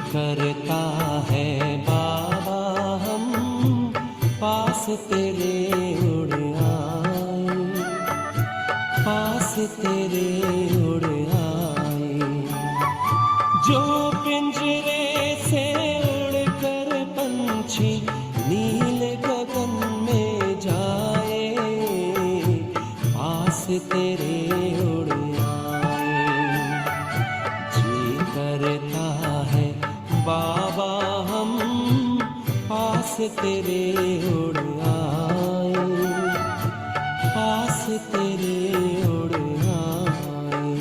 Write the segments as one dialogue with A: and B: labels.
A: करता है बाबा हम पास तेरे उड़ आए, पास तेरे उड़ आए। जो पिंजरे से उड़ कर पंछी नील गगन में जाए, पास तेरे उड़ आए। जी करता है बाबा हम पास तेरे उड़ आए, पास तेरे उड़ आए।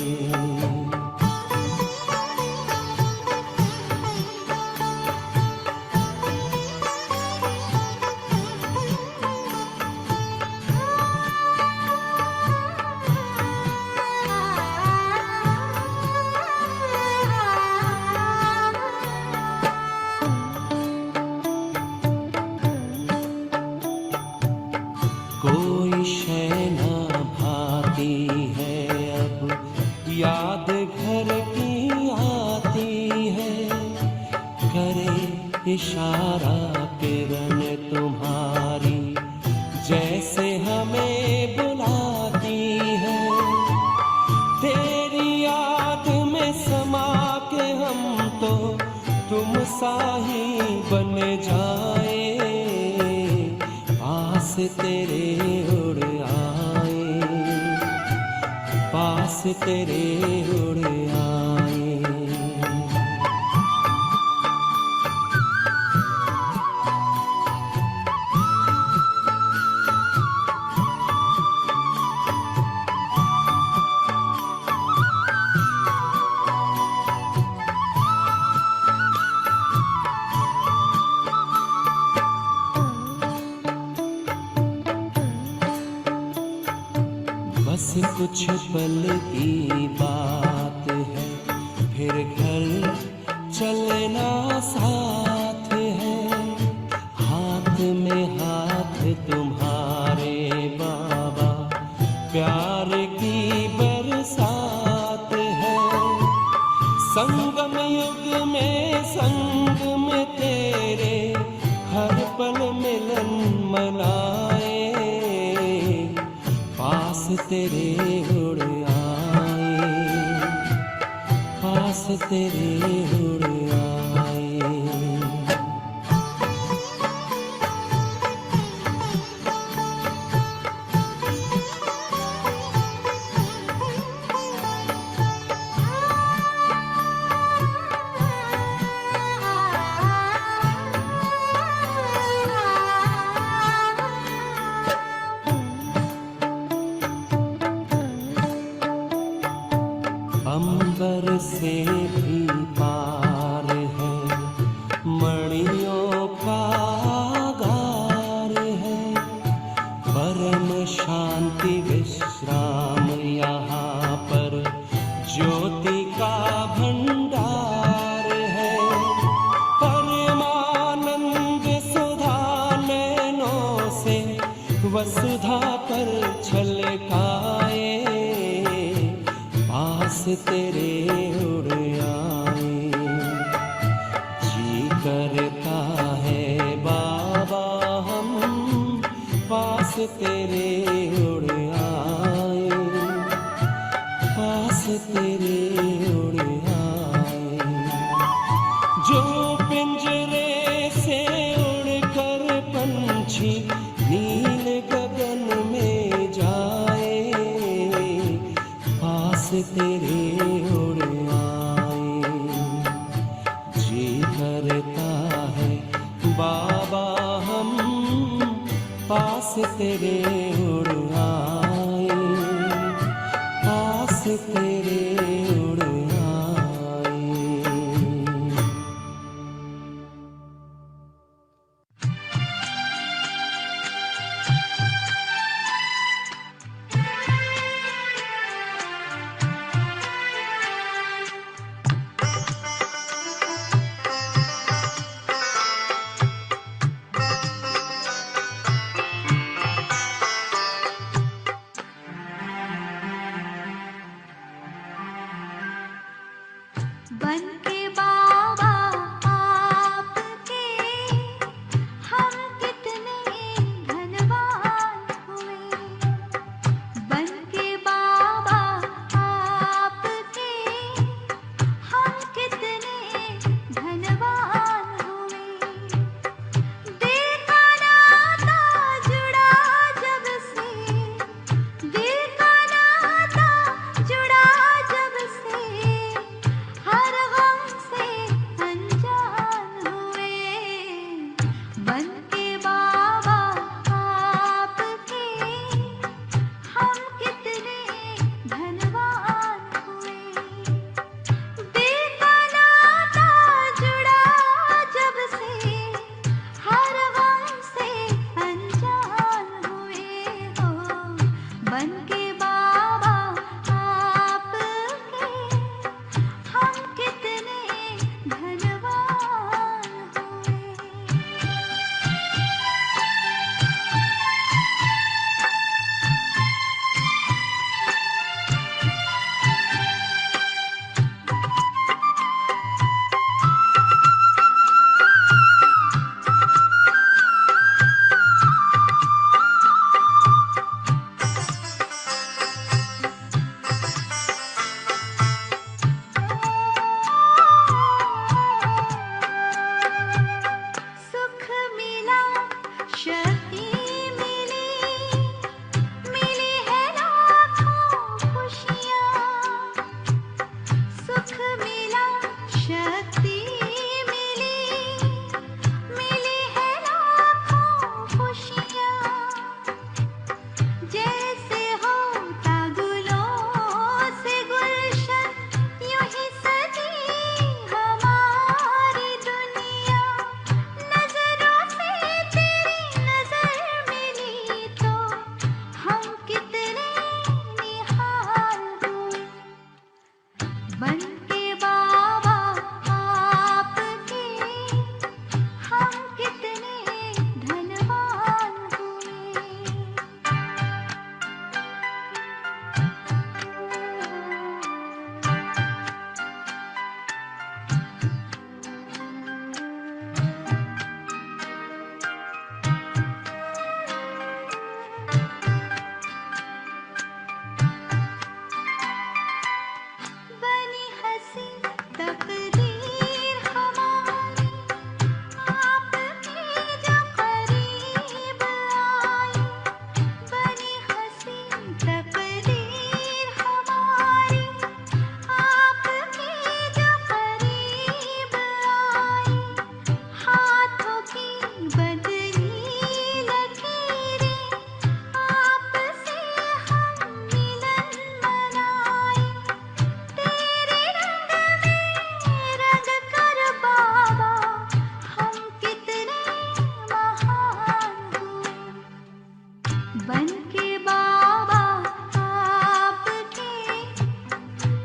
A: कोई शय ना भाती है अब याद घर की आती है, करे इशारा किरण तुम्हारी जैसे हमें बुलाती है। तेरी याद में समा के हम तो तुम सा ही बन जाए, पास तेरे उड़ आए, पास तेरे उड़ आए। बस कुछ पल की बात है, फिर घर चलना साथ है। हाथ में हाथ तुम्हारे बाबा प्यार की बरसात है। संगम युग में संग में तेरे हर पल मिलन मनाए, पास तेरे उड़ आए, पास तेरे उड़ आए। अंबर से भी पार है मणियों का गार है, परम शांति विश्राम यहाँ पर ज्योति का भंडार है। परमानंद सुधा नैनों से वसुधा पर छलकाए, पास तेरे उड़ आए। जी करता है बाबा हम पास तेरे उड़ आए, पास तेरे उड़ आए। जो पिंजरे से उड़कर पंछी नील गगन में जाए, पास तेरे उड़ आए। जी करता है बाबा हम पास तेरे उड़ आए, पास तेरे उड़ आए।
B: बन के बाबा आपके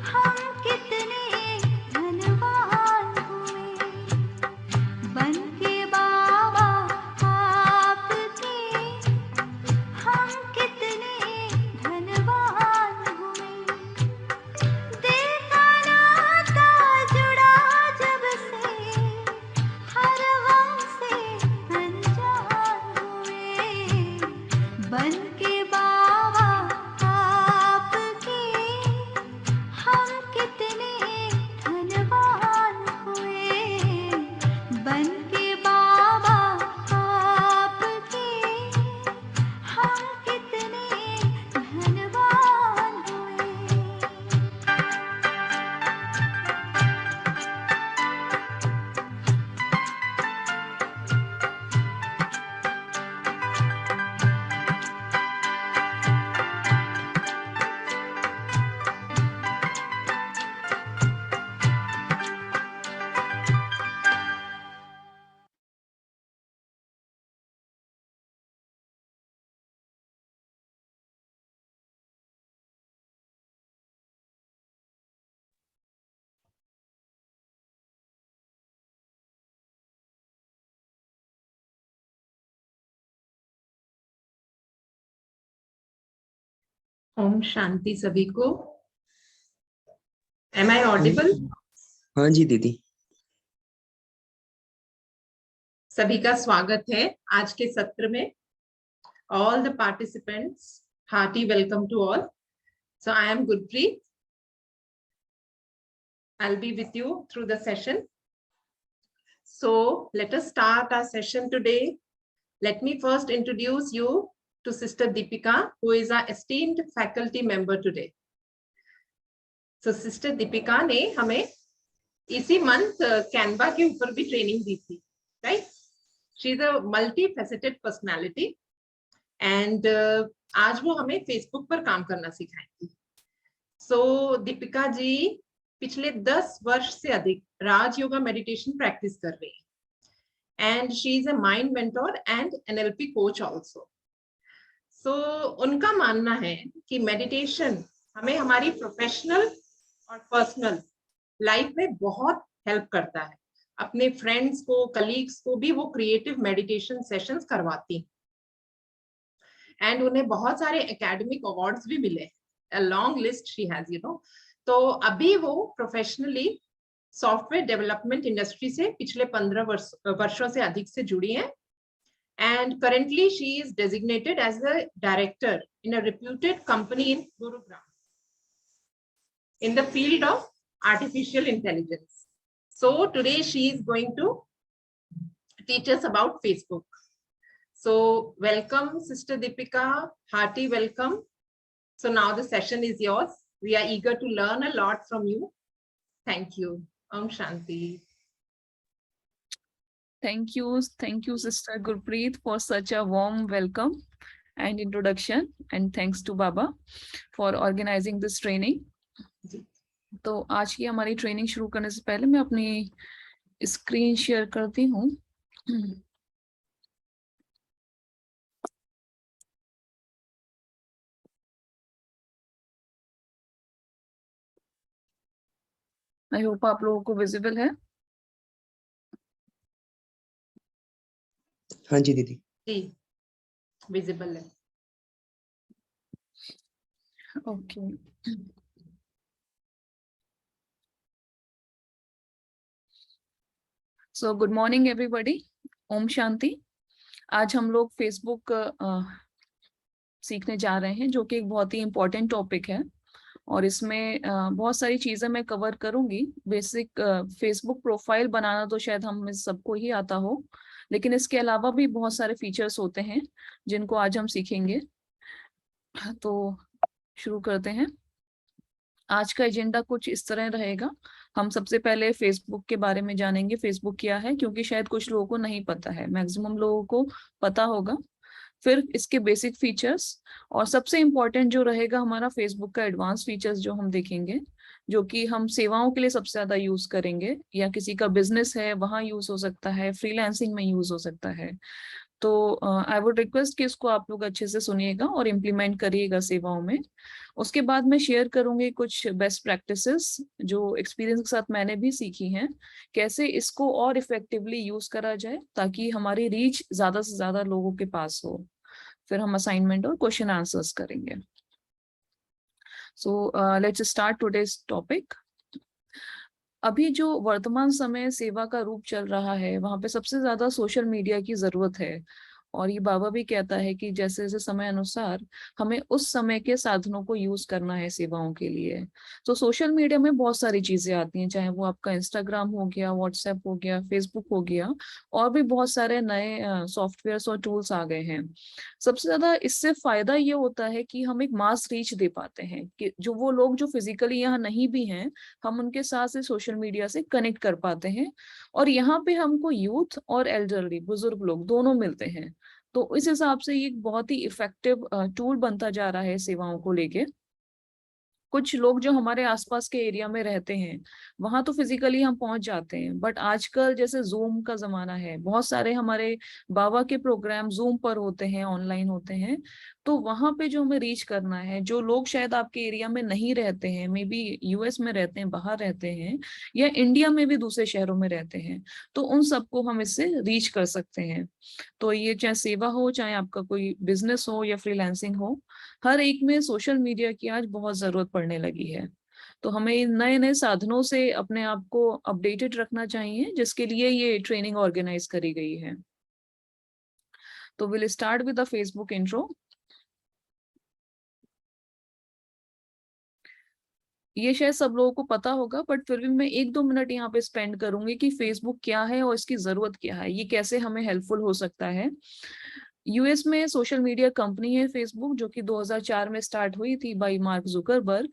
B: हम कितने धनवान हुए। बन के बाबा आपके हम कितने धनवान हुए। देखा नाता जुड़ा जब से हर गम से अनजान हुए। बन के बाबा आपके हम कितने धनवान हुए। बन के बाबा आपके हम कितने धनवान हुए।
C: ओम शांति सभी को। Am I audible?
D: हाँ जी दीदी।
C: सभी का स्वागत है आज के सत्र में। All the participants, hearty welcome to all. So I am Gurpreet. I'll be with you through the session. So let us start our session today. Let me first introduce you to Sister Deepika, who is our esteemed faculty member today. So Sister Deepika ने हमें इसी month Canva के ऊपर भी training दी थी, right? She is a multi-faceted personality and आज वो हमें फेसबुक पर काम करना सिखाएंगी। So दीपिका जी पिछले 10 वर्ष से अधिक राज योगा मेडिटेशन प्रैक्टिस कर रही है and she is a mind mentor and NLP coach also. So उनका मानना है कि मेडिटेशन हमें हमारी प्रोफेशनल और पर्सनल लाइफ में बहुत हेल्प करता है। अपने फ्रेंड्स को, कलीग्स को भी वो क्रिएटिव मेडिटेशन सेशंस करवाती हैं एंड उन्हें बहुत सारे एकेडमिक अवार्ड्स भी मिले। A long list she has, you know. तो अभी वो प्रोफेशनली सॉफ्टवेयर डेवलपमेंट इंडस्ट्री से पिछले 15 वर्षों से अधिक से जुड़ी हैं and currently she is designated as a director in a reputed company in Gurugram in the field of artificial intelligence. So today she is going to teach us about Facebook. So welcome Sister Deepika, hearty welcome. So now the session is yours. We are eager to learn a lot from you. Thank you. Om Shanti.
E: Thank you, Sister Gurpreet, for such a warm welcome and introduction. And thanks to Baba for organizing this training. तो आज की हमारी training शुरू करने से पहले मैं अपनी स्क्रीन शेयर करती हूँ। आई होप आप लोगों को विजिबल है।
D: हाँ जी दीदी।
C: जी विजिबल है।
E: Okay so good morning everybody. ओम शांति। आज हम लोग फेसबुक सीखने जा रहे हैं जो कि एक बहुत ही इम्पोर्टेंट टॉपिक है और इसमें बहुत सारी चीजें मैं कवर करूंगी। बेसिक फेसबुक प्रोफाइल बनाना तो शायद हम सबको ही आता हो, लेकिन इसके अलावा भी बहुत सारे फीचर्स होते हैं जिनको आज हम सीखेंगे। तो शुरू करते हैं। आज का एजेंडा कुछ इस तरह रहेगा। हम सबसे पहले फेसबुक के बारे में जानेंगे, फेसबुक क्या है, क्योंकि शायद कुछ लोगों को नहीं पता है, मैक्सिमम लोगों को पता होगा। फिर इसके बेसिक फीचर्स और सबसे इम्पोर्टेंट जो रहेगा हमारा फेसबुक का एडवांस फीचर्स जो हम देखेंगे, जो कि हम सेवाओं के लिए सबसे ज्यादा यूज करेंगे, या किसी का बिजनेस है वहां यूज हो सकता है, फ्रीलांसिंग में यूज हो सकता है। तो आई वुड रिक्वेस्ट कि इसको आप लोग अच्छे से सुनिएगा और इम्प्लीमेंट करिएगा सेवाओं में। उसके बाद मैं शेयर करूंगी कुछ बेस्ट प्रैक्टिसेस जो एक्सपीरियंस के साथ मैंने भी सीखी हैं, कैसे इसको और इफेक्टिवली यूज करा जाए ताकि हमारी रीच ज्यादा से ज्यादा लोगों के पास हो। फिर हम असाइनमेंट और क्वेश्चन आंसर्स करेंगे। So let's start today's topic. अभी जो वर्तमान समय सेवा का रूप चल रहा है, वहां पे सबसे ज्यादा सोशल मीडिया की जरूरत है। और ये बाबा भी कहता है कि जैसे जैसे समय अनुसार हमें उस समय के साधनों को यूज करना है सेवाओं के लिए। तो सोशल मीडिया में बहुत सारी चीजें आती हैं, चाहे वो आपका इंस्टाग्राम हो गया, व्हाट्सएप हो गया, फेसबुक हो गया, और भी बहुत सारे नए सॉफ्टवेयर्स और टूल्स आ गए हैं। सबसे ज्यादा इससे फायदा ये होता है कि हम एक मास रीच दे पाते हैं कि जो वो लोग जो फिजिकली यहाँ नहीं भी हैं, हम उनके साथ से सोशल मीडिया से कनेक्ट कर पाते हैं। और यहाँ पे हमको यूथ और एल्डरली बुजुर्ग लोग दोनों मिलते हैं। तो इस हिसाब से ये एक बहुत ही इफेक्टिव टूल बनता जा रहा है सेवाओं को लेके। कुछ लोग जो हमारे आसपास के एरिया में रहते हैं वहां तो फिजिकली हम पहुंच जाते हैं, बट आजकल जैसे जूम का जमाना है, बहुत सारे हमारे बाबा के प्रोग्राम जूम पर होते हैं, ऑनलाइन होते हैं। तो वहां पे जो हमें रीच करना है, जो लोग शायद आपके एरिया में नहीं रहते हैं, मे बी यूएस में रहते हैं, बाहर रहते हैं, या इंडिया में भी दूसरे शहरों में रहते हैं, तो उन सबको हम इससे रीच कर सकते हैं। तो ये चाहे सेवा हो, चाहे आपका कोई बिजनेस हो या फ्रीलांसिंग हो, हर एक में सोशल मीडिया की आज बहुत जरूरत पड़ने लगी है। तो हमें नए नए साधनों से अपने आप को अपडेटेड रखना चाहिए, जिसके लिए ये ट्रेनिंग ऑर्गेनाइज करी गई है। तो will start with the Facebook intro. ये शायद सब लोगों को पता होगा, बट फिर भी मैं 1-2 मिनट यहाँ पे स्पेंड करूंगी कि फेसबुक क्या है और इसकी जरूरत क्या है, ये कैसे हमें हेल्पफुल हो सकता है। यूएस में सोशल मीडिया कंपनी है फेसबुक, जो कि 2004 में स्टार्ट हुई थी बाय मार्क जुकरबर्ग।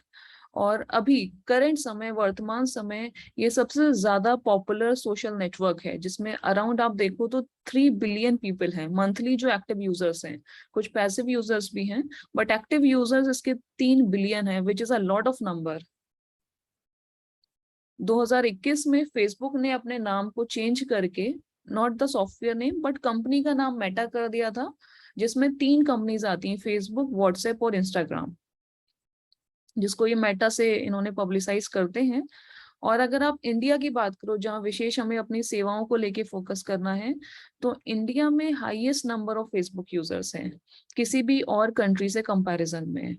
E: और अभी करंट समय, वर्तमान समय, ये सबसे ज्यादा पॉपुलर सोशल नेटवर्क है, जिसमें अराउंड आप देखो तो 3 बिलियन पीपल हैं मंथली जो एक्टिव यूजर्स हैं। कुछ पैसिव यूजर्स भी हैं, बट एक्टिव यूजर्स इसके 3 बिलियन है, which is a lot of number. 2021 में फेसबुक ने अपने नाम को चेंज करके, not the software name but company का नाम मेटा कर दिया था, जिसमें 3 कंपनीज आती हैं, फेसबुक, व्हाट्सएप और इंस्टाग्राम, जिसको ये मेटा से इन्होंने पब्लिसाइज करते हैं। और अगर आप इंडिया की बात करो, जहाँ विशेष हमें अपनी सेवाओं को लेके फोकस करना है, तो इंडिया में highest number of Facebook users हैं किसी भी और कंट्री से कंपैरिजन में।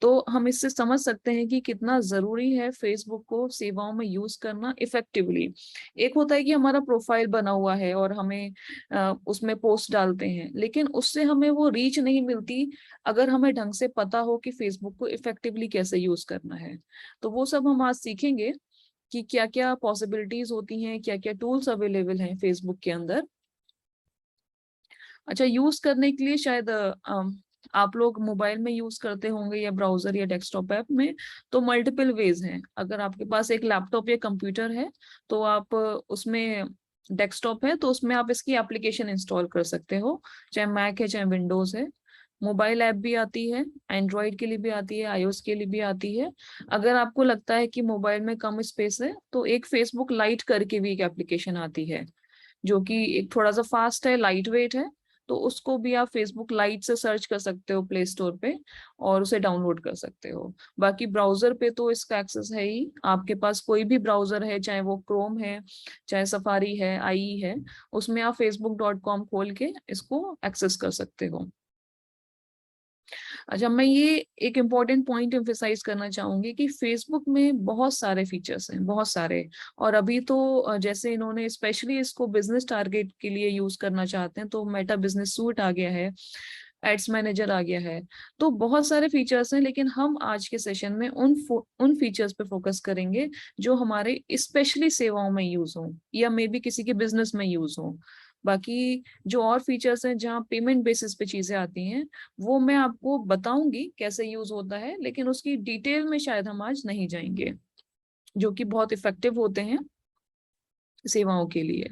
E: तो हम इससे समझ सकते हैं कि कितना जरूरी है फेसबुक को सेवाओं में यूज करना इफेक्टिवली। एक होता है कि हमारा प्रोफाइल बना हुआ है और हमें उसमें पोस्ट डालते हैं, लेकिन उससे हमें वो रीच नहीं मिलती अगर हमें ढंग से पता हो कि फेसबुक को इफेक्टिवली कैसे यूज करना है। तो वो सब हम आज सीखेंगे कि क्या क्या पॉसिबिलिटीज होती हैं, क्या क्या टूल्स अवेलेबल हैं फेसबुक के अंदर। अच्छा, यूज करने के लिए शायद आप लोग मोबाइल में यूज करते होंगे या ब्राउजर या डेस्कटॉप ऐप में, तो मल्टीपल वेज हैं। अगर आपके पास एक लैपटॉप या कंप्यूटर है तो आप उसमें, डेस्कटॉप है तो उसमें आप इसकी एप्लीकेशन इंस्टॉल कर सकते हो, चाहे मैक है चाहे विंडोज है। मोबाइल ऐप भी आती है, एंड्रॉइड के लिए भी आती है, आईओएस के लिए भी आती है। अगर आपको लगता है कि मोबाइल में कम स्पेस है, तो एक फेसबुक लाइट करके भी एक एप्लीकेशन आती है, जो कि एक थोड़ा सा फास्ट है, लाइट वेट है। तो उसको भी आप फेसबुक लाइट से सर्च कर सकते हो प्ले स्टोर पे और उसे डाउनलोड कर सकते हो। बाकी ब्राउजर पे तो इसका एक्सेस है ही, आपके पास कोई भी ब्राउजर है, चाहे वो क्रोम है, चाहे सफारी है, आई है, उसमें आप facebook.com खोल के इसको एक्सेस कर सकते हो। अच्छा, मैं ये एक इम्पॉर्टेंट पॉइंट एम्फेसाइज करना चाहूंगी कि फेसबुक में बहुत सारे फीचर्स हैं, बहुत सारे। और अभी तो जैसे इन्होंने स्पेशली इसको बिजनेस टारगेट के लिए यूज करना चाहते हैं, तो मेटा बिजनेस सूट आ गया है, एड्स मैनेजर आ गया है, तो बहुत सारे फीचर्स हैं। लेकिन हम आज के सेशन में उन फीचर्स पे फोकस करेंगे जो हमारे स्पेशली सेवाओं में यूज हो, या मे बी किसी के बिजनेस में यूज हो। बाकी जो और फीचर्स हैं जहाँ पेमेंट बेसिस पे चीजें आती हैं, वो मैं आपको बताऊंगी कैसे यूज होता है, लेकिन उसकी डिटेल में शायद हम आज नहीं जाएंगे, जो कि बहुत इफेक्टिव होते हैं सेवाओं के लिए।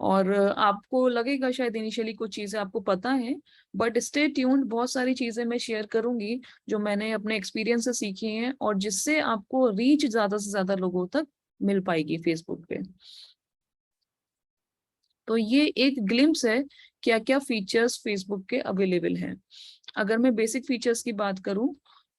E: और आपको लगेगा शायद इनिशियली कुछ चीजें आपको पता है, बट स्टे ट्यून्ड, बहुत सारी चीजें मैं शेयर करूंगी जो मैंने अपने एक्सपीरियंस से सीखी हैं, और जिससे आपको रीच ज्यादा से ज्यादा लोगों तक मिल पाएगी फेसबुक पे। तो ये एक ग्लिम्स है क्या क्या फीचर्स फेसबुक के अवेलेबल हैं। अगर मैं बेसिक फीचर्स की बात करूं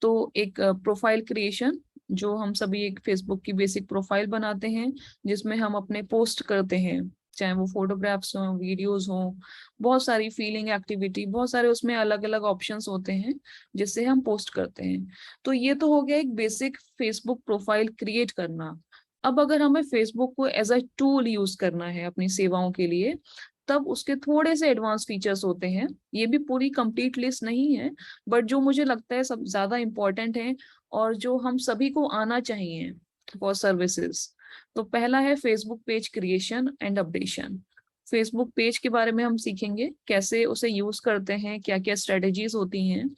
E: तो एक प्रोफाइल क्रिएशन, जो हम सभी एक फेसबुक की बेसिक प्रोफाइल बनाते हैं जिसमें हम अपने पोस्ट करते हैं, चाहे वो फोटोग्राफ्स हों, वीडियोस हों, बहुत सारी फीलिंग एक्टिविटी, बहुत सारे उसमें अलग अलग ऑप्शंस होते हैं जिससे हम पोस्ट करते हैं। तो ये तो हो गया एक बेसिक फेसबुक प्रोफाइल क्रिएट करना। अब अगर हमें फेसबुक को एज अ टूल यूज करना है अपनी सेवाओं के लिए, तब उसके थोड़े से एडवांस फीचर्स होते हैं। ये भी पूरी कंप्लीट लिस्ट नहीं है, बट जो मुझे लगता है सब ज्यादा इंपॉर्टेंट है और जो हम सभी को आना चाहिए फॉर सर्विसेज। तो पहला है Facebook page creation and updation. Facebook page के बारे में हम सीखेंगे, कैसे उसे यूज करते हैं, क्या क्या स्ट्रेटेजीज होती हैं।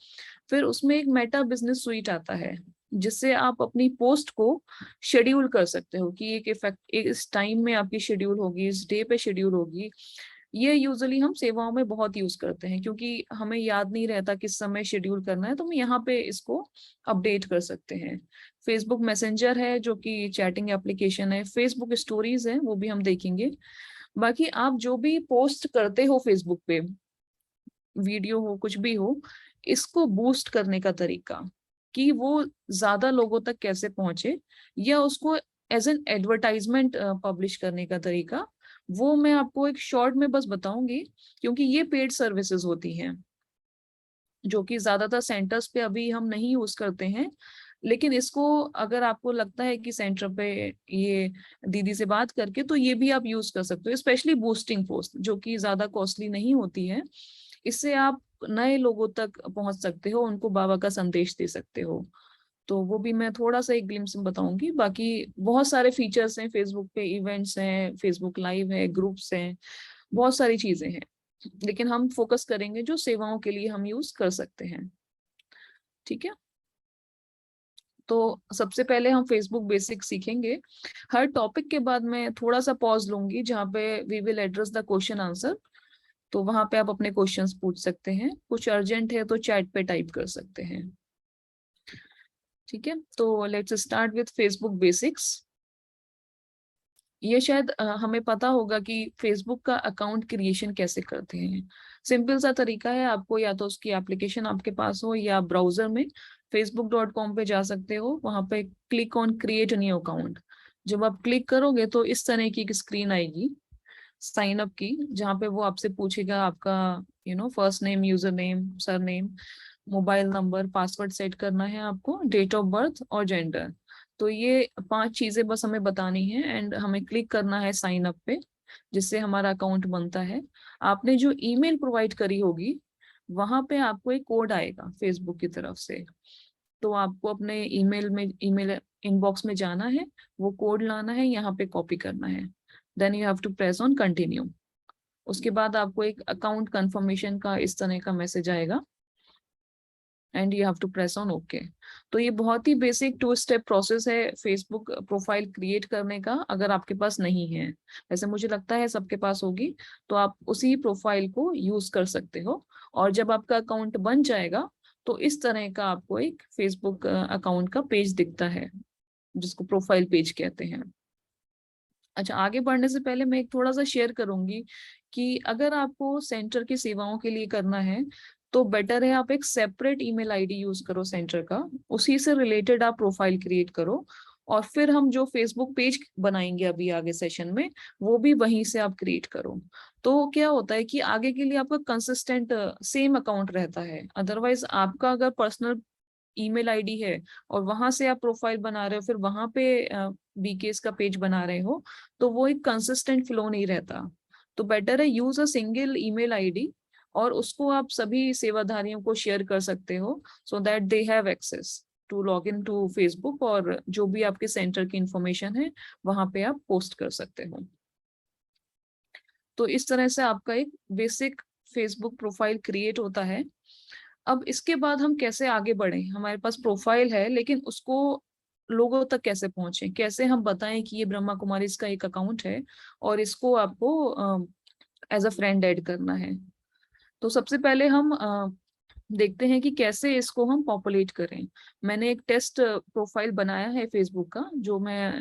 E: फिर उसमें एक मेटा बिजनेस सुइट आता है जिससे आप अपनी पोस्ट को शेड्यूल कर सकते हो कि एक इफेक्ट इस टाइम में आपकी शेड्यूल होगी, इस डे पे शेड्यूल होगी। ये यूजुअली हम सेवाओं में बहुत यूज करते हैं क्योंकि हमें याद नहीं रहता किस समय शेड्यूल करना है, तो हम यहाँ पे इसको अपडेट कर सकते हैं। फेसबुक मैसेंजर है जो कि चैटिंग एप्लीकेशन है। फेसबुक स्टोरीज है, वो भी हम देखेंगे। बाकी आप जो भी पोस्ट करते हो फेसबुक पे, वीडियो हो कुछ भी हो, इसको बूस्ट करने का तरीका कि वो ज्यादा लोगों तक कैसे पहुंचे, या उसको एज एन एडवर्टाइजमेंट पब्लिश करने का तरीका, वो मैं आपको एक शॉर्ट में बस बताऊंगी क्योंकि ये पेड सर्विसेज होती हैं जो कि ज्यादातर सेंटर्स पे अभी हम नहीं यूज करते हैं। लेकिन इसको अगर आपको लगता है कि सेंटर पे ये दीदी से बात करके, तो ये भी आप यूज कर सकते हो, स्पेशली बूस्टिंग पोस्ट जो कि ज्यादा कॉस्टली नहीं होती है। इससे आप नए लोगों तक पहुंच सकते हो, उनको बाबा का संदेश दे सकते हो। तो वो भी मैं थोड़ा सा एक ग्लिम्स में बताऊंगी। बाकी बहुत सारे फीचर्स हैं फेसबुक पे, इवेंट्स हैं, फेसबुक लाइव है, ग्रुप्स हैं, बहुत सारी चीजें हैं, लेकिन हम फोकस करेंगे जो सेवाओं के लिए हम यूज कर सकते हैं। ठीक है, तो सबसे पहले हम फेसबुक बेसिक सीखेंगे। हर टॉपिक के बाद मैं थोड़ा सा पॉज लूंगी जहाँ पे we will address the question answer. तो वहां पे आप अपने क्वेश्चंस पूछ सकते हैं, कुछ अर्जेंट है तो चैट पे टाइप कर सकते हैं। ठीक है, तो let's start with Facebook basics. ये शायद हमें पता होगा कि फेसबुक का अकाउंट क्रिएशन कैसे करते हैं। सिंपल सा तरीका है, आपको या तो उसकी एप्लीकेशन आपके पास हो या ब्राउजर में facebook.com पे जा सकते हो, वहां पे click on create new account. जब आप क्लिक करोगे तो इस तरह की एक स्क्रीन आएगी साइन अप की, जहाँ पे वो आपसे पूछेगा आपका first name, user name, sir name, mobile number, password set करना है आपको, डेट ऑफ बर्थ और जेंडर। तो ये 5 चीजें बस हमें बतानी है एंड हमें क्लिक करना है साइन अप पे, जिससे हमारा अकाउंट बनता है। आपने जो ईमेल प्रोवाइड करी होगी वहां पे आपको एक कोड आएगा फेसबुक की तरफ से। तो आपको अपने ईमेल इनबॉक्स में जाना है, वो कोड लाना है, यहाँ पे कॉपी करना है, then you have to press on continue. उसके बाद आपको एक अकाउंट कंफर्मेशन का इस तरह का मैसेज आएगा and you have to press on okay. तो ये बहुत ही बेसिक 2 स्टेप प्रोसेस है फेसबुक प्रोफाइल क्रिएट करने का, अगर आपके पास नहीं है। वैसे मुझे लगता है सबके पास होगी, तो आप उसी प्रोफाइल को यूज कर सकते हो। और जब आपका अकाउंट बन जाएगा तो इस तरह का आपको एक फेसबुक अकाउंट का पेज दिखता है जिसको प्रोफाइल पेज कहते हैं। अच्छा, आगे बढ़ने से पहले मैं एक थोड़ा सा शेयर करूंगी कि अगर आपको सेंटर की सेवाओं के लिए करना है तो बेटर है आप एक सेपरेट ईमेल आईडी यूज करो सेंटर का, उसी से रिलेटेड आप प्रोफाइल क्रिएट करो, और फिर हम जो फेसबुक पेज बनाएंगे अभी आगे सेशन में, वो भी वहीं से आप क्रिएट करो। तो क्या होता है कि आगे के लिए आपका कंसिस्टेंट सेम अकाउंट रहता है। अदरवाइज आपका अगर पर्सनल ईमेल आईडी है और वहां से आप प्रोफाइल बना रहे हो, फिर वहां पे बीकेएस का पेज बना रहे हो, तो वो एक कंसिस्टेंट फ्लो नहीं रहता। तो बेटर है use a single email ID, और उसको आप सभी सेवाधारियों को शेयर कर सकते हो so that they have access to log in to Facebook, और जो भी आपके सेंटर की इंफॉर्मेशन है वहां पे आप पोस्ट कर सकते हो। तो इस तरह से आपका एक बेसिक फेसबुक प्रोफाइल क्रिएट होता है। अब इसके बाद हम कैसे आगे बढ़े, हमारे पास प्रोफाइल है लेकिन उसको लोगों तक कैसे पहुंचे, कैसे हम बताएं कि ये ब्रह्मा कुमारी इसका एक अकाउंट है और इसको आपको एज अ फ्रेंड ऐड करना है। तो सबसे पहले हम देखते हैं कि कैसे इसको हम पॉपुलेट करें। मैंने एक टेस्ट प्रोफाइल बनाया है फेसबुक का, जो मैं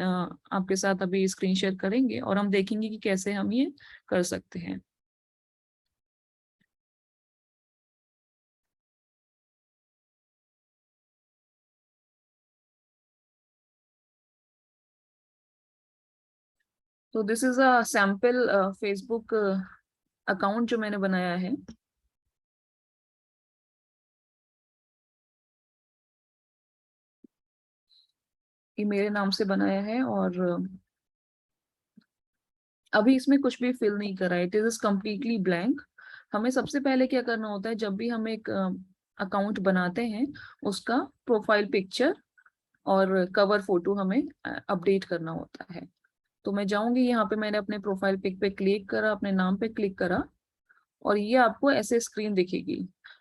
E: आपके साथ अभी स्क्रीन शेयर करेंगे और हम देखेंगे कि कैसे हम ये कर सकते हैं। तो this is a sample Facebook account जो मैंने बनाया है। ये मेरे नाम से बनाया है और अभी इसमें कुछ भी फिल नहीं करा है, इट इज कम्प्लीटली ब्लैंक। हमें सबसे पहले क्या करना होता है, जब भी हम एक अकाउंट बनाते हैं उसका प्रोफाइल पिक्चर और कवर फोटो हमें अपडेट करना होता है। तो मैं जाऊंगी, यहाँ पे मैंने अपने प्रोफाइल पिक पे क्लिक करा, अपने नाम पे क्लिक करा और ये आपको ऐसे स्क्रीन दिखेगी।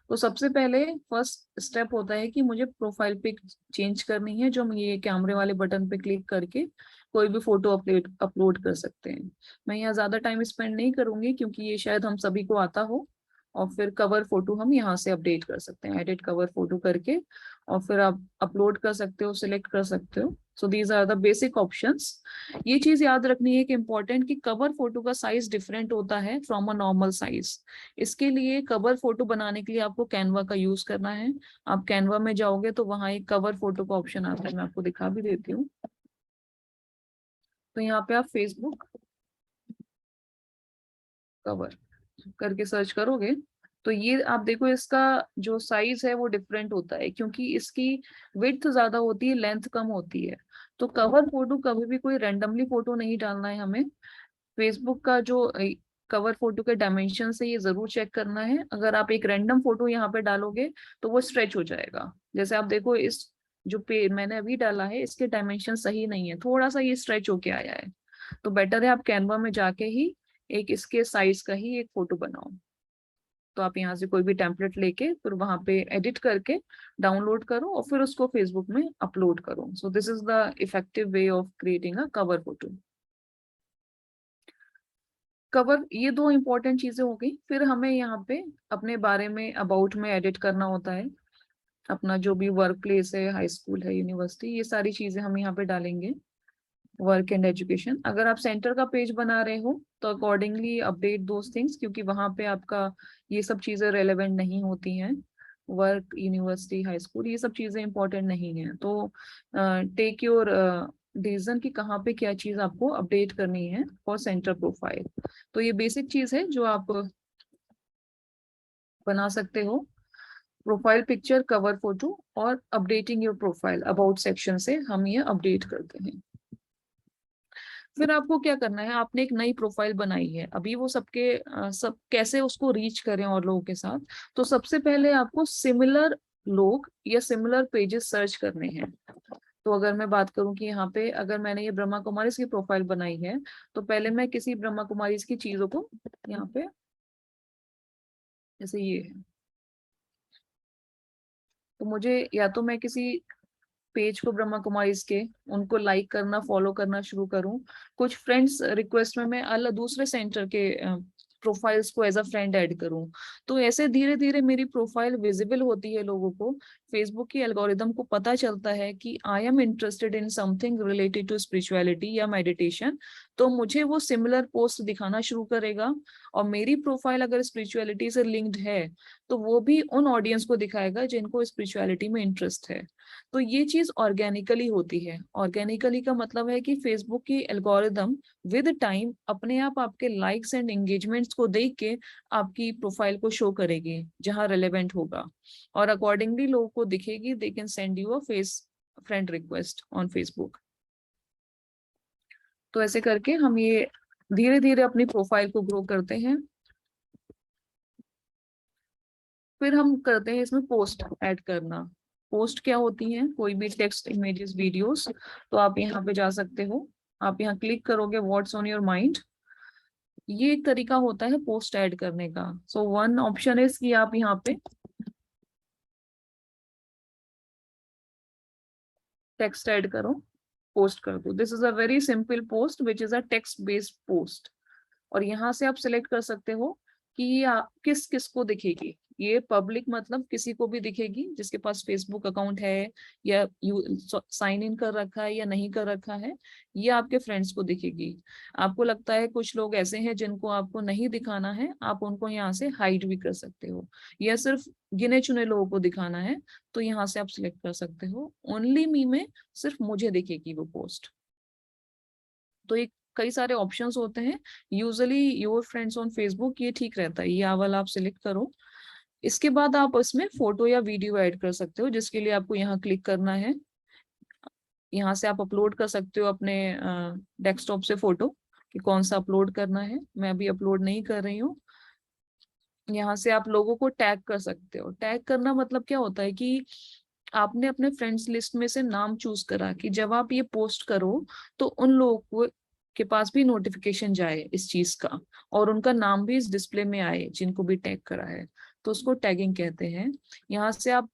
E: तो सबसे पहले फर्स्ट स्टेप होता है कि मुझे प्रोफाइल पिक चेंज करनी है, जो हम ये कैमरे वाले बटन पे क्लिक करके कोई भी फोटो अपलोड कर सकते हैं। मैं यहाँ ज्यादा टाइम स्पेंड नहीं करूंगी क्योंकि ये शायद हम सभी को आता हो। और फिर कवर फोटो हम यहाँ से अपडेट कर सकते हैं, एडिट कवर फोटो करके और फिर आप अपलोड कर सकते हो, सिलेक्ट कर सकते हो। So these are the basic options. ये चीज याद रखनी है कि इम्पोर्टेंट कि कवर फोटो का साइज डिफरेंट होता है फ्रॉम अ नॉर्मल साइज। इसके लिए कवर फोटो बनाने के लिए आपको कैनवा का यूज करना है। आप कैनवा में जाओगे तो वहां एक कवर फोटो का ऑप्शन आता है, मैं आपको दिखा भी देती हूँ। तो यहाँ पे आप फेसबुक कवर करके सर्च करोगे तो ये आप देखो, इसका जो साइज है वो डिफरेंट होता है क्योंकि इसकी विड्थ ज्यादा होती है, लेंथ कम होती है। तो कवर फोटो कभी भी कोई रैंडमली फोटो नहीं डालना है हमें। फेसबुक का जो कवर फोटो के डायमेंशन से ये जरूर चेक करना है। अगर आप एक रैंडम फोटो यहाँ पे डालोगे तो वो स्ट्रेच हो जाएगा। जैसे आप देखो, इस जो पे मैंने अभी डाला है इसके डायमेंशन सही नहीं है, थोड़ा सा ये स्ट्रेच होके आया है। तो बेटर है आप कैनवा में जाके ही एक इसके साइज का ही एक फोटो बनाओ। तो आप यहाँ से कोई भी टेम्पलेट लेके फिर वहां पे एडिट करके डाउनलोड करो और फिर उसको फेसबुक में अपलोड करो। सो this is the effective way of creating a cover photo. Cover, ये दो इंपॉर्टेंट चीजें हो गई। फिर हमें यहाँ पे अपने बारे में अबाउट में एडिट करना होता है। अपना जो भी वर्क प्लेस है, हाई स्कूल है, यूनिवर्सिटी, ये सारी चीजें हम यहाँ पे डालेंगे। वर्क एंड एजुकेशन, अगर आप सेंटर का पेज बना रहे हो तो अकॉर्डिंगली अपडेट दोस थिंग्स, क्योंकि वहां पे आपका ये सब चीजें रेलेवेंट नहीं होती हैं। वर्क, यूनिवर्सिटी, हाई स्कूल, ये सब चीजें इंपॉर्टेंट नहीं है। तो टेक योर डिसीजन कि कहाँ पे क्या चीज आपको अपडेट करनी है फॉर सेंटर प्रोफाइल। तो ये बेसिक चीज है जो आप बना सकते हो। प्रोफाइल पिक्चर, कवर फोटो और updating your profile about section से हम ये अपडेट करते हैं। फिर आपको क्या करना है, आपने एक नई प्रोफाइल बनाई है, अभी वो सब कैसे उसको रीच करें और लोगों के साथ। तो सबसे पहले आपको सिमिलर लोग या सिमिलर पेजेस सर्च करने हैं। तो अगर मैं बात करूं कि यहाँ पे अगर मैंने ये ब्रह्मा कुमारी की प्रोफाइल बनाई है तो पहले मैं किसी ब्रह्मा कुमारी की चीजों को यहाँ पे, जैसे ये है, तो मुझे या तो मैं किसी पेज को ब्रह्मा कुमारी के उनको लाइक करना, फॉलो करना शुरू करूं। कुछ फ्रेंड्स रिक्वेस्ट में मैं अलग दूसरे सेंटर के प्रोफाइल्स को एज अ फ्रेंड ऐड करूं। तो ऐसे धीरे धीरे मेरी प्रोफाइल विजिबल होती है लोगों को। फेसबुक की एल्गोरिदम को पता चलता है कि I am interested in something related to spirituality या मेडिटेशन, तो मुझे वो सिमिलर पोस्ट दिखाना शुरू करेगा। और मेरी प्रोफाइल अगर स्पिरिचुअलिटी से लिंक्ड है तो वो भी उन ऑडियंस को दिखाएगा जिनको स्पिरिचुअलिटी में इंटरेस्ट है। तो ये चीज ऑर्गेनिकली होती है। ऑर्गेनिकली का मतलब है कि फेसबुक की एल्गोरिदम विद टाइम अपने आप आपके लाइक्स एंड एंगेजमेंट्स को देख के आपकी प्रोफाइल को शो करेगी जहां रेलेवेंट होगा, और अकॉर्डिंगली लोगों को दिखेगी। They can send you a friend request on Facebook. तो ऐसे करके हम ये धीरे धीरे अपनी प्रोफाइल को ग्रो करते हैं। फिर हम करते हैं इसमें पोस्ट ऐड करना। पोस्ट क्या होती है, कोई भी टेक्स्ट, इमेजेस, वीडियोस। तो आप यहाँ पे जा सकते हो, आप यहाँ क्लिक करोगे व्हाट्स ऑन योर माइंड। ये एक तरीका होता है पोस्ट ऐड करने का। सो वन ऑप्शन इज कि आप यहाँ पे टेक्स्ट ऐड करो, पोस्ट कर दो। This is a very simple post which is a text based post. और यहाँ से आप सिलेक्ट कर सकते हो कि ये किस किस को दिखेगी। ये पब्लिक मतलब किसी को भी दिखेगी जिसके पास फेसबुक अकाउंट है या साइन इन कर रखा है या नहीं कर रखा है, ये आपके फ्रेंड्स को दिखेगी। आपको लगता है कुछ लोग ऐसे हैं जिनको आपको नहीं दिखाना है, आप उनको यहाँ से हाइड भी कर सकते हो, या सिर्फ गिने चुने लोगों को दिखाना है तो यहाँ से आप सिलेक्ट कर सकते हो ओनली मी में सिर्फ मुझे दिखेगी वो पोस्ट। तो एक कई सारे ऑप्शंस होते हैं। Usually your friends on Facebook ये ठीक रहता है, ये वाला आप सिलेक्ट करो। इसके बाद आप उसमें फोटो या वीडियो ऐड कर सकते हो, जिसके लिए आपको यहाँ क्लिक करना है। यहाँ से आप अपलोड कर सकते हो अपने डेस्कटॉप से फोटो कि कौन सा अपलोड करना है। मैं अभी अपलोड नहीं कर रही हूँ। यहाँ से आप लोगों को टैग कर सकते हो। टैग करना मतलब क्या होता है कि आपने अपने फ्रेंड्स लिस्ट में से नाम चूज करा कि जब आप ये पोस्ट करो तो उन लोगों के पास भी नोटिफिकेशन जाए इस चीज का, और उनका नाम भी इस डिस्प्ले में आए जिनको भी टैग करा है, तो उसको टैगिंग कहते हैं। यहाँ से आप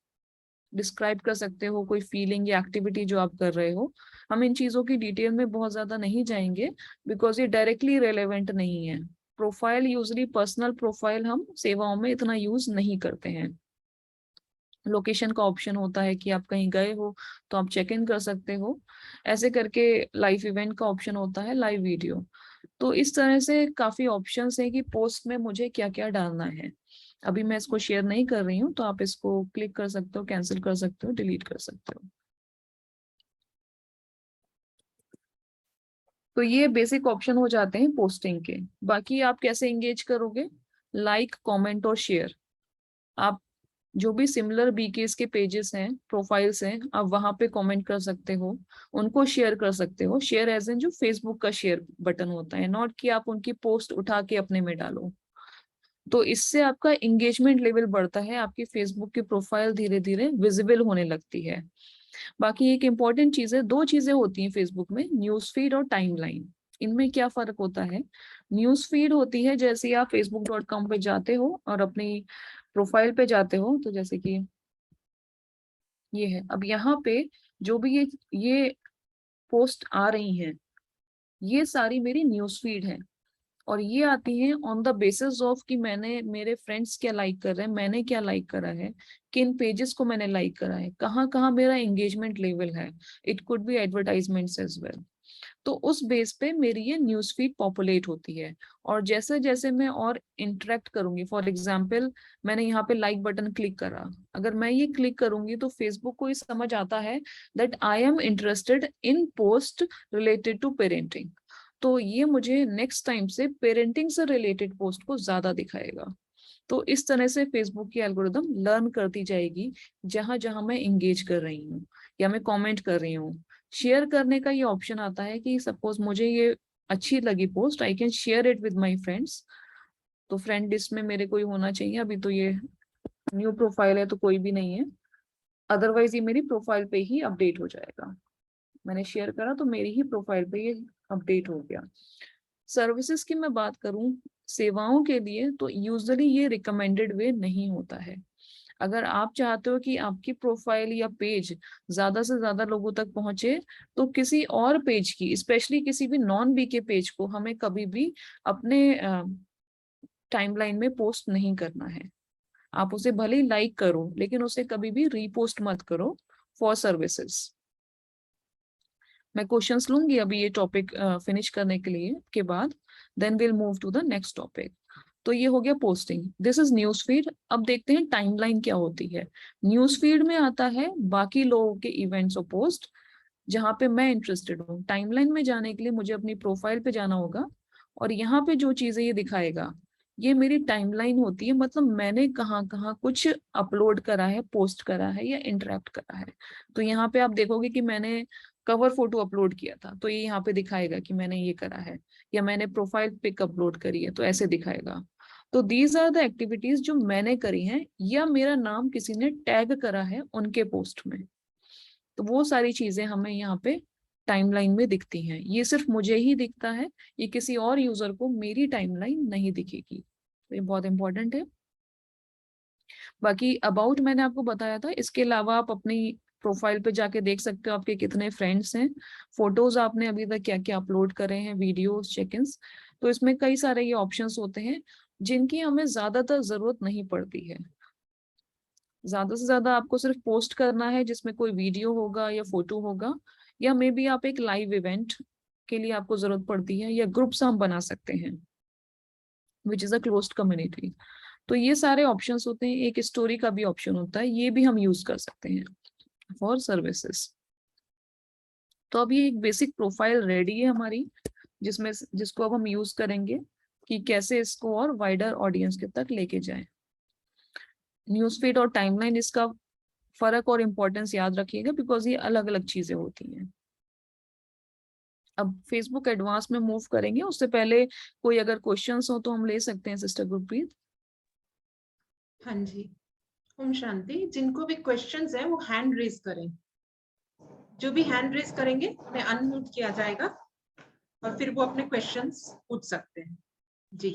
E: डिस्क्राइब कर सकते हो कोई फीलिंग या एक्टिविटी जो आप कर रहे हो। हम इन चीजों की डिटेल में बहुत ज्यादा नहीं जाएंगे बिकॉज ये डायरेक्टली रेलेवेंट नहीं है। प्रोफाइल यूजली पर्सनल प्रोफाइल हम सेवाओं में इतना यूज नहीं करते हैं। लोकेशन का ऑप्शन होता है कि आप कहीं गए हो तो आप चेक इन कर सकते हो, ऐसे करके लाइव इवेंट का ऑप्शन होता है, लाइव वीडियो। तो इस तरह से काफी ऑप्शंस है कि पोस्ट में मुझे क्या क्या डालना है। अभी मैं इसको शेयर नहीं कर रही हूँ, तो आप इसको क्लिक कर सकते हो, कैंसिल कर सकते हो, डिलीट कर सकते हो। तो ये बेसिक ऑप्शन हो जाते हैं पोस्टिंग के। बाकी आप कैसे एंगेज करोगे? लाइक, कमेंट और शेयर। आप जो भी सिमिलर बीकेस के पेजेस हैं, प्रोफाइल्स हैं, आप वहां पे कमेंट कर सकते हो, उनको शेयर कर सकते हो। शेयर एज इन जो फेसबुक का शेयर बटन होता है, नॉट कि आप उनकी पोस्ट उठा के अपने में डालो। तो इससे आपका एंगेजमेंट लेवल बढ़ता है, आपकी फेसबुक की प्रोफाइल धीरे धीरे विजिबल होने लगती है। बाकी एक इंपॉर्टेंट चीज है, दो चीजें होती हैं फेसबुक में, न्यूज फीड और टाइमलाइन। इनमें क्या फर्क होता है? न्यूज फीड होती है जैसे आप facebook.com पे जाते हो और अपनी प्रोफाइल पे जाते हो, तो जैसे कि ये है। अब यहाँ पे जो भी ये पोस्ट आ रही हैं, ये सारी मेरी न्यूज फीड है, और ये आती है ऑन द बेसिस ऑफ कि मैंने, मेरे फ्रेंड्स क्या लाइक कर रहे हैं, मैंने क्या लाइक करा है, किन पेजेस को मैंने लाइक करा है, कहाँ कहाँ मेरा एंगेजमेंट लेवल है। It could be advertisements as well. तो उस बेस पे मेरी ये न्यूज फीड पॉपुलेट होती है। और जैसे जैसे मैं और इंटरेक्ट करूंगी, फॉर एग्जाम्पल मैंने यहाँ पे लाइक बटन क्लिक करा, अगर मैं ये क्लिक करूंगी तो फेसबुक को ये समझ आता है that I am interested in post related to parenting, तो ये मुझे नेक्स्ट टाइम से पेरेंटिंग से रिलेटेड पोस्ट को ज्यादा दिखाएगा। तो इस तरह से फेसबुक की एल्गोरिदम लर्न करती जाएगी जहां जहां मैं इंगेज कर रही हूँ या मैं कमेंट कर रही हूँ। शेयर करने का ये ऑप्शन आता है कि सपोज मुझे ये अच्छी लगी post, I can share it with my friends. तो फ्रेंड लिस्ट में मेरे कोई होना चाहिए, अभी तो ये न्यू प्रोफाइल है तो कोई भी नहीं है, अदरवाइज ये मेरी प्रोफाइल पे ही अपडेट हो जाएगा। मैंने शेयर करा तो मेरी ही प्रोफाइल पे ये अपडेट हो गया। सर्विसेज की मैं बात करूं, सेवाओं के लिए, तो यूजुअली ये रिकमेंडेड वे नहीं होता है। अगर आप चाहते हो कि आपकी प्रोफाइल या पेज ज्यादा से ज्यादा लोगों तक पहुंचे, तो किसी और पेज की, स्पेशली किसी भी नॉन बीके पेज को हमें कभी भी अपने टाइमलाइन में पोस्ट नहीं करना है। आप उसे भले ही लाइक करो, लेकिन उसे कभी भी रीपोस्ट मत करो फॉर सर्विसेज। मैं क्वेश्चंस लूंगी अभी ये टॉपिक फिनिश करने के लिए, के बाद then will move to the next topic. तो ये हो गया posting, this is news feed. अब देखते हैं टाइमलाइन क्या होती है। न्यूज फीड में आता है बाकी लोगों के इवेंट्स और पोस्ट जहां पे मैं इंटरेस्टेड हूँ। टाइमलाइन में जाने के लिए मुझे अपनी प्रोफाइल पे जाना होगा, और यहाँ पे जो चीजें ये दिखाएगा ये मेरी टाइमलाइन होती है, मतलब मैंने कहाँ कहाँ कुछ अपलोड करा है, पोस्ट करा है या इंटरेक्ट करा है। तो यहाँ पे आप देखोगे कि मैंने कवर फोटो अपलोड किया था, तो ये यहाँ पे दिखाएगा कि मैंने ये करा है, या मैंने प्रोफाइल पिक अपलोड करी है तो ऐसे दिखाएगा। तो दीज आर द एक्टिविटीज जो मैंने करी हैं या मेरा नाम किसी ने टैग करा है उनके पोस्ट में। तो वो सारी चीजें हमें यहाँ पे टाइमलाइन में दिखती हैं। ये सिर्फ मुझे ही दिखता है, ये किसी और यूजर को मेरी टाइमलाइन नहीं दिखेगी। तो ये बहुत इंपॉर्टेंट है। बाकी अबाउट मैंने आपको बताया था, इसके अलावा आप अपनी प्रोफाइल पे जाके देख सकते हो आपके कितने फ्रेंड्स हैं, फोटोज आपने अभी तक क्या क्या अपलोड करे हैं, वीडियोस, चेक-इन्स। तो इसमें कई सारे ये ऑप्शंस होते हैं जिनकी हमें ज्यादातर जरूरत नहीं पड़ती है। ज्यादा से ज्यादा आपको सिर्फ पोस्ट करना है जिसमें कोई वीडियो होगा या फोटो होगा, या मे बी आप एक लाइव इवेंट के लिए आपको जरूरत पड़ती है, या ग्रुप्स हम बना सकते हैं which is a closed community. तो ये सारे ऑप्शंस होते हैं। एक स्टोरी का भी ऑप्शन होता है, ये भी हम यूज कर सकते हैं फॉर सर्विसेज। तो अब ये एक बेसिक प्रोफाइल रेडी है हमारी, जिसको अब हम यूज करेंगे कि कैसे इसको और वाइडर ऑडियंस के तक लेके जाएं। न्यूज़ फीड और टाइमलाइन, इसका फर्क और इम्पोर्टेंस याद रखिएगा बिकॉज ये अलग अलग चीजें होती हैं। अब फेसबुक एडवांस में मूव करेंगे, उससे पहले कोई अगर क्वेश्चंस हो तो हम ले सकते हैं सिस्टर गुरप्रीत।
C: हाँ जी, ओम शांति। जिनको भी क्वेश्चंस है वो हैंड रेज करें। जो भी हैंड रेज करेंगे उन्हें अनम्यूट किया जाएगा और फिर वो अपने क्वेश्चंस पूछ सकते हैं। जी,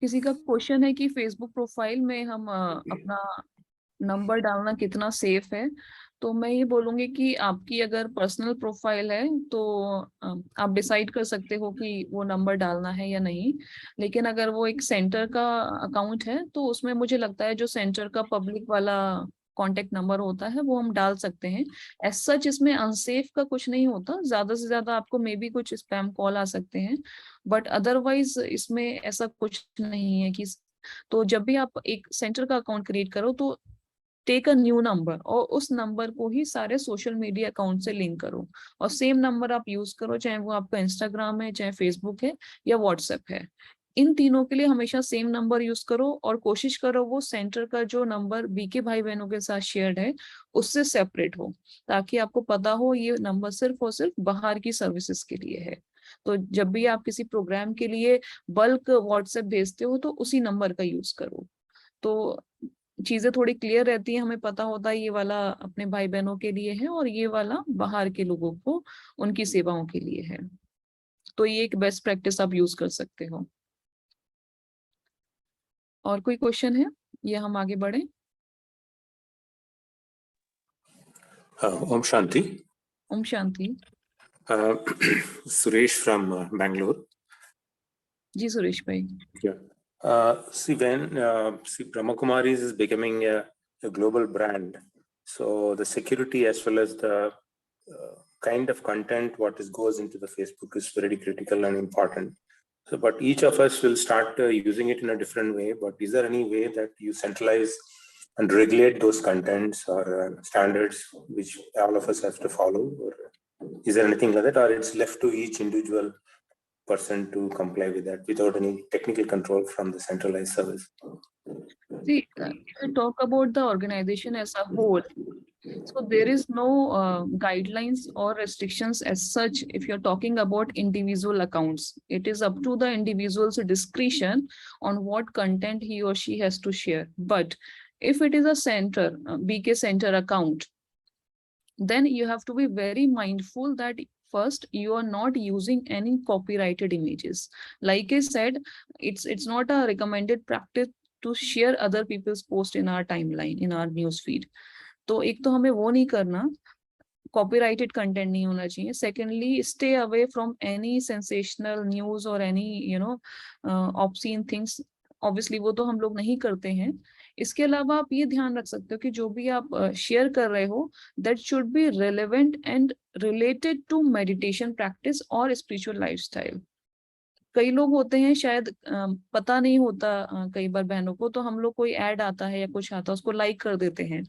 E: किसी का क्वेश्चन है कि फेसबुक प्रोफाइल में हम अपना नंबर डालना कितना सेफ है, तो मैं ये बोलूंगी कि आपकी अगर पर्सनल प्रोफाइल है तो आप डिसाइड कर सकते हो कि वो नंबर डालना है या नहीं। लेकिन अगर वो एक सेंटर का अकाउंट है तो उसमें मुझे लगता है जो सेंटर का पब्लिक वाला कॉन्टेक्ट नंबर होता है वो हम डाल सकते हैं। एज सच इसमें अनसेफ का कुछ नहीं होता, ज्यादा से ज्यादा आपको मे बी कुछ स्पैम कॉल आ सकते हैं, बट अदरवाइज इसमें ऐसा कुछ नहीं है कि। तो जब भी आप एक सेंटर का अकाउंट क्रिएट करो तो टेक अ न्यू नंबर और उस नंबर को ही सारे सोशल मीडिया अकाउंट से लिंक करो और सेम नंबर आप यूज करो, चाहे वो आपका इंस्टाग्राम है, चाहे फेसबुक है या व्हाट्सएप है। इन तीनों के लिए हमेशा सेम नंबर यूज करो और कोशिश करो वो सेंटर का जो नंबर बीके भाई बहनों के साथ शेयर्ड है उससे सेपरेट हो, ताकि आपको पता हो ये नंबर सिर्फ और सिर्फ बाहर की सर्विसेज के लिए है। तो जब भी आप किसी प्रोग्राम के लिए बल्क व्हाट्सएप भेजते हो तो उसी नंबर का यूज करो, तो चीजें थोड़ी क्लियर रहती है, हमें पता होता है ये वाला अपने भाई बहनों के लिए है और ये वाला बाहर के लोगों को उनकी सेवाओं के लिए है। तो ये एक बेस्ट प्रैक्टिस आप यूज कर सकते हो। और कोई क्वेश्चन है या हम आगे बढ़े?
D: Om Shanti.
E: Om Shanti.
D: Suresh from Bangalore.
E: जी सुरेश भाई।
D: Yeah. See, Brahma Kumaris is becoming a global brand, so the security as well as the kind of content what goes into the Facebook is very critical and important. So, but each of us will start using it in a different way. But is there any way that you centralize and regulate those contents or standards which all of us have to follow? Or is there anything like that, or it's left to each individual person to comply with that without any technical control from the centralized service?
E: See, if we talk about the organization as a whole, so there is no guidelines or restrictions as such. If you're talking about individual accounts, it is up to the individual's discretion on what content he or she has to share. But if it is a center, BK center account, then you have to be very mindful that first you are not using any copyrighted images. Like I said, it's not a recommended practice to share other people's posts in our timeline, in our news feed. तो एक तो हमें वो नहीं करना, copyrighted content नहीं होना चाहिए। Secondly, stay away from any sensational news और एनी ऑब्सीन थिंग्स। ऑब्वियसली वो तो हम लोग नहीं करते हैं। इसके अलावा आप ये ध्यान रख सकते हो कि जो भी आप शेयर कर रहे हो that should be relevant and related to meditation practice और स्पिरिचुअल लाइफस्टाइल। कई लोग होते हैं शायद पता नहीं होता कई बार बहनों को, तो हम लोग कोई ऐड आता है या कुछ आता है उसको लाइक कर देते हैं,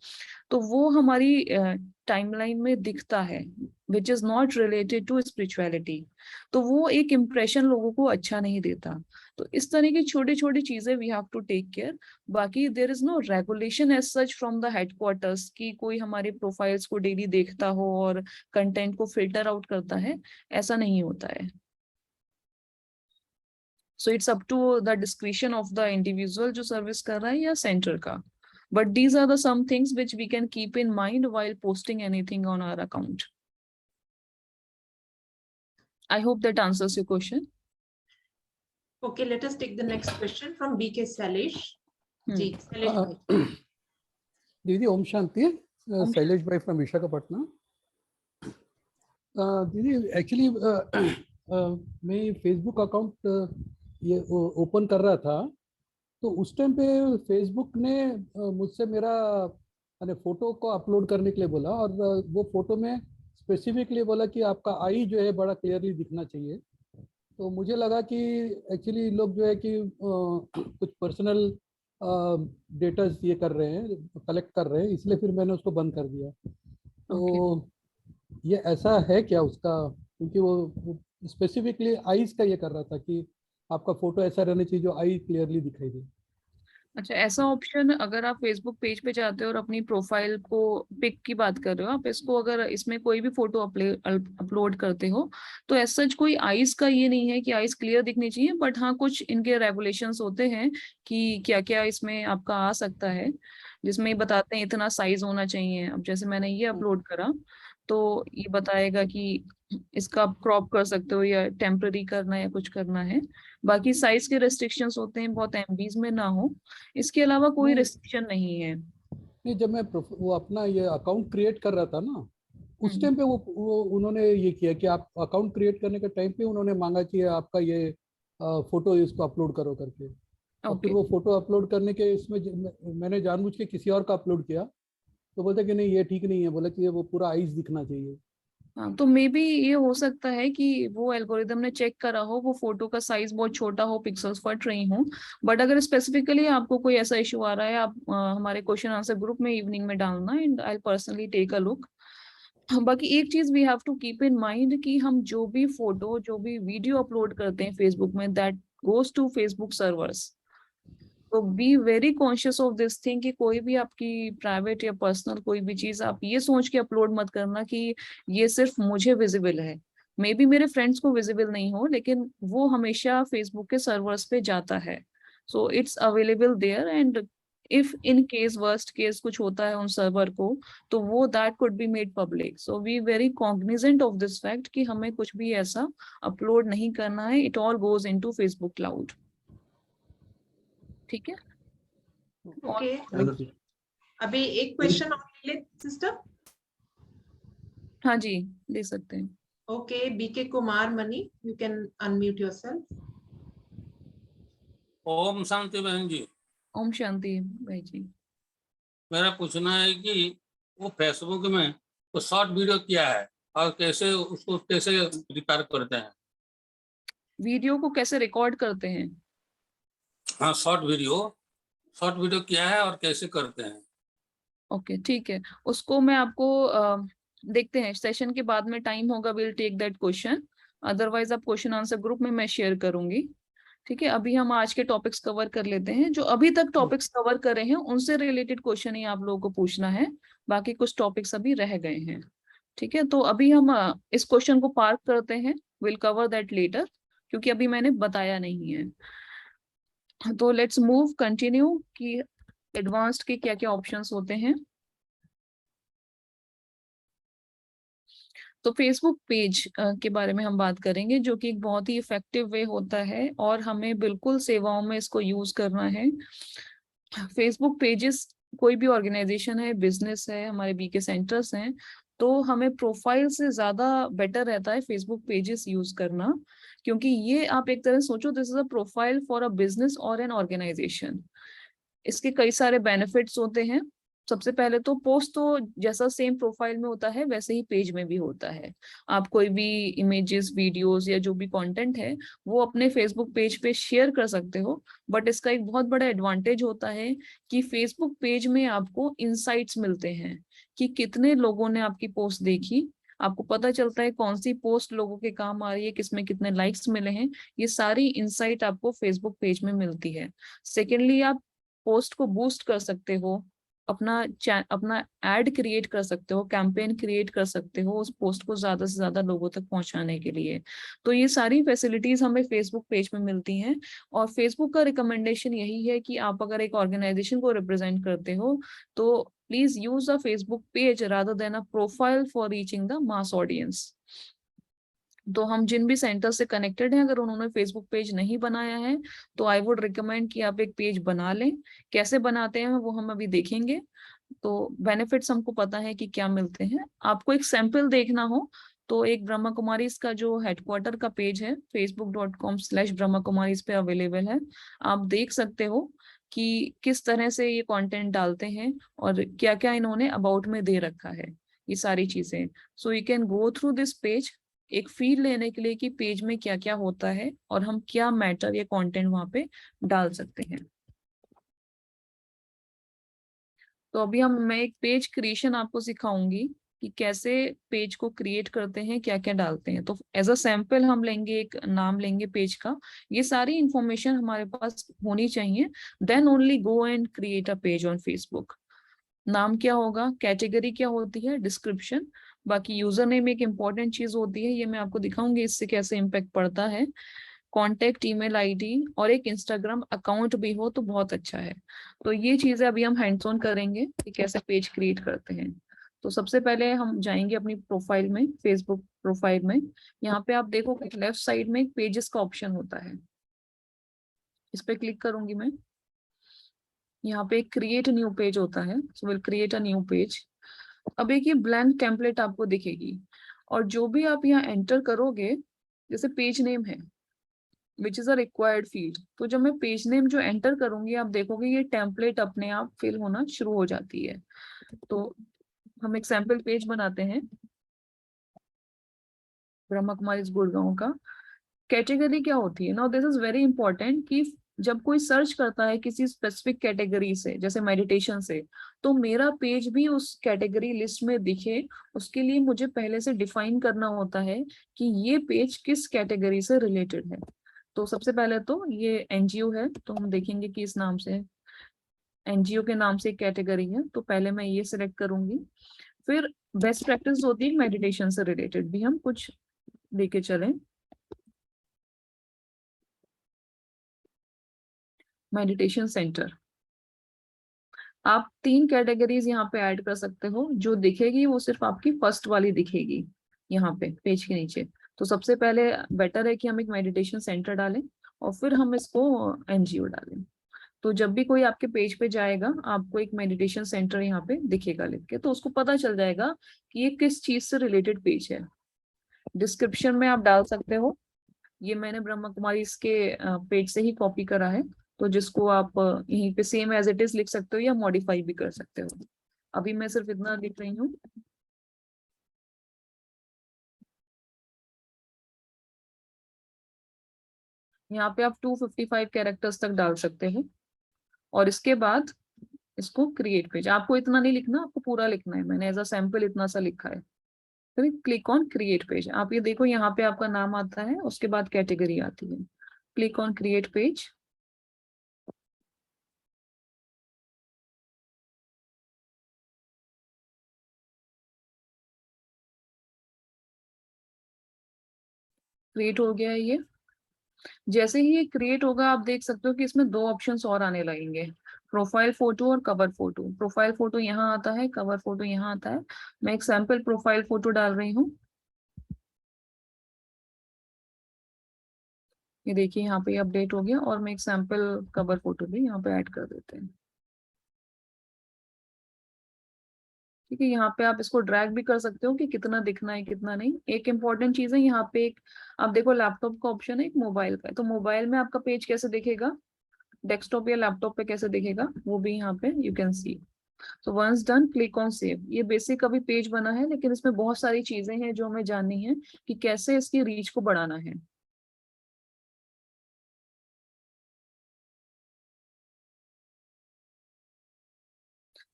E: तो वो हमारी टाइमलाइन में दिखता है which is not related to spirituality, तो वो एक इम्प्रेशन लोगों को अच्छा नहीं देता। तो इस तरह की छोटी छोटी चीजें we have to take care. बाकी there is no regulation as such from the headquarters कि कोई हमारे प्रोफाइल्स को डेली देखता हो और कंटेंट को फिल्टर आउट करता है, ऐसा नहीं होता है। So it's up to the discretion of the individual जो सर्विस कर रहा है या सेंटर का। But these are the some things which we can keep in mind while posting anything on our account. I hope that answers your question.
C: Okay, let us take the next question from BK Sailesh. Ji, Sailesh bhai.
F: दीदी ओम शांति। शैलेश भाई from Visakhapatnam. दीदी actually मैं Facebook account ये open कर रहा था, तो उस टाइम पे फेसबुक ने मुझसे मेरा फोटो को अपलोड करने के लिए बोला, और वो फोटो में स्पेसिफिकली बोला कि आपका आई जो है बड़ा क्लियरली दिखना चाहिए। तो मुझे लगा कि एक्चुअली लोग जो है कि कुछ पर्सनल डेटा ये कर रहे हैं, कलेक्ट कर रहे हैं, इसलिए फिर मैंने उसको बंद कर दिया। तो ये ऐसा है क्या उसका, क्योंकि वो स्पेसिफिकली आईज का ये कर रहा था कि आपका फोटो ऐसा रहना चाहिए जो आई क्लियरली दिखाई दे।
E: अच्छा, ऐसा ऑप्शन अगर आप फेसबुक पेज पे जाते हो और अपनी प्रोफाइल को, पिक की बात कर रहे हो आप, इसको अगर इसमें कोई भी फोटो अपलोड करते हो तो ऐसा सच कोई आईज का ये नहीं है कि आईज क्लियर दिखनी चाहिए, बट हाँ कुछ इनके रेगुलेशंस होते हैं कि क्या क्या इसमें आपका आ सकता है, जिसमें ये बताते हैं इतना साइज होना चाहिए। अब जैसे मैंने ये अपलोड करा तो ये बताएगा कि इसका आप क्रॉप कर सकते हो या टेम्पररी करना है या कुछ करना है। बाकी साइज के रेस्ट्रिक्शंस होते हैं, बहुत एमबीज में ना हो, इसके अलावा कोई
F: नहीं
E: रेस्ट्रिक्शन नहीं है।
F: नहीं, जब मैं वो अपना ये अकाउंट क्रिएट कर रहा था ना, उस टाइम पे वो उन्होंने ये किया कि आप अकाउंट क्रिएट करने के टाइम पे उन्होंने मांगा कि आपका ये फोटो इसको अपलोड करो करके। और फिर
E: ओके।
F: वो फोटो अपलोड करने के इसमें मैंने जानबूझ के किसी और का अपलोड किया, तो बोलते कि नहीं ये ठीक नहीं है, बोले कि ये वो पूरा आइज दिखना चाहिए।
E: हाँ, तो मे बी ये हो सकता है कि वो एल्गोरिदम ने चेक करा हो, वो फोटो का साइज बहुत छोटा हो, पिक्सल्स फट रही हो। बट अगर स्पेसिफिकली आपको कोई ऐसा इशू आ रहा है, आप हमारे क्वेश्चन आंसर ग्रुप में इवनिंग में डालना, and I personally take a look. बाकी एक चीज we have to keep in mind कि हम जो भी फोटो, जो भी वीडियो अपलोड करते हैं फेसबुक में, that goes to Facebook servers. तो be very conscious of this thing कि कोई भी आपकी प्राइवेट या पर्सनल कोई भी चीज आप ये सोच के अपलोड मत करना कि ये सिर्फ मुझे विजिबल है। मे बी मेरे फ्रेंड्स को विजिबल नहीं हो, लेकिन वो हमेशा फेसबुक के सर्वर्स पे जाता है। So it's available there, and if in case worst case कुछ होता है उन सर्वर को, तो वो that could be made public. So we very cognizant of this fact कि हमें कुछ भी ऐसा अपलोड नहीं करना है। It all goes into Facebook cloud. ठीक है। और
C: Okay,
F: थैंक यू।
C: अभी एक क्वेश्चन और ले ले सिस्टर।
E: हाँ जी, ले सकते हैं।
C: Okay, BK Kumar Mani, you can unmute yourself.
G: Om Shanti बहन जी,
E: ओम शांति भाई जी।
G: मेरा पूछना है कि वो फेसबुक में वो शॉर्ट वीडियो किया है और कैसे उसको कैसे रिकॉर्ड करते हैं?
E: वीडियो को कैसे रिकॉर्ड करते हैं?
G: हाँ, शॉर्ट वीडियो किया है और कैसे करते हैं?
E: ओके, ठीक है। उसको मैं आपको देखते हैं सेशन के बाद में, टाइम होगा, will take that question. Otherwise आप क्वेश्चन आंसर ग्रुप में मैं शेयर करूंगी। ठीक है, अभी हम आज के टॉपिक्स कवर कर लेते हैं। जो अभी तक टॉपिक्स कवर करे हैं उनसे रिलेटेड क्वेश्चन ही आप लोगों को पूछना है, बाकी कुछ टॉपिक्स अभी रह गए हैं। ठीक है, तो अभी हम इस क्वेश्चन को पार्क करते हैं, विल कवर दैट लेटर, क्योंकि अभी मैंने बताया नहीं है। तो लेट्स मूव कंटिन्यू कि एडवांस्ड के क्या क्या ऑप्शंस होते हैं। तो फेसबुक पेज के बारे में हम बात करेंगे, जो कि एक बहुत ही इफेक्टिव वे होता है और हमें बिल्कुल सेवाओं में इसको यूज करना है। फेसबुक पेजेस, कोई भी ऑर्गेनाइजेशन है, बिजनेस है, हमारे बीके सेंटर्स हैं, तो हमें प्रोफाइल से ज्यादा बेटर रहता है फेसबुक पेजेस यूज करना, क्योंकि ये आप एक तरह सोचो, this is a profile for a business और एन ऑर्गेनाइजेशन। इसके कई सारे बेनिफिट्स होते हैं। सबसे पहले तो पोस्ट तो जैसा सेम प्रोफाइल में होता है वैसे ही पेज में भी होता है। आप कोई भी इमेजेस, वीडियोस या जो भी कंटेंट है वो अपने फेसबुक पेज पे शेयर कर सकते हो। बट इसका एक बहुत बड़ा एडवांटेज होता है कि फेसबुक पेज में आपको इनसाइट्स मिलते हैं कि कितने लोगों ने आपकी पोस्ट देखी। आपको पता चलता है कौन सी पोस्ट लोगों के काम आ रही है, किसमें कितने लाइक्स मिले हैं। ये सारी इनसाइट आपको फेसबुक पेज में मिलती है। सेकेंडली, आप पोस्ट को बूस्ट कर सकते हो, अपना एड क्रिएट कर सकते हो, कैंपेन क्रिएट कर सकते हो उस पोस्ट को ज्यादा से ज्यादा लोगों तक पहुंचाने के लिए। तो ये सारी फैसिलिटीज हमें फेसबुक पेज में मिलती हैं। और फेसबुक का रिकमेंडेशन यही है कि आप अगर एक ऑर्गेनाइजेशन को रिप्रेजेंट करते हो तो please use a Facebook page rather than a profile for reaching the mass audience. तो हम जिन भी सेंटर से कनेक्टेड हैं, अगर उन्होंने फेसबुक पेज नहीं बनाया है तो आई वुड रिकमेंड कि आप एक पेज बना लें। कैसे बनाते हैं वो हम अभी देखेंगे। तो बेनिफिट्स हमको पता है कि क्या मिलते हैं। आपको एक सैंपल देखना हो तो एक ब्रह्मा कुमारीज का जो हेडक्वार्टर का पेज है, facebook.com/ब्रह्मा कुमारीज पे अवेलेबल है। आप देख सकते हो कि किस तरह से ये कंटेंट डालते हैं और क्या क्या इन्होंने अबाउट में दे रखा है, ये सारी चीजें। So you can go through this page. एक फील लेने के लिए कि पेज में क्या क्या होता है और हम क्या मैटर या कंटेंट वहां पे डाल सकते हैं। तो अभी मैं एक पेज क्रिएशन आपको सिखाऊंगी कि कैसे पेज को क्रिएट करते हैं, क्या क्या डालते हैं। तो एज अ सैंपल हम लेंगे, एक नाम लेंगे पेज का, ये सारी इंफॉर्मेशन हमारे पास होनी चाहिए, then only go and create a page on Facebook. नाम क्या होगा, कैटेगरी क्या होती है, डिस्क्रिप्शन, बाकी यूजर नेम एक इंपॉर्टेंट चीज होती है, ये मैं आपको दिखाऊंगी इससे कैसे इम्पेक्ट पड़ता है, कॉन्टेक्ट, ईमेल आईडी और एक इंस्टाग्राम अकाउंट भी हो तो बहुत अच्छा है। तो ये चीजें अभी हम हैंड्स ऑन करेंगे कि कैसे पेज क्रिएट करते हैं। तो सबसे पहले हम जाएंगे अपनी प्रोफाइल में, फेसबुक प्रोफाइल में। यहाँ पे आप देखोगे लेफ्ट साइड में एक पेजेस का ऑप्शन होता है, इस पे क्लिक करूंगी मैं। यहाँ पे क्रिएट न्यू पेज होता है, so will create a new page. अब एक ये ब्लैंक टेम्पलेट आपको दिखेगी और जो भी आप यहाँ एंटर करोगे, जैसे पेज नेम है which is a required field, तो जब मैं पेज नेम जो एंटर करूंगी आप देखोगे ये टेम्पलेट अपने आप फिल होना शुरू हो जाती है। तो हम एक सैंपल पेज बनाते हैं ब्रह्मा कुमारी गुड़गांव का। कैटेगरी क्या होती है, now this is very important कि जब कोई सर्च करता है किसी स्पेसिफिक कैटेगरी से, जैसे मेडिटेशन से, तो मेरा पेज भी उस कैटेगरी लिस्ट में दिखे, उसके लिए मुझे पहले से डिफाइन करना होता है कि ये पेज किस कैटेगरी से रिलेटेड है। तो सबसे पहले तो ये एनजीओ है, तो हम देखेंगे कि इस नाम से, एनजीओ के नाम से एक कैटेगरी है, तो पहले मैं ये सिलेक्ट करूंगी। फिर बेस्ट प्रैक्टिस होती है मेडिटेशन से रिलेटेड भी हम कुछ लेके चलें। मेडिटेशन सेंटर, आप 3 कैटेगरीज यहाँ पे ऐड कर सकते हो, जो दिखेगी वो सिर्फ आपकी फर्स्ट वाली दिखेगी यहाँ पे पेज के नीचे। तो सबसे पहले बेटर है कि हम एक मेडिटेशन सेंटर डालें और फिर हम इसको एनजीओ डालें। तो जब भी कोई आपके पेज पे जाएगा आपको एक मेडिटेशन सेंटर यहाँ पे दिखेगा लिख के, तो उसको पता चल जाएगा कि ये किस चीज से रिलेटेड पेज है। डिस्क्रिप्शन में आप डाल सकते हो, ये मैंने ब्रह्मा कुमारी इसके पेज से ही कॉपी करा है, तो जिसको आप यहीं पे सेम एज इट इज लिख सकते हो या मॉडिफाई भी कर सकते हो। अभी मैं सिर्फ इतना लिख रही हूँ। यहाँ पे आप 255 कैरेक्टर्स तक डाल सकते हैं और इसके बाद इसको क्रिएट पेज, आपको इतना नहीं लिखना, आपको पूरा लिखना है, मैंने एज अ सैंपल इतना सा लिखा है। फिर क्लिक ऑन क्रिएट पेज, आप ये देखो यहाँ पे आपका नाम आता है, उसके बाद कैटेगरी आती है। Click on create page. Create हो गया है ये। जैसे ही ये क्रिएट होगा आप देख सकते हो कि इसमें 2 ऑप्शंस और आने लगेंगे, प्रोफाइल फोटो और कवर फोटो। प्रोफाइल फोटो यहाँ आता है, कवर फोटो यहाँ आता है। मैं एक सैंपल प्रोफाइल फोटो डाल रही हूँ, ये देखिए यहाँ पे अपडेट हो गया, और मैं एक सैंपल कवर फोटो भी यहाँ पे ऐड कर देते हैं। ठीक है, यहाँ पे आप इसको ड्रैग भी कर सकते हो कि कितना दिखना है कितना नहीं। एक इंपॉर्टेंट चीज है यहाँ पे, एक आप देखो लैपटॉप का ऑप्शन है, एक मोबाइल का है, तो मोबाइल में आपका पेज कैसे दिखेगा, डेस्कटॉप या लैपटॉप पे कैसे दिखेगा, वो भी यहाँ पे यू कैन सी। तो once done click on save. ये बेसिक अभी पेज बना है, लेकिन इसमें बहुत सारी चीजें हैं जो हमें जाननी है कि कैसे इसकी रीच को बढ़ाना है।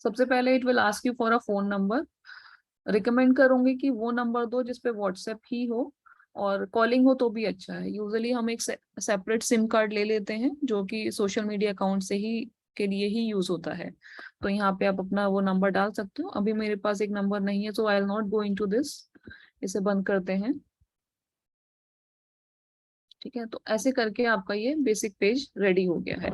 E: सबसे पहले it will ask you for a phone number. Recommend करूंगी कि वो नंबर दो जिसपे व्हाट्सएप ही हो, और कॉलिंग हो तो भी अच्छा है। यूजुअली हम एक सेपरेट सिम कार्ड ले लेते हैं जो कि सोशल मीडिया अकाउंट से ही के लिए ही यूज होता है, तो यहाँ पे आप अपना वो नंबर डाल सकते हो। अभी मेरे पास एक नंबर नहीं है, so I will not go into this. इसे बंद करते हैं। ठीक है, तो ऐसे करके आपका ये बेसिक पेज रेडी हो गया है।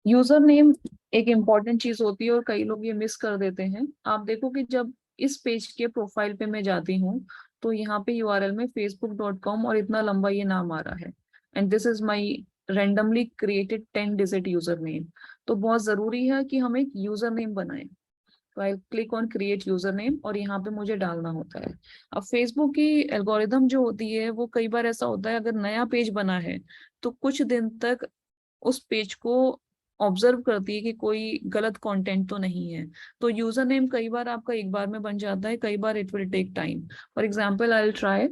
E: यूजर नेम एक इम्पॉर्टेंट चीज होती है और कई लोग ये मिस कर देते हैं। आप देखो कि जब इस पेज के प्रोफाइल पे मैं जाती हूँ तो यहाँ पे यूआरएल में facebook.com और इतना लंबा ये नाम आ रहा है, and this is my randomly created 10 digit user name. तो बहुत जरूरी है कि हम एक यूजर नेम बनाएं। तो I click on create user name और यहाँ पे मुझे डालना होता है। अब फेसबुक की एल्गोरिदम जो होती है वो कई बार ऐसा होता है, अगर नया पेज बना है तो कुछ दिन तक उस पेज को ऑब्जर्व करती है कि कोई गलत कंटेंट तो नहीं है। तो यूजर नेम कई बार आपका एक बार में बन जाता है, कई बार it will take time. For example I will try.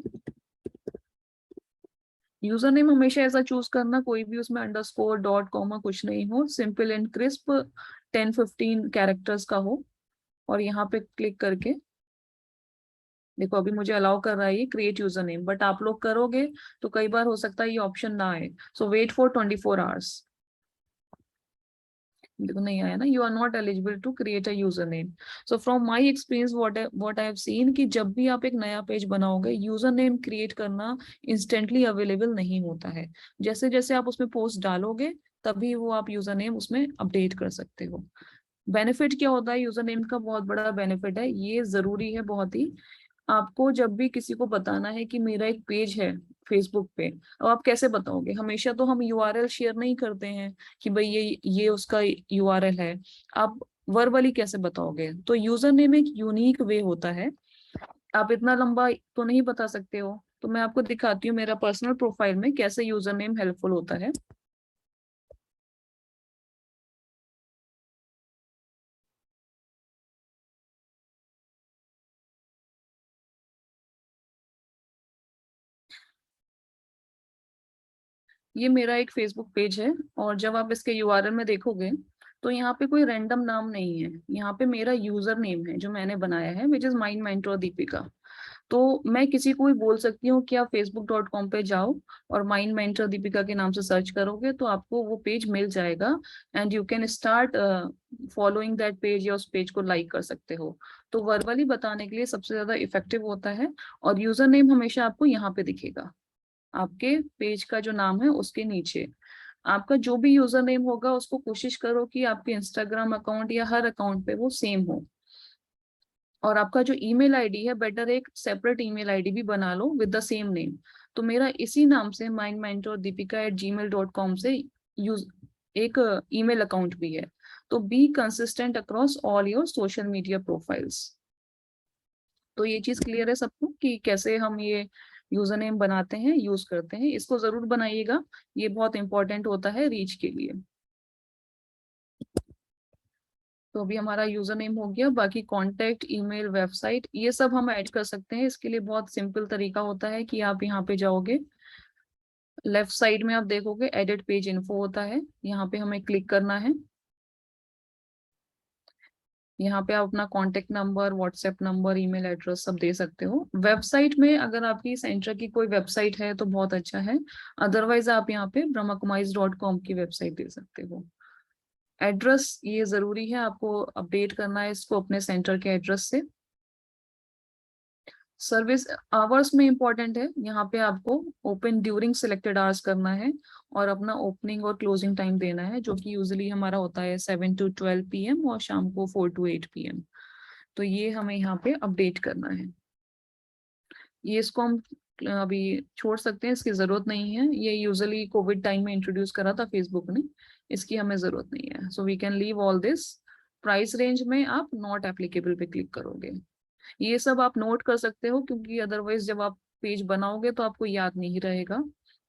E: User name हमेशा ऐसा चूज करना कोई भी उसमें अंडरस्कोर डॉट कॉमा कुछ नहीं हो, सिंपल एंड क्रिस्प 10-15 कैरेक्टर्स का हो। और यहाँ पे क्लिक करके देखो अभी मुझे अलाउ कर रहा है ये क्रिएट यूजर नेम, बट आप लोग करोगे तो कई बार हो सकता है ये ऑप्शन ना आए। So wait for 24 hours. देखो नहीं आया ना, you are not eligible to create a user name. So from my experience what I have seen कि जब भी आप एक नया पेज बनाओगे यूजर नेम क्रिएट करना इंस्टेंटली अवेलेबल नहीं होता है। जैसे जैसे आप उसमें पोस्ट डालोगे तभी वो आप यूजर नेम उसमें अपडेट कर सकते हो। बेनिफिट क्या होता है यूजर नेम का? बहुत बड़ा बेनिफिट है, ये जरूरी है बहुत ही। आपको जब भी किसी को बताना है कि मेरा एक पेज है फेसबुक पे, अब आप कैसे बताओगे? हमेशा तो हम यूआरएल शेयर नहीं करते हैं कि भाई ये उसका यूआरएल है। आप वर्बली कैसे बताओगे? तो यूजर नेम एक यूनिक वे होता है, आप इतना लंबा तो नहीं बता सकते हो। तो मैं आपको दिखाती हूँ मेरा पर्सनल प्रोफाइल में कैसे यूजर नेम हेल्पफुल होता है। ये मेरा एक फेसबुक पेज है, और जब आप इसके यूआरएल में देखोगे तो यहाँ पे कोई रैंडम नाम नहीं है, यहाँ पे मेरा यूजर नेम है जो मैंने बनाया है, which is mind mentor Deepika. तो मैं किसी को भी बोल सकती हूँ कि आप facebook.com पे जाओ और माइंड मेंटर दीपिका के नाम से सर्च करोगे तो आपको वो पेज मिल जाएगा, and you can start following that page, या उस पेज को लाइक कर सकते हो। तो वर्बली बताने के लिए सबसे ज्यादा इफेक्टिव होता है। और यूजर नेम हमेशा आपको यहाँ पे दिखेगा, आपके पेज का जो नाम है उसके नीचे। आपका जो भी यूजर नेम होगा उसको कोशिश करो कि आपके इंस्टाग्राम अकाउंट या हर अकाउंट पे वो सेम हो। और आपका जो ईमेल आईडी है, बेटर एक सेपरेट ईमेल आईडी भी बना लो विद द सेम नेम। तो मेरा इसी नाम से mindmentordeepika@gmail.com से यूज एक ईमेल अकाउंट भी है। तो be consistent across all your social media profiles. तो ये चीज क्लियर है सबको कि कैसे हम ये यूजर नेम बनाते हैं, यूज करते हैं। इसको जरूर बनाइएगा, ये बहुत इंपॉर्टेंट होता है रीच के लिए। तो अभी हमारा यूजर नेम हो गया, बाकी कॉन्टेक्ट, ईमेल, वेबसाइट ये सब हम ऐड कर सकते हैं। इसके लिए बहुत सिंपल तरीका होता है कि आप यहाँ पे जाओगे, लेफ्ट साइड में आप देखोगे एडिट पेज इन्फो होता है, यहाँ पे हमें क्लिक करना है। यहाँ पे आप अपना contact number, WhatsApp number, email address सब दे सकते हो। वेबसाइट में अगर आपकी सेंटर की कोई वेबसाइट है तो बहुत अच्छा है, अदरवाइज आप यहाँ पे brahmakumaris.com की वेबसाइट दे सकते हो। एड्रेस ये जरूरी है, आपको अपडेट करना है इसको अपने सेंटर के एड्रेस से। सर्विस आवर्स में इंपॉर्टेंट है, यहाँ पे आपको ओपन ड्यूरिंग सिलेक्टेड आवर्स करना है और अपना ओपनिंग और क्लोजिंग टाइम देना है, जो कि यूजुअली हमारा होता है 7 to 12 PM और शाम को 4 to 8 PM। तो ये हमें यहाँ पे अपडेट करना है। ये इसको हम अभी छोड़ सकते हैं, इसकी जरूरत नहीं है। ये यूजुअली कोविड टाइम में इंट्रोड्यूस करा था फेसबुक ने, इसकी हमें जरूरत नहीं है। So we can leave all this. Price range में आप नॉट एप्लीकेबल पे क्लिक करोगे। ये सब आप नोट कर सकते हो, क्योंकि अदरवाइज जब आप पेज बनाओगे तो आपको याद नहीं रहेगा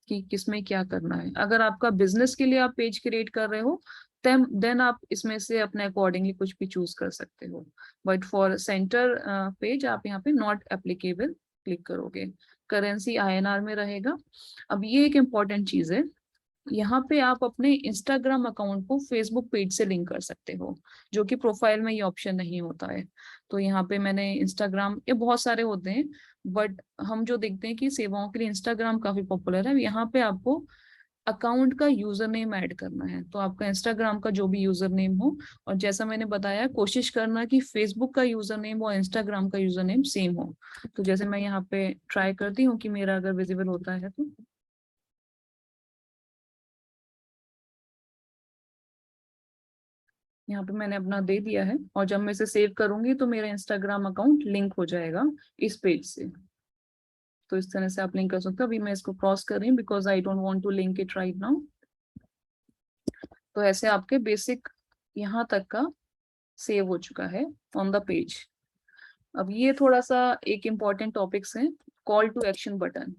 E: कि किसमें क्या करना है। अगर आपका बिजनेस के लिए आप पेज क्रिएट कर रहे हो देन आप इसमें से अपने अकॉर्डिंगली कुछ भी चूज कर सकते हो, बट फॉर सेंटर पेज आप यहाँ पे नॉट एप्लीकेबल क्लिक करोगे। करेंसी INR में रहेगा। अब ये एक इम्पॉर्टेंट चीज है, यहाँ पे आप अपने इंस्टाग्राम अकाउंट को फेसबुक पेज से लिंक कर सकते हो, जो कि प्रोफाइल में ये ऑप्शन नहीं होता है। तो यहाँ पे मैंने इंस्टाग्राम, ये बहुत सारे होते हैं बट हम जो देखते हैं कि सेवाओं के लिए इंस्टाग्राम काफी पॉपुलर है। यहाँ पे आपको अकाउंट का यूजर नेम ऐड करना है, तो आपका इंस्टाग्राम का जो भी यूजर नेम हो, और जैसा मैंने बताया कोशिश करना कि फेसबुक का यूजर नेम और इंस्टाग्राम का यूजर नेम सेम हो। तो जैसे मैं यहाँ पे ट्राई करती हूँ कि मेरा अगर विजिबल होता है तो यहाँ पे मैंने अपना दे दिया है, और जब मैं इसे सेव करूंगी तो मेरा इंस्टाग्राम अकाउंट लिंक हो जाएगा इस पेज से। तो इस तरह से आप लिंक कर सकते हो। अभी मैं इसको क्रॉस कर रही हूँ because I don't want to link it right now. तो ऐसे आपके बेसिक यहाँ तक का सेव हो चुका है ऑन द पेज। अब ये थोड़ा सा एक इम्पॉर्टेंट टॉपिक्स है, कॉल टू एक्शन बटन।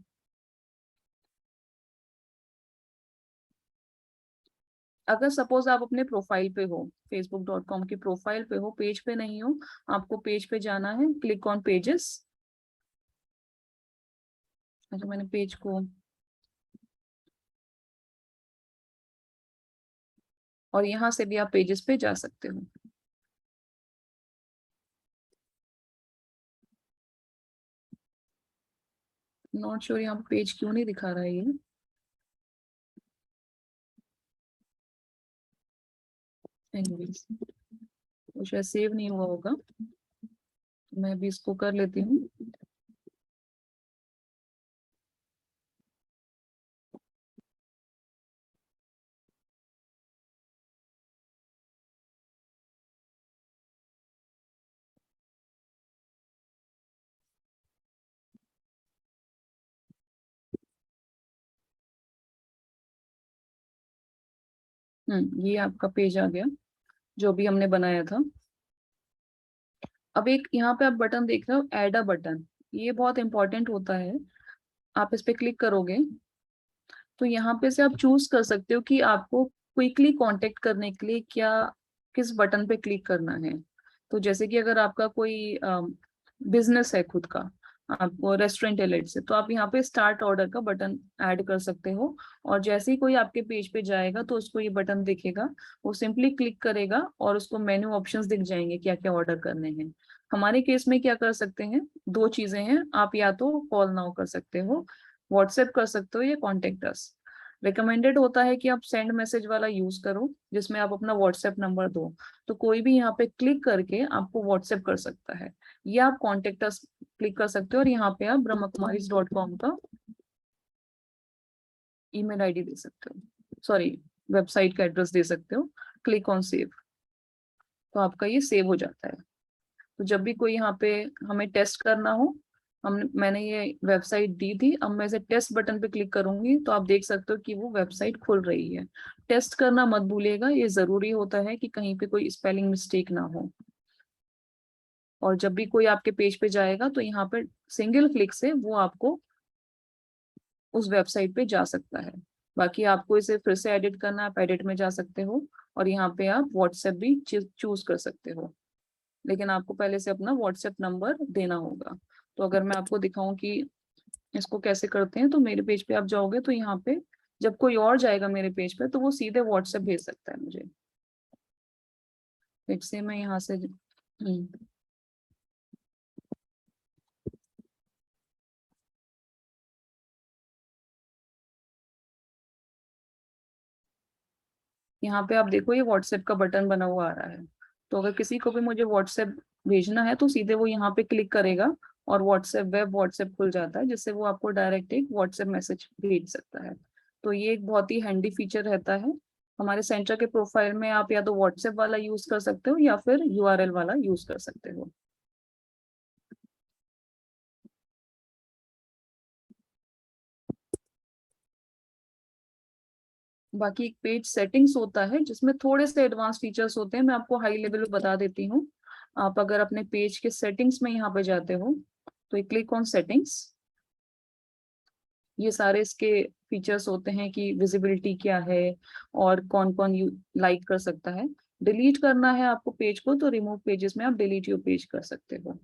E: अगर सपोज आप अपने प्रोफाइल पे हो, facebook.com की प्रोफाइल पे हो, पेज पे नहीं हो, आपको पेज पे जाना है, क्लिक ऑन पेजेस। अच्छा, मैंने पेज को, और यहाँ से भी आप पेजेस पे जा सकते हो। नॉट श्योर यहाँ पेज क्यों नहीं दिखा रहा है ये। एनीवेज, वो शायद सेव नहीं हुआ होगा, मैं भी इसको कर लेती हूँ। ये आपका पेज आ गया जो भी हमने बनाया था। अब एक यहाँ पे आप बटन देख रहे हो, ऐड अ बटन, ये बहुत इंपॉर्टेंट होता है। आप इस पे क्लिक करोगे तो यहाँ पे से आप चूज कर सकते हो कि आपको क्विकली कांटेक्ट करने के लिए क्या, किस बटन पे क्लिक करना है। तो जैसे कि अगर आपका कोई बिजनेस है खुद का, आपको रेस्टोरेंट है लेट से, तो आप यहाँ पे स्टार्ट ऑर्डर का बटन ऐड कर सकते हो। और जैसे ही कोई आपके पेज पे जाएगा तो उसको ये बटन दिखेगा, वो सिंपली क्लिक करेगा और उसको मेन्यू ऑप्शंस दिख जाएंगे क्या क्या ऑर्डर करने हैं। हमारे केस में क्या कर सकते हैं, दो चीजें हैं, आप या तो कॉल नाउ कर सकते हो, व्हाट्सएप कर सकते हो, या कॉन्टेक्ट अस। रिकमेंडेड होता है कि आप सेंड मैसेज वाला यूज करो, जिसमें आप अपना व्हाट्सएप नंबर दो, तो कोई भी यहाँ पे क्लिक करके आपको व्हाट्सएप कर सकता है। या आप कॉन्टेक्ट अस क्लिक कर सकते हो और यहाँ पे आप brahmakumaris.com का ईमेल आईडी दे सकते हो, सॉरी वेबसाइट का एड्रेस दे सकते हो। क्लिक ऑन सेव, तो आपका ये सेव हो जाता है। तो जब भी कोई यहाँ पे हमें टेस्ट करना हो, मैंने ये वेबसाइट दी थी, अब मैं इसे टेस्ट बटन पे क्लिक करूंगी तो आप देख सकते हो कि वो वेबसाइट खुल रही है। टेस्ट करना मत भूलिएगा, ये जरूरी होता है कि कहीं पे कोई स्पेलिंग मिस्टेक ना हो। और जब भी कोई आपके पेज पे जाएगा तो यहाँ पे सिंगल क्लिक से वो आपको उस वेबसाइट पे जा सकता है। बाकी आपको इसे फिर से एडिट करना, आप एडिट में जा सकते हो और यहाँ पे आप व्हाट्सएप भी चूज कर सकते हो, लेकिन आपको पहले से अपना व्हाट्सएप नंबर देना होगा। तो अगर मैं आपको दिखाऊं कि इसको कैसे करते हैं, तो मेरे पेज पे आप जाओगे तो यहाँ पे जब कोई और जाएगा मेरे पेज पे तो वो सीधे व्हाट्सएप भेज सकता है मुझे। फिर से मैं यहाँ से यहाँ पे आप देखो ये व्हाट्सएप का बटन बना हुआ आ रहा है। तो अगर किसी को भी मुझे व्हाट्सएप भेजना है तो सीधे वो यहाँ पे क्लिक करेगा और व्हाट्सएप खुल जाता है, जिससे वो आपको डायरेक्ट एक व्हाट्सएप मैसेज भेज सकता है। तो ये एक बहुत ही हैंडी फीचर रहता है। हमारे सेंटर के प्रोफाइल में आप या तो व्हाट्सएप वाला यूज कर सकते हो या फिर यूआरएल वाला यूज कर सकते हो। बाकी एक पेज सेटिंग्स होता है जिसमें थोड़े से एडवांस फीचर्स होते हैं, मैं आपको हाई लेवल पे बता देती हूँ। आप अगर अपने पेज के सेटिंग्स में यहाँ पे जाते हो तो क्लिक ऑन सेटिंग्स। ये सारे इसके फीचर्स होते हैं कि विजिबिलिटी क्या है और कौन कौन लाइक कर सकता है। डिलीट करना है आपको पेज को तो रिमूव पेजेस में आप डिलीट योर पेज कर सकते हो।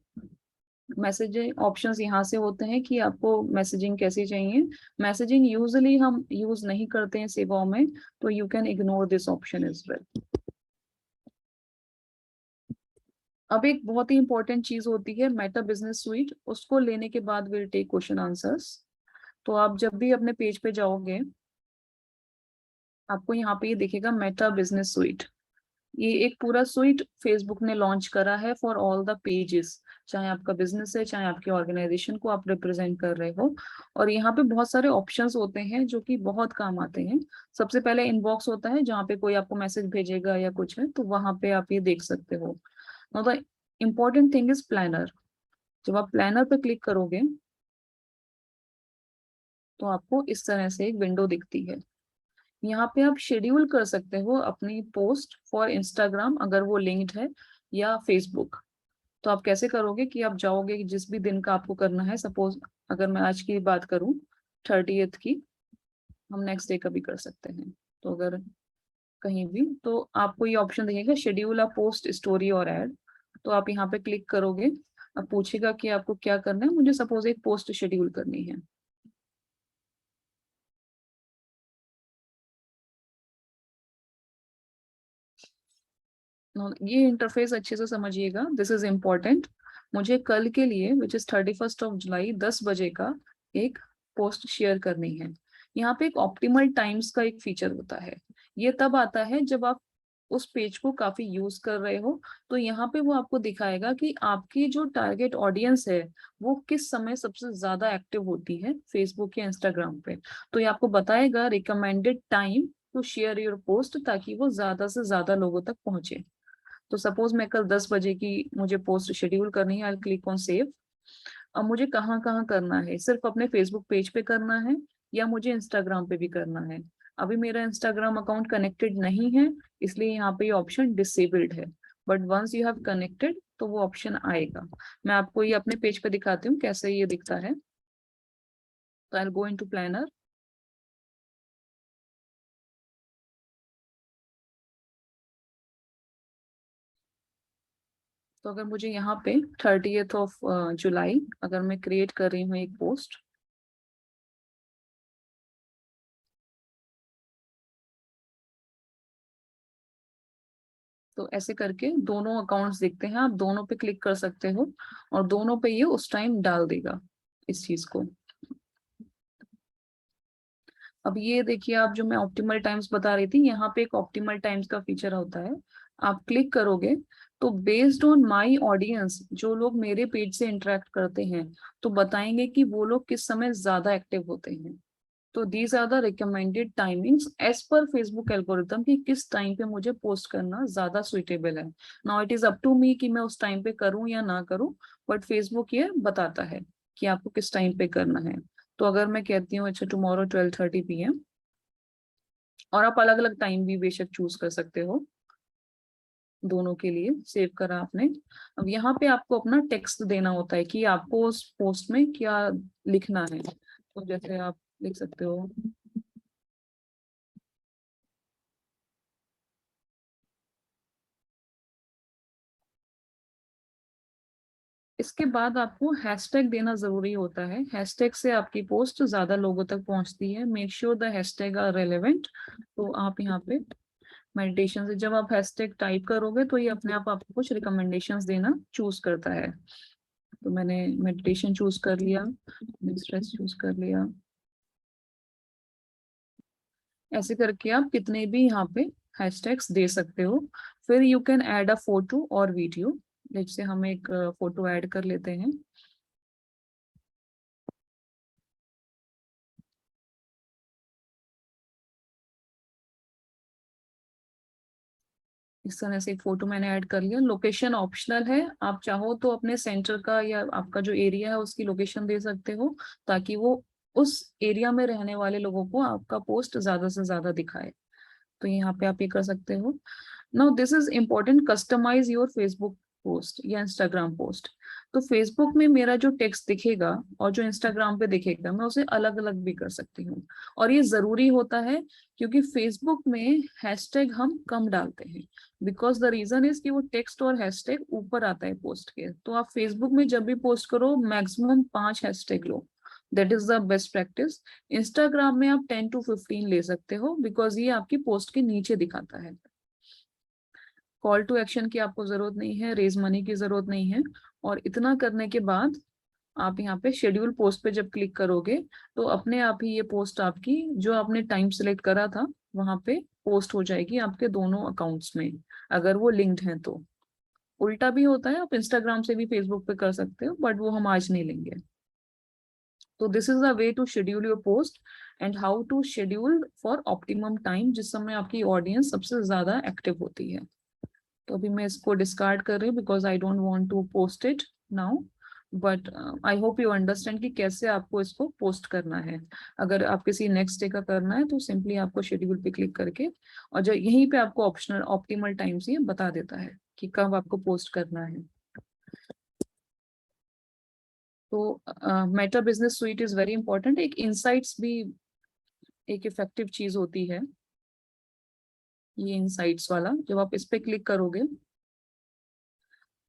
E: मैसेजिंग ऑप्शंस यहाँ से होते हैं कि आपको मैसेजिंग कैसी चाहिए। मैसेजिंग यूजुअली हम यूज नहीं करते हैं सेवाओं में, तो you can ignore this option as well. अब एक बहुत ही इंपॉर्टेंट चीज होती है मेटा बिजनेस सुइट, उसको लेने के बाद विल टेक क्वेश्चन आंसर्स। तो आप जब भी अपने पेज पे जाओगे आपको यहाँ पे ये दिखेगा मेटा बिजनेस सुइट। ये एक पूरा सुइट फेसबुक ने लॉन्च करा है फॉर ऑल द पेजेस, चाहे आपका बिजनेस है चाहे आपकी ऑर्गेनाइजेशन को आप रिप्रेजेंट कर रहे हो। और यहाँ पे बहुत सारे ऑप्शंस होते हैं जो कि बहुत काम आते हैं। सबसे पहले इनबॉक्स होता है जहाँ पे कोई आपको मैसेज भेजेगा या कुछ है तो वहां पे आप ये देख सकते हो। Now the important thing is planner. जब आप प्लानर पे क्लिक करोगे तो आपको इस तरह से एक विंडो दिखती है। यहाँ पे आप शेड्यूल कर सकते हो अपनी पोस्ट फॉर इंस्टाग्राम अगर वो लिंक्ड है, या फेसबुक। तो आप कैसे करोगे कि आप जाओगे कि जिस भी दिन का आपको करना है, सपोज अगर मैं आज की बात करूं 30th की, हम नेक्स्ट डे का भी कर सकते हैं। तो अगर कहीं भी, तो आपको ये ऑप्शन दिखेगा शेड्यूल अ पोस्ट, स्टोरी और ऐड। तो आप यहाँ पे क्लिक करोगे, अब पूछेगा कि आपको क्या करना है। मुझे सपोज एक पोस्ट शेड्यूल करनी है। ये इंटरफेस अच्छे से समझिएगा, दिस इज इम्पोर्टेंट। मुझे कल के लिए विच इज 31 जुलाई 10 बजे का एक पोस्ट शेयर करनी है। यहाँ पे एक ऑप्टिमल टाइम्स का एक फीचर होता है। ये तब आता है जब आप उस पेज को काफी यूज कर रहे हो, तो यहाँ पे वो आपको दिखाएगा कि आपकी जो टारगेट ऑडियंस है वो किस समय सबसे ज्यादा एक्टिव होती है फेसबुक या इंस्टाग्राम पे। तो ये आपको बताएगा recommended time to share your post, ताकि वो ज्यादा से ज्यादा लोगों तक पहुंचे। तो सपोज मैं कल 10 बजे की मुझे पोस्ट शेड्यूल करनी है, आई क्लिक ऑन सेव। अब मुझे कहाँ कहाँ करना है, सिर्फ अपने फेसबुक पेज पे करना है या मुझे इंस्टाग्राम पे भी करना है। अभी मेरा इंस्टाग्राम अकाउंट कनेक्टेड नहीं है, इसलिए यहाँ पे ये ऑप्शन डिसेबल्ड है। But once you have connected तो वो ऑप्शन आएगा। मैं आपको ये अपने पेज पे दिखाती हूँ कैसे ये दिखता है। तो I will go into planner. तो अगर मुझे यहाँ पे 30 जुलाई अगर मैं क्रिएट कर रही हूँ एक पोस्ट, तो ऐसे करके दोनों अकाउंट्स दिखते हैं। आप दोनों पे क्लिक कर सकते हो और दोनों पे ये उस टाइम डाल देगा इस चीज को। अब ये देखिए, आप जो मैं ऑप्टिमल टाइम्स बता रही थी, यहाँ पे एक ऑप्टिमल टाइम्स का फीचर होता है। आप क्लिक करोगे तो बेस्ड ऑन माई ऑडियंस, जो लोग मेरे पेज से इंटरेक्ट करते हैं, तो बताएंगे कि वो लोग किस समय ज्यादा एक्टिव होते हैं। तो these are the recommended timings as per Facebook algorithm कि किस टाइम पे मुझे पोस्ट करना ज्यादा सुइटेबल है। Now it is up to me कि मैं उस टाइम पे करूं या ना करूं, बट फेसबुक ये बताता है कि आपको किस टाइम पे करना है। तो अगर मैं कहती हूँ अच्छा टुमारो 12:30 PM, और आप अलग अलग टाइम भी बेशक चूज कर सकते हो, दोनों के लिए सेव करा आपने। अब यहाँ पे आपको अपना टेक्स्ट देना होता है कि आपको उस पोस्ट में क्या लिखना है। तो जैसे आप लिख सकते हो इसके बाद आपको हैशटैग देना जरूरी होता है। हैशटैग से आपकी पोस्ट ज्यादा लोगों तक पहुंचती है। Make sure the hashtag are relevant. तो आप यहाँ पे मेडिटेशन से जब आप हैशटैग टाइप करोगे तो ये अपने आप आपको कुछ रिकमेंडेशंस देना चूज करता है। तो मैंने मेडिटेशन चूज कर लिया, स्ट्रेस चूज कर लिया। ऐसे करके आप कितने भी यहाँ पे हैशटैग्स दे सकते हो। फिर you can add a photo और वीडियो। जैसे हम एक फोटो ऐड कर लेते हैं। इस तरह से एक फोटो मैंने ऐड कर लिया। लोकेशन ऑप्शनल है, आप चाहो तो अपने सेंटर का या आपका जो एरिया है उसकी लोकेशन दे सकते हो, ताकि वो उस एरिया में रहने वाले लोगों को आपका पोस्ट ज्यादा से ज्यादा दिखाए। तो यहाँ पे आप ये कर सकते हो। Now this is important, customize your Facebook post या इंस्टाग्राम पोस्ट। तो फेसबुक में मेरा जो टेक्स्ट दिखेगा और जो इंस्टाग्राम पे दिखेगा, मैं उसे अलग अलग भी कर सकती हूँ। और ये जरूरी होता है क्योंकि फेसबुक में हैशटैग हम कम डालते हैं। बिकॉज द रीजन इज कि वो टेक्स्ट और हैशटैग ऊपर आता है पोस्ट के। तो आप फेसबुक में जब भी पोस्ट करो maximum 5 hashtag low, that is the best practice. Instagram में आप 10 to 15 ले सकते हो, बिकॉज ये आपकी पोस्ट के नीचे दिखाता है। कॉल टू एक्शन की आपको जरूरत नहीं है, रेज मनी की जरूरत नहीं है। और इतना करने के बाद आप यहाँ पे शेड्यूल पोस्ट पे जब क्लिक करोगे तो अपने आप ही ये पोस्ट आपकी जो आपने टाइम सिलेक्ट करा था वहां पे पोस्ट हो जाएगी आपके दोनों अकाउंट्स में, अगर वो लिंक्ड हैं तो। उल्टा भी होता है, आप इंस्टाग्राम से भी फेसबुक पे कर सकते हो, बट वो हम आज नहीं लेंगे। तो this is the way to schedule your post and how to schedule for optimum time, जिस समय आपकी ऑडियंस सबसे ज्यादा एक्टिव होती है। तो अभी मैं इसको डिस्कार्ड कर रही हूँ because I don't want to post it now, but I hope you understand कि कैसे आपको इसको पोस्ट करना है। अगर आप किसी नेक्स्ट डे का करना है तो सिंपली आपको शेड्यूल पे क्लिक करके, और जो यहीं पे आपको ऑप्शनल ऑप्टिमल टाइम्स ये बता देता है कि कब आपको पोस्ट करना है। तो Meta business suite is very important. एक इनसाइट्स भी एक इफेक्टिव चीज होती है ये इनसाइट्स वाला, जब आप इस पे क्लिक करोगे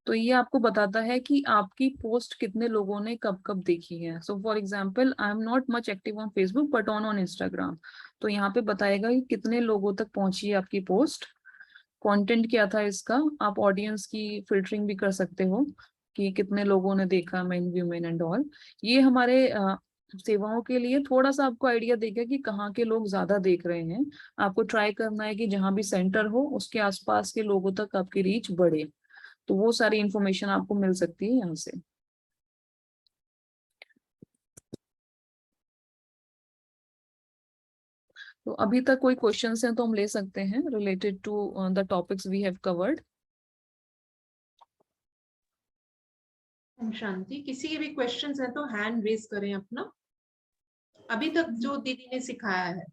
E: तो ये आपको बताता है कि आपकी पोस्ट कितने लोगों ने कब कब देखी है। So for example, I am not much active on Facebook but on Instagram. तो यहाँ पे बताएगा कि कितने लोगों तक पहुंची है आपकी पोस्ट, कंटेंट क्या था इसका। आप ऑडियंस की फिल्टरिंग भी कर सकते हो कि कितने लोगों ने देखा, मेन वुमेन एंड ऑल। ये हमारे सेवाओं के लिए थोड़ा सा आपको आइडिया देगा कि कहाँ के लोग ज्यादा देख रहे हैं। आपको ट्राई करना है कि जहाँ भी सेंटर हो उसके आसपास के लोगों तक आपकी रीच बढ़े। तो वो सारी इंफॉर्मेशन आपको मिल सकती है यहाँ से। तो अभी तक कोई क्वेश्चंस हैं तो हम ले सकते हैं related to the topics we have covered.
C: ओम शांति, किसी के भी क्वेश्चंस हैं तो हैंड रेज करें अपना, अभी तक जो दीदी ने सिखाया है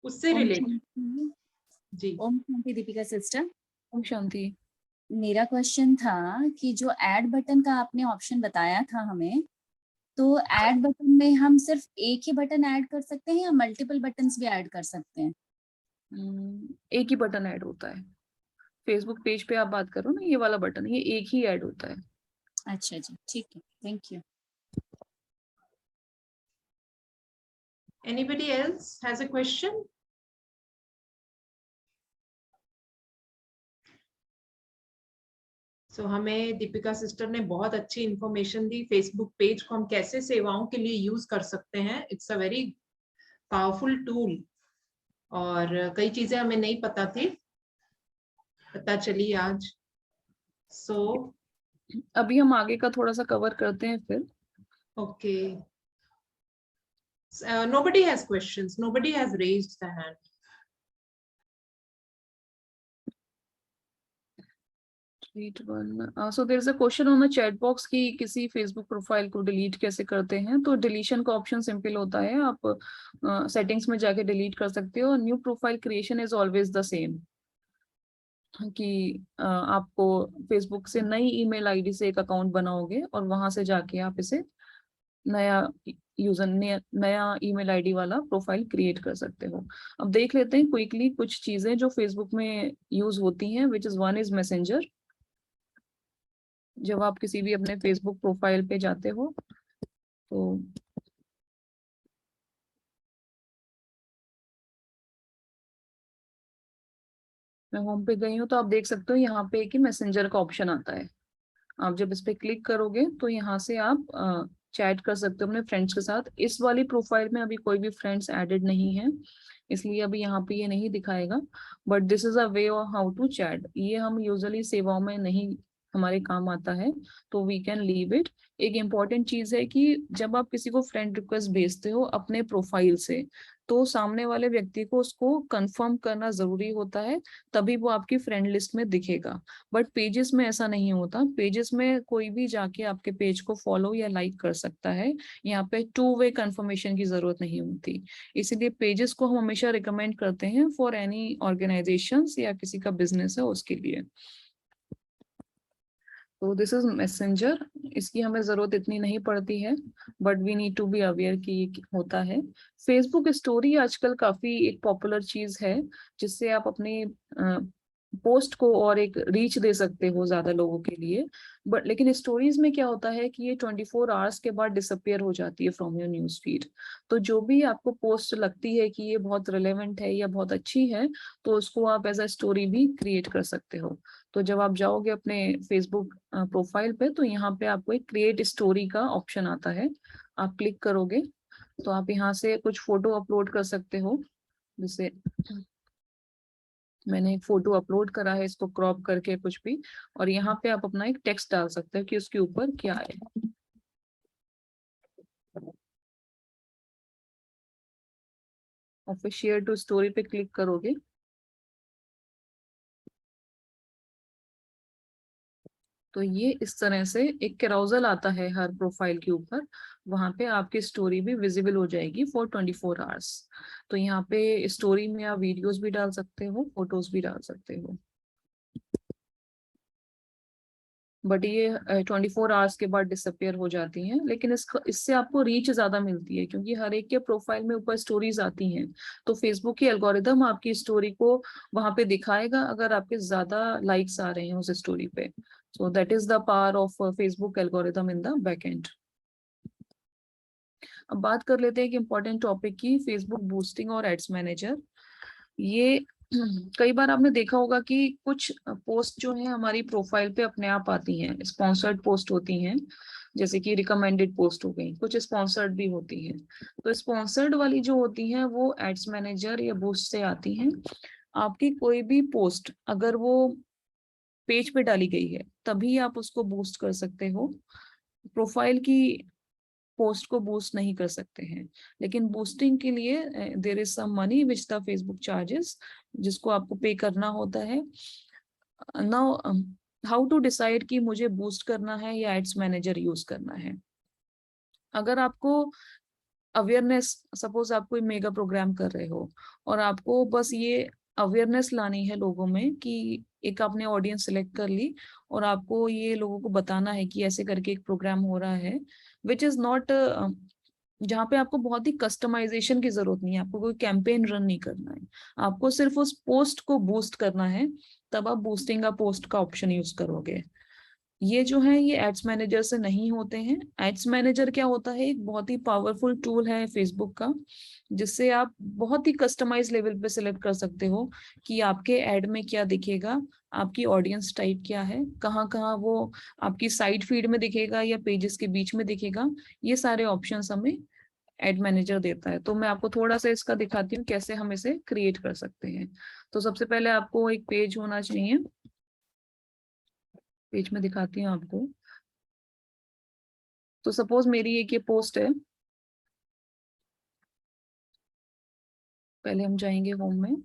C: उससे रिलेटेड। जी
H: ओम शांति दीपिका सिस्टर।
E: ओम शांति।
H: मेरा क्वेश्चन था कि जो ऐड बटन का आपने ऑप्शन बताया था हमें, तो ऐड बटन में हम सिर्फ एक ही बटन ऐड कर सकते हैं या मल्टीपल बटन्स भी ऐड कर सकते हैं?
E: एक ही बटन ऐड होता है। फेसबुक पेज पे आप बात करो ना, ये वाला बटन, ये एक ही ऐड होता है।
H: अच्छा जी, ठीक है, thank you.
C: Anybody else has a question? So हमें दीपिका सिस्टर ने बहुत अच्छी इंफॉर्मेशन दी, फेसबुक पेज को हम कैसे सेवाओं के लिए यूज कर सकते हैं। It's a very powerful tool, और कई चीजें हमें नहीं पता थी, पता चली आज। सो
E: अभी हम आगे का थोड़ा सा कवर करते हैं फिर।
C: Okay, nobody has questions, nobody has raised the hand.
E: So there is a question on the chat box कि किसी फेसबुक प्रोफाइल को डिलीट कैसे करते हैं। तो डिलीशन का ऑप्शन सिंपल होता है, आप सेटिंग्स में जाके डिलीट कर सकते हो। New profile creation is always the same, कि आपको फेसबुक से नई ईमेल आईडी से एक अकाउंट बनाओगे और वहां से जाके आप इसे नया यूजर नया ईमेल आईडी वाला प्रोफाइल क्रिएट कर सकते हो। अब देख लेते हैं क्विकली कुछ चीजें जो फेसबुक में यूज होती हैं, which is one is messenger. जब आप किसी भी अपने फेसबुक प्रोफाइल पे जाते हो तो मैं होम पे गई हूँ, तो आप देख सकते हो यहाँ पे कि मैसेंजर का ऑप्शन आता है। आप जब इस पे क्लिक करोगे तो यहाँ से आप चैट कर सकते हो अपने फ्रेंड्स के साथ। इस वाली प्रोफाइल में अभी कोई भी फ्रेंड्स एडेड नहीं है, इसलिए अभी यहाँ पे ये नहीं दिखाएगा। But this is a way of how to chat. ये हम यूजुअली सेवाओं में नहीं हमारे काम आता है, तो वी कैन लीव इट। एक इम्पॉर्टेंट चीज है कि जब आप किसी को फ्रेंड रिक्वेस्ट भेजते हो अपने प्रोफाइल से, तो सामने वाले व्यक्ति को उसको कंफर्म करना जरूरी होता है, तभी वो आपकी फ्रेंड लिस्ट में दिखेगा। बट पेजेस में ऐसा नहीं होता। पेजेस में कोई भी जाके आपके पेज को फॉलो या लाइक कर सकता है, यहाँ पे टू वे कंफर्मेशन की जरूरत नहीं होती। इसीलिए पेजेस को हम हमेशा रिकमेंड करते हैं फॉर एनी ऑर्गेनाइजेशंस या किसी का बिजनेस है उसके लिए। तो दिस इज मैसेंजर। इसकी हमें जरूरत इतनी नहीं पड़ती है, but we need to be aware कि ये होता है। फेसबुक स्टोरी आजकल काफी एक पॉपुलर चीज है, जिससे आप अपनी पोस्ट को और एक रीच दे सकते हो ज्यादा लोगों के लिए। बट लेकिन स्टोरीज में क्या होता है कि ये 24 आवर्स के बाद डिसअपियर हो जाती है फ्रॉम योर न्यूज फीड। तो जो भी आपको पोस्ट लगती है कि ये बहुत रिलेवेंट है या बहुत अच्छी है, तो उसको आप एज अ स्टोरी भी क्रिएट कर सकते हो। तो जब आप जाओगे अपने फेसबुक प्रोफाइल पे, तो यहाँ पे आपको एक क्रिएट स्टोरी का ऑप्शन आता है। आप क्लिक करोगे तो आप यहाँ से कुछ फोटो अपलोड कर सकते हो। जैसे मैंने एक फोटो अपलोड करा है, इसको क्रॉप करके कुछ भी, और यहाँ पे आप अपना एक टेक्स्ट डाल सकते हो कि उसके ऊपर क्या है। और फिर शेयर टू स्टोरी पे क्लिक करोगे तो ये इस तरह से एक कैरोसेल आता है हर प्रोफाइल के ऊपर। वहां पे आपकी स्टोरी भी विजिबल हो जाएगी फॉर 24 आवर्स। तो यहाँ पे स्टोरी में आप वीडियोस भी डाल सकते हो, फोटोज भी डाल सकते हो। बट ये 24 आवर्स के बाद डिसअपियर हो जाती हैं। लेकिन इससे आपको रीच ज्यादा मिलती है, क्योंकि हर एक के प्रोफाइल में ऊपर स्टोरीज आती हैं, तो फेसबुक की एल्गोरिदम आपकी स्टोरी को वहां पे दिखाएगा अगर आपके ज्यादा लाइक्स आ रहे हैं उस स्टोरी पे। So that is the power of Facebook algorithm in the back and. अब बात कर लेते हैं एक इम्पोर्टेंट टॉपिक की, फेसबुक बूस्टिंग और एड्स मैनेजर। ये कई बार आपने देखा होगा कि कुछ पोस्ट जो है हमारी प्रोफाइल पे अपने आप आती हैं, स्पॉन्सर्ड पोस्ट होती हैं, जैसे कि रिकमेंडेड पोस्ट हो गई, कुछ स्पॉन्सर्ड भी होती हैं। तो स्पॉन्सर्ड वाली जो होती हैं वो एड्स मैनेजर या बूस्ट से आती हैं। आपकी कोई भी पोस्ट अगर वो पेज पे डाली गई है तभी आप उसको बूस्ट कर सकते हो, प्रोफाइल की पोस्ट को बूस्ट नहीं कर सकते हैं। लेकिन बूस्टिंग के लिए there is some money which the Facebook charges, जिसको आपको पे करना होता है। नाउ हाउ टू डिसाइड कि मुझे बूस्ट करना है या एड्स मैनेजर यूज करना है। अगर आपको अवेयरनेस, सपोज आप कोई मेगा प्रोग्राम कर रहे हो और आपको बस ये अवेयरनेस लानी है लोगों में कि एक आपने ऑडियंस सिलेक्ट कर ली और आपको ये लोगों को बताना है कि ऐसे करके एक प्रोग्राम हो रहा है, विच इज नॉट, जहाँ पे आपको बहुत ही कस्टमाइजेशन की जरूरत नहीं है, आपको कोई कैंपेन रन नहीं करना है, आपको सिर्फ उस पोस्ट को बूस्ट करना है, तब आप बूस्टिंग का पोस्ट का ऑप्शन यूज करोगे। ये जो है ये एड्स मैनेजर से नहीं होते हैं। एड्स मैनेजर क्या होता है, एक बहुत ही पावरफुल टूल है फेसबुक का, जिससे आप बहुत ही कस्टमाइज लेवल पे सिलेक्ट कर सकते हो कि आपके एड में क्या दिखेगा, आपकी ऑडियंस टाइप क्या है, कहाँ कहाँ वो आपकी साइड फीड में दिखेगा या पेजेस के बीच में दिखेगा। ये सारे ऑप्शंस हमें एड मैनेजर देता है। तो मैं आपको थोड़ा सा इसका दिखाती हूँ कैसे हम इसे क्रिएट कर सकते हैं। तो सबसे पहले आपको एक पेज होना चाहिए, पेज में दिखाती हूँ आपको। तो सपोज मेरी एक ये पोस्ट है, पहले हम जाएंगे होम में,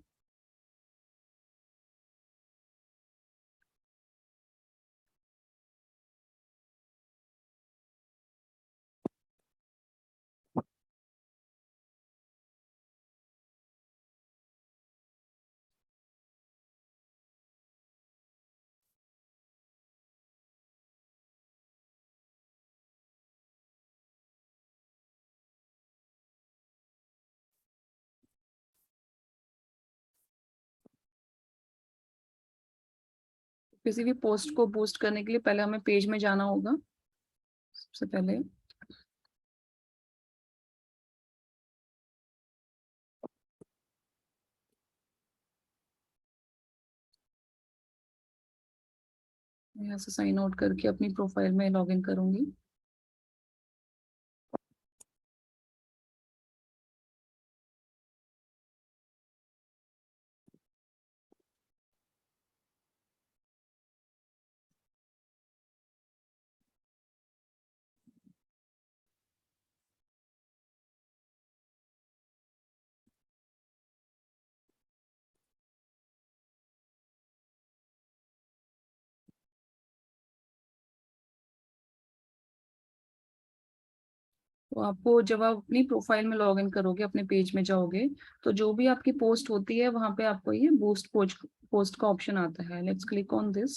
E: किसी भी पोस्ट को बूस्ट करने के लिए पहले हमें पेज में जाना होगा। सबसे पहले यहाँ से साइन आउट करके अपनी प्रोफाइल में लॉग इन करूंगी। तो आपको जब आप अपनी प्रोफाइल में लॉग इन करोगे, अपने पेज में जाओगे, तो जो भी आपकी पोस्ट होती है वहां पे आपको ये बूस्ट पोस्ट का ऑप्शन आता है। Let's click on this.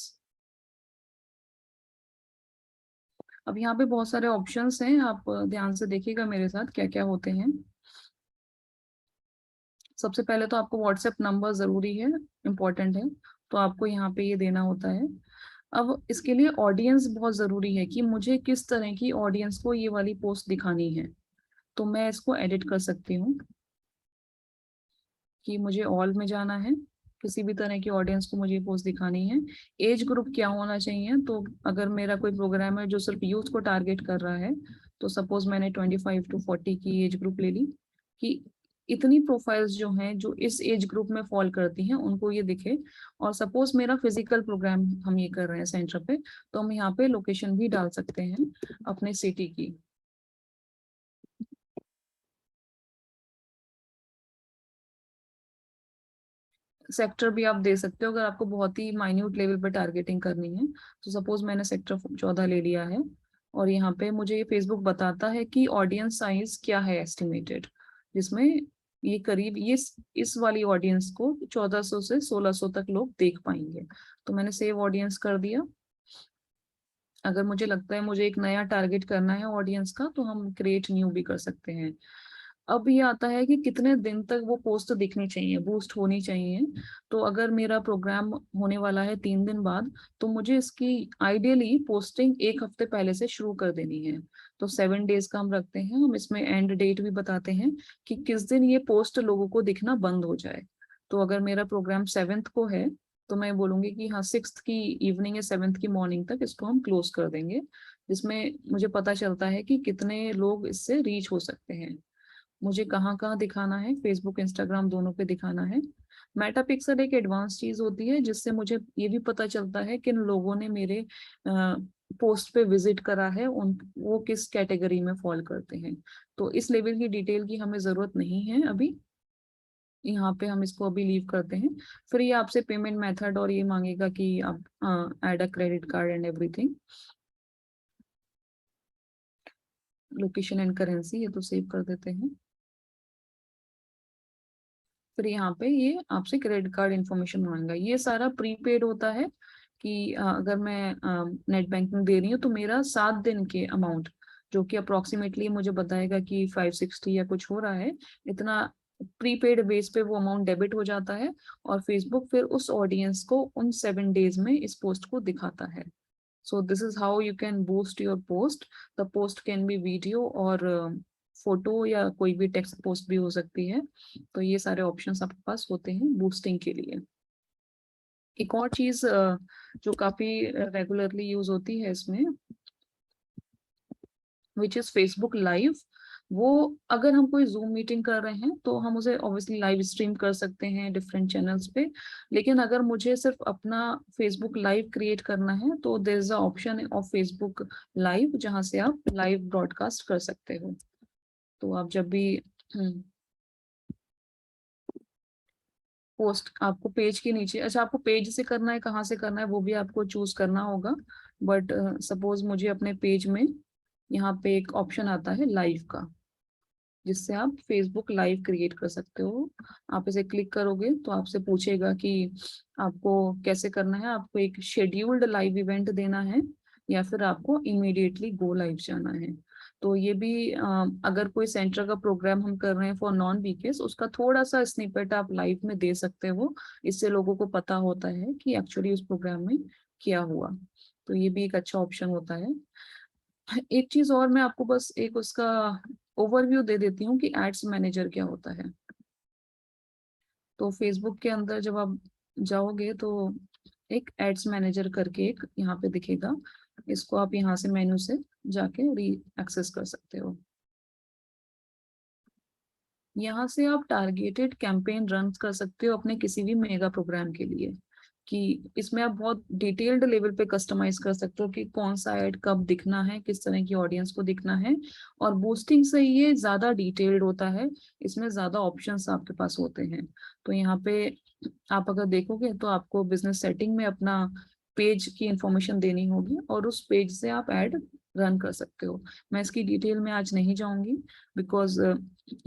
E: अब यहाँ पे बहुत सारे ऑप्शंस हैं, आप ध्यान से देखिएगा मेरे साथ क्या क्या होते हैं। सबसे पहले तो आपको व्हाट्सएप नंबर जरूरी है, इम्पोर्टेंट है, तो आपको यहाँ पे ये देना होता है। अब इसके लिए ऑडियंस बहुत जरूरी है कि मुझे किस तरह की ऑडियंस को ये वाली पोस्ट दिखानी है, तो मैं इसको एडिट कर सकती हूँ कि मुझे ऑल में जाना है, किसी भी तरह की ऑडियंस को मुझे पोस्ट दिखानी है। एज ग्रुप क्या होना चाहिए, तो अगर मेरा कोई प्रोग्राम है जो सिर्फ यूथ को टारगेट कर रहा है, तो सपोज मैंने 25 to 40 की एज ग्रुप ले ली, कि इतनी प्रोफाइल्स जो हैं जो इस एज ग्रुप में फॉल करती हैं उनको ये दिखे। और सपोज मेरा फिजिकल प्रोग्राम हम ये कर रहे हैं सेंटर पे, तो हम यहाँ पे लोकेशन भी डाल सकते हैं अपने सिटी की। सेक्टर भी आप दे सकते हो अगर आपको बहुत ही माइन्यूट लेवल पर टारगेटिंग करनी है। तो सपोज मैंने सेक्टर 14 ले लिया है और यहाँ पे मुझे ये फेसबुक बताता है कि ऑडियंस साइज क्या है एस्टिमेटेड, जिसमें ये करीब ये इस वाली ऑडियंस को 1400 से 1600 तक लोग देख पाएंगे। तो मैंने सेव ऑडियंस कर दिया। अगर मुझे लगता है मुझे एक नया टारगेट करना है ऑडियंस का, तो हम क्रिएट न्यू भी कर सकते हैं। अब ये आता है कि कितने दिन तक वो पोस्ट दिखनी चाहिए, बूस्ट होनी चाहिए। तो अगर मेरा प्रोग्राम होने वाला है 3 दिन बाद, तो मुझे इसकी आइडियली पोस्टिंग 1 हफ्ते पहले से शुरू कर देनी है। तो 7 डेज का हम रखते हैं, हम इसमें एंड डेट भी बताते हैं कि किस दिन ये पोस्ट लोगों को दिखना बंद हो जाए। तो अगर मेरा प्रोग्राम 7th को है, तो मैं बोलूंगी कि हाँ 6th की इवनिंग या 7th की मॉर्निंग तक इसको हम क्लोज कर देंगे, जिसमें मुझे पता चलता है कि कितने लोग इससे रीच हो सकते हैं। मुझे कहाँ कहाँ दिखाना है, फेसबुक इंस्टाग्राम दोनों पे दिखाना है। मेटा पिक्सल एक एडवांस चीज होती है, जिससे मुझे ये भी पता चलता है किन लोगों ने मेरे पोस्ट पे विजिट करा है, उन वो किस कैटेगरी में फॉल करते हैं। तो इस लेवल की डिटेल की हमें जरूरत नहीं है अभी, यहाँ पे हम इसको अभी लीव करते हैं। फिर ये आपसे पेमेंट मेथड और ये मांगेगा कि आप add a credit card and everything, location and currency, ये तो सेव कर देते हैं। फिर यहाँ पे ये आपसे क्रेडिट कार्ड इन्फॉर्मेशन मांगेगा। ये सारा प्रीपेड होता है कि अगर मैं नेट बैंकिंग दे रही हूँ तो मेरा 7 दिन के अमाउंट, जो कि अप्रोक्सीमेटली मुझे बताएगा कि 560 या कुछ हो रहा है, इतना प्रीपेड बेस पे वो अमाउंट डेबिट हो जाता है, और फेसबुक फिर उस ऑडियंस को उन 7 डेज में इस पोस्ट को दिखाता है। So this is how you can boost your post. The post can be video और फोटो या कोई भी टेक्स्ट पोस्ट भी हो सकती है। तो ये सारे ऑप्शंस आपके पास होते हैं बूस्टिंग के लिए। एक और चीज जो काफी रेगुलरली यूज होती है इसमें, विच इज फेसबुक लाइव। वो अगर हम कोई जूम मीटिंग कर रहे हैं तो हम उसे ऑब्वियसली लाइव स्ट्रीम कर सकते हैं डिफरेंट चैनल्स पे। लेकिन अगर मुझे सिर्फ अपना फेसबुक लाइव क्रिएट करना है, तो there is a option of Facebook live, जहां से आप लाइव ब्रॉडकास्ट कर सकते हो। तो आप जब भी पोस्ट, आपको पेज के नीचे, अच्छा आपको पेज से करना है, कहाँ से करना है वो भी आपको चूज करना होगा। बट सपोज मुझे अपने पेज में यहाँ पे एक ऑप्शन आता है लाइव का, जिससे आप फेसबुक लाइव क्रिएट कर सकते हो। आप इसे क्लिक करोगे तो आपसे पूछेगा कि आपको कैसे करना है, आपको एक शेड्यूल्ड लाइव इवेंट देना है या फिर आपको इमीडिएटली गो लाइव जाना है। तो ये भी अगर कोई सेंटर का प्रोग्राम हम कर रहे हैं फॉर नॉन वीकेस, उसका थोड़ा सा स्निपेट आप लाइव में दे सकते हो। इससे लोगों को पता होता है कि एक्चुअली उस प्रोग्राम में क्या हुआ। तो ये भी एक अच्छा ऑप्शन होता है। एक चीज और मैं आपको बस एक उसका ओवरव्यू दे देती हूँ कि एड्स मैनेजर क्या होता है। तो फेसबुक के अंदर जब आप जाओगे तो एक एड्स मैनेजर करके एक यहाँ पे दिखेगा, इसको आप यहाँ से मेन्यू से जाके री एक्सेस कर सकते हो। यहाँ से आप टारगेटेड कैंपेन रन कर सकते हो अपने किसी भी मेगा प्रोग्राम के लिए, कि इसमें आप बहुत डिटेल्ड लेवल पे कस्टमाइज कर सकते हो कि कौन सा ऐड कब दिखना है, किस तरह की ऑडियंस को दिखना है। और बूस्टिंग से ये ज्यादा डिटेल्ड होता है, इसमें ज्यादा ऑप्शंस आपके पास होते हैं। तो यहाँ पे आप अगर देखोगे तो आपको बिजनेस सेटिंग में अपना पेज की इंफॉर्मेशन देनी होगी, और उस पेज से आप ऐड रन कर सकते हो। मैं इसकी डिटेल में आज नहीं जाऊंगी, बिकॉज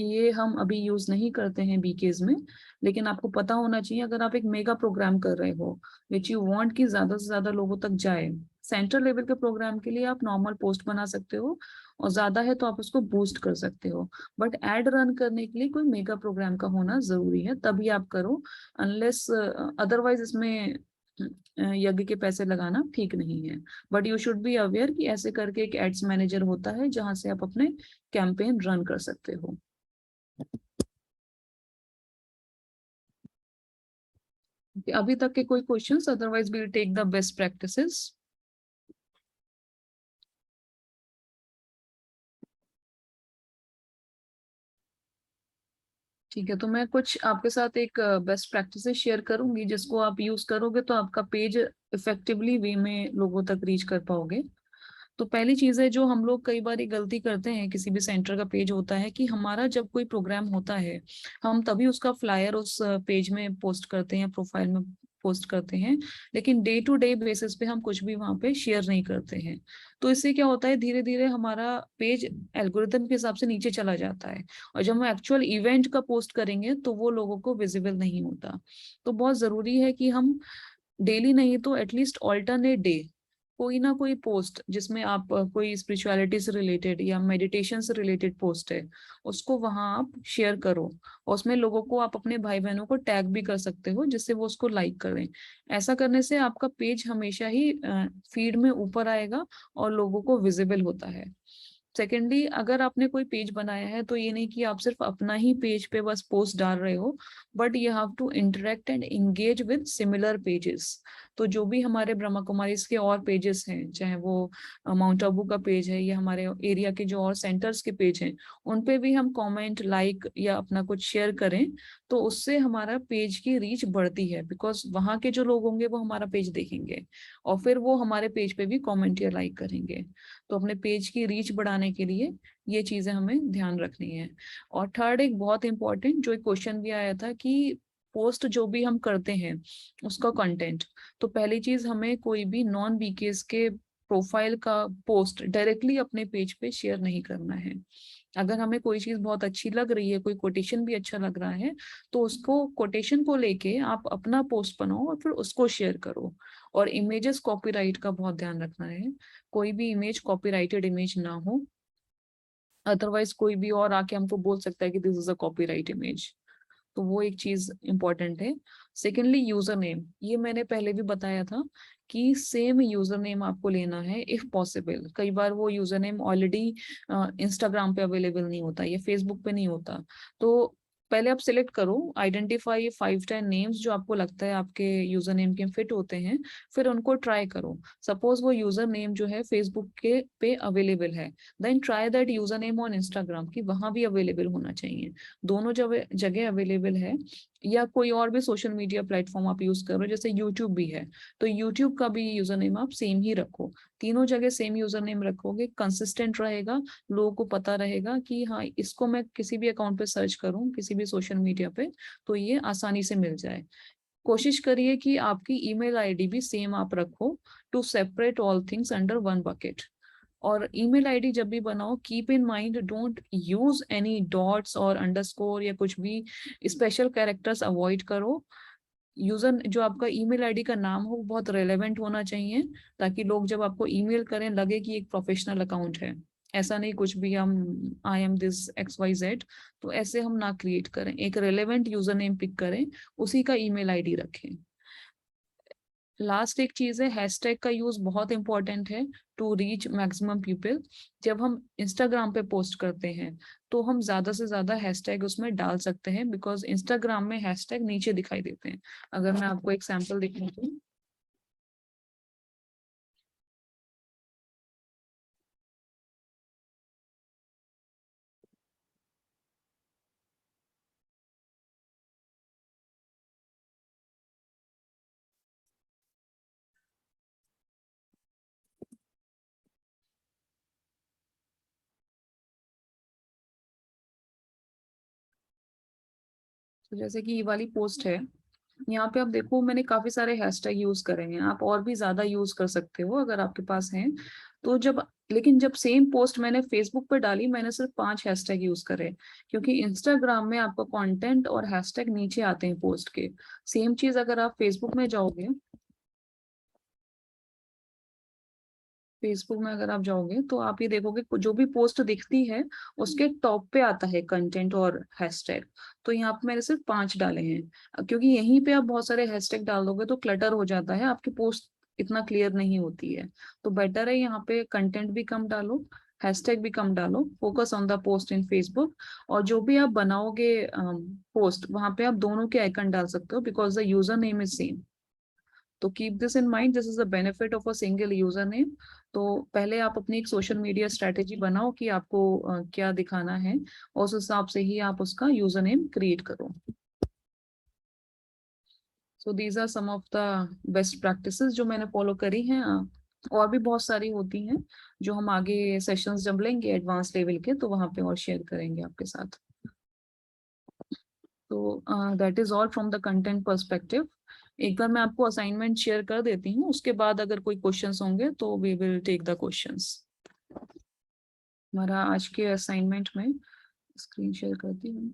E: ये हम अभी यूज नहीं करते हैं बीकेज में। लेकिन आपको पता होना चाहिए, अगर आप एक मेगा प्रोग्राम कर रहे हो विच यू वांट कि ज्यादा से ज्यादा लोगों तक जाए, सेंटर लेवल के प्रोग्राम के लिए आप नॉर्मल पोस्ट बना सकते हो, और ज्यादा है तो आप उसको बूस्ट कर सकते हो। बट एड रन करने के लिए कोई मेगा प्रोग्राम का होना जरूरी है, तभी आप करो। अनलेस अदरवाइज इसमें यज्ञ के पैसे लगाना ठीक नहीं है। But you should be aware कि ऐसे करके एक एड्स मैनेजर होता है जहां से आप अपने कैंपेन रन कर सकते हो। अभी तक के कोई questions? Otherwise we will take the best practices. ठीक है, तो मैं कुछ आपके साथ एक बेस्ट प्रैक्टिसेस शेयर करूंगी, जिसको आप यूज करोगे तो आपका पेज इफेक्टिवली वे में लोगों तक रीच कर पाओगे। तो पहली चीज है, जो हम लोग कई बार गलती करते हैं, किसी भी सेंटर का पेज होता है कि हमारा जब कोई प्रोग्राम होता है हम तभी उसका फ्लायर उस पेज में पोस्ट करते हैं, प्रोफाइल में पोस्ट करते हैं, लेकिन डे टू डे बेसिस पे हम कुछ भी वहां पे शेयर नहीं करते हैं। तो इससे क्या होता है, धीरे धीरे हमारा पेज एल्गोरिथम के हिसाब से नीचे चला जाता है, और जब हम एक्चुअल इवेंट का पोस्ट करेंगे तो वो लोगों को विजिबल नहीं होता। तो बहुत जरूरी है कि हम डेली नहीं तो एटलीस्ट ऑल्टरनेट डे कोई ना कोई पोस्ट जिसमें आप कोई स्पिरिचुअलिटी से रिलेटेड या मेडिटेशन से रिलेटेड पोस्ट है, उसको वहां आप शेयर करो, और उसमें लोगों को आप अपने भाई बहनों को टैग भी कर सकते हो जिससे वो उसको लाइक करें। ऐसा करने से आपका पेज हमेशा ही फीड में ऊपर आएगा और लोगों को विजिबल होता है। सेकेंडली, अगर आपने कोई पेज बनाया है तो ये नहीं कि आप सिर्फ अपना ही पेज पे बस पोस्ट डाल रहे हो, but you have to interact and engage with similar pages. तो जो भी हमारे ब्रह्मा कुमारीज के और पेजेस हैं, चाहे वो माउंट आबू का पेज है या हमारे एरिया के जो और सेंटर्स के पेज हैं, उन पे भी हम कमेंट, लाइक या अपना कुछ शेयर करें, तो उससे हमारा पेज की रीच बढ़ती है, बिकॉज वहाँ के जो लोग होंगे वो हमारा पेज देखेंगे और फिर वो हमारे पेज पे भी कमेंट या लाइक करेंगे। तो अपने पेज की रीच बढ़ाने के लिए ये चीजें हमें ध्यान रखनी है। और थर्ड, एक बहुत इंपॉर्टेंट जो एक क्वेश्चन भी आया था कि पोस्ट जो भी हम करते हैं उसका कंटेंट, तो पहली चीज, हमें कोई भी नॉन बीकेएस के प्रोफाइल का पोस्ट डायरेक्टली अपने पेज पे शेयर नहीं करना है। अगर हमें कोई चीज बहुत अच्छी लग रही है, कोई कोटेशन भी अच्छा लग रहा है, तो उसको कोटेशन को लेके आप अपना पोस्ट बनाओ और फिर उसको शेयर करो। और इमेजेस कॉपीराइट का बहुत ध्यान रखना है, कोई भी इमेज कॉपीराइटेड इमेज ना हो, अदरवाइज कोई भी और आके हमको बोल सकता है कि this is a copyright image. तो वो एक चीज इंपॉर्टेंट है। सेकेंडली, यूजर नेम, ये मैंने पहले भी बताया था कि सेम यूजर नेम आपको लेना है इफ पॉसिबल। कई बार वो यूजर नेम ऑलरेडी इंस्टाग्राम पे अवेलेबल नहीं होता या फेसबुक पे नहीं होता, तो पहले आप सिलेक्ट करो, आइडेंटिफाई 5-10 नेम्स जो आपको लगता है आपके यूजर नेम के फिट होते हैं, फिर उनको ट्राई करो। सपोज वो यूजर नेम जो है फेसबुक के पे अवेलेबल है, then try that user name on Instagram, की वहां भी अवेलेबल होना चाहिए। दोनों जगह अवेलेबल है, या कोई और भी सोशल मीडिया प्लेटफॉर्म आप यूज करो, जैसे यूट्यूब भी है, तो यूट्यूब का भी यूजर नेम आप सेम ही रखो। तीनों जगह सेम यूजर नेम रखोगे, कंसिस्टेंट रहेगा, लोगों को पता रहेगा कि हाँ, इसको मैं किसी भी अकाउंट पे सर्च करूँ, किसी भी सोशल मीडिया पे, तो ये आसानी से मिल जाए। कोशिश करिए कि आपकी ईमेल आईडी भी सेम आप रखो, to separate all things under one bucket. और ईमेल आईडी जब भी बनाओ, keep in mind, don't use any dots और अंडरस्कोर या कुछ भी स्पेशल कैरेक्टर्स अवॉइड करो। यूजर जो आपका ईमेल आईडी का नाम हो, बहुत रेलेवेंट होना चाहिए, ताकि लोग जब आपको ईमेल करें लगे कि एक प्रोफेशनल अकाउंट है। ऐसा नहीं कुछ भी हम आई एम दिस XYZ, तो ऐसे हम ना क्रिएट करें, एक रेलेवेंट यूजर नेम पिक करें, उसी का ईमेल आईडी रखें। लास्ट एक चीज है, हैशटैग का यूज बहुत इंपॉर्टेंट है टू रीच मैक्सिमम पीपल। जब हम इंस्टाग्राम पे पोस्ट करते हैं तो हम ज्यादा से ज्यादा हैशटैग उसमें डाल सकते हैं, बिकॉज इंस्टाग्राम में हैशटैग नीचे दिखाई देते हैं। अगर मैं आपको एक सैंपल दिखाऊं तो जैसे कि ये वाली पोस्ट है, यहाँ पे आप देखो मैंने काफी सारे हैशटैग यूज करे हैं, आप और भी ज्यादा यूज कर सकते हो अगर आपके पास हैं तो। लेकिन जब सेम पोस्ट मैंने फेसबुक पर डाली, मैंने सिर्फ 5 हैशटैग यूज करे, क्योंकि इंस्टाग्राम में आपका कंटेंट और हैशटैग नीचे आते हैं पोस्ट के। सेम चीज अगर आप फेसबुक में जाओगे, फेसबुक में अगर आप जाओगे तो आप ये देखोगे जो भी पोस्ट दिखती है उसके टॉप पे आता है कंटेंट और हैशटैग। तो यहाँ पे मैंने सिर्फ 5 डाले हैं, क्योंकि यहीं पे आप बहुत सारे हैशटैग डाल दोगे तो क्लटर हो जाता है, आपकी पोस्ट इतना क्लियर नहीं होती है। तो बेटर है यहाँ पे कंटेंट भी कम डालो, हैशटैग भी कम डालो, focus on the post in Facebook. और जो भी आप बनाओगे पोस्ट, वहां पे आप दोनों के आइकन डाल सकते हो, because the user name is same. तो keep this in mind, this is the benefit of a single user name. तो पहले आप अपनी एक सोशल मीडिया स्ट्रेटेजी बनाओ कि आपको क्या दिखाना है, और उस हिसाब से ही आप उसका यूजर नेम क्रिएट करो। So these are some of the best practices जो मैंने फॉलो करी हैं। और भी बहुत सारी होती हैं जो हम आगे सेशंस जब लेंगे एडवांस लेवल के, तो वहां पे और शेयर करेंगे आपके साथ। तो that is all from the content perspective. एक बार मैं आपको असाइनमेंट शेयर कर देती हूँ, उसके बाद अगर कोई क्वेश्चंस होंगे तो we will take the questions. हमारा आज के असाइनमेंट में स्क्रीन शेयर करती हूँ।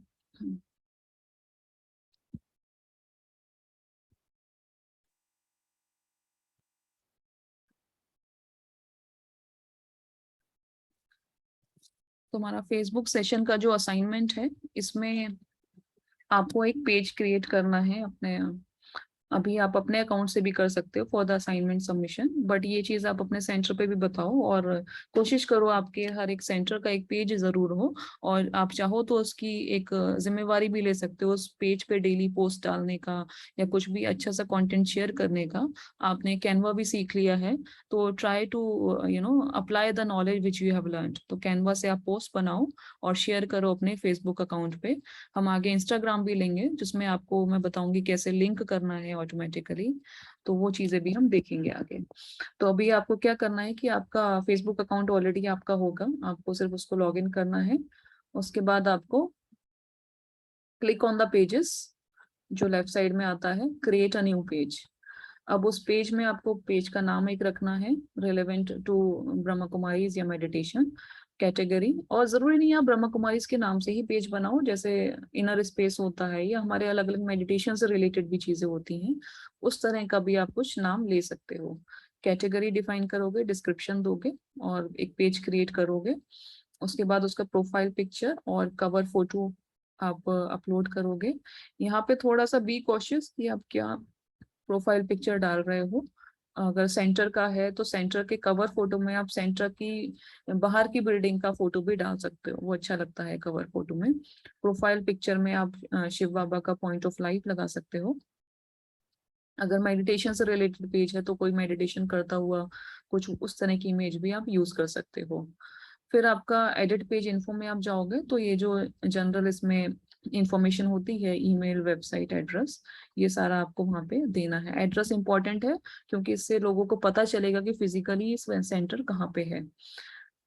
E: तो हमारा फेसबुक सेशन का जो असाइनमेंट है, इसमें आपको एक पेज क्रिएट करना है अपने, अभी आप अपने अकाउंट से भी कर सकते हो for the assignment submission, but ये चीज आप अपने सेंटर पे भी बताओ और कोशिश करो आपके हर एक सेंटर का एक पेज जरूर हो, और आप चाहो तो उसकी एक जिम्मेवारी भी ले सकते हो उस पेज पे डेली पोस्ट डालने का या कुछ भी अच्छा सा कंटेंट शेयर करने का। आपने कैनवा भी सीख लिया है, तो try to apply the knowledge which you have learned. तो कैनवा से आप पोस्ट बनाओ और शेयर करो अपने फेसबुक अकाउंट पे। हम आगे इंस्टाग्राम भी लेंगे, जिसमें आपको मैं बताऊंगी कैसे लिंक करना है ऑटोमेटिकली, तो वो चीजें भी हम देखेंगे आगे। तो अभी आपको क्या करना है कि आपका फेसबुक अकाउंट ऑलरेडी आपका होगा, आपको सिर्फ उसको लॉग इन करना है। उसके बाद आपको क्लिक ऑन द पेजेस, जो लेफ्ट साइड में आता है क्रिएट अ न्यू पेज। अब उस पेज में आपको पेज का नाम एक रखना है रिलेवेंट टू ब्रह्मा कुमारीज या मेडिटेशन कैटेगरी, और जरूरी नहीं आप ब्रह्मा कुमारीज के नाम से ही पेज बनाओ, जैसे इनर स्पेस होता है या हमारे अलग अलग मेडिटेशन से रिलेटेड भी चीजें होती हैं, उस तरह का भी आप कुछ नाम ले सकते हो। कैटेगरी डिफाइन करोगे, डिस्क्रिप्शन दोगे और एक पेज क्रिएट करोगे। उसके बाद उसका प्रोफाइल पिक्चर और कवर फोटो आप अपलोड करोगे। यहाँ पे थोड़ा सा बी कॉशियस कि आप क्या प्रोफाइल पिक्चर डाल रहे हो। अगर सेंटर का है तो सेंटर के कवर फोटो में आप सेंटर की बाहर की बिल्डिंग का फोटो भी डाल सकते हो, वो अच्छा लगता है कवर फोटो में। प्रोफाइल पिक्चर में आप शिव बाबा का पॉइंट ऑफ लाइट लगा सकते हो। अगर मेडिटेशन से रिलेटेड पेज है तो कोई मेडिटेशन करता हुआ कुछ उस तरह की इमेज भी आप यूज कर सकते हो। फिर आपका एडिट पेज इन्फो में आप जाओगे तो ये जो जनरल इसमें इंफॉर्मेशन होती है, ईमेल, वेबसाइट एड्रेस, ये सारा आपको वहाँ पे देना है। एड्रेस इंपॉर्टेंट है क्योंकि इससे लोगों को पता चलेगा कि फिजिकली इस सेंटर कहाँ पे है।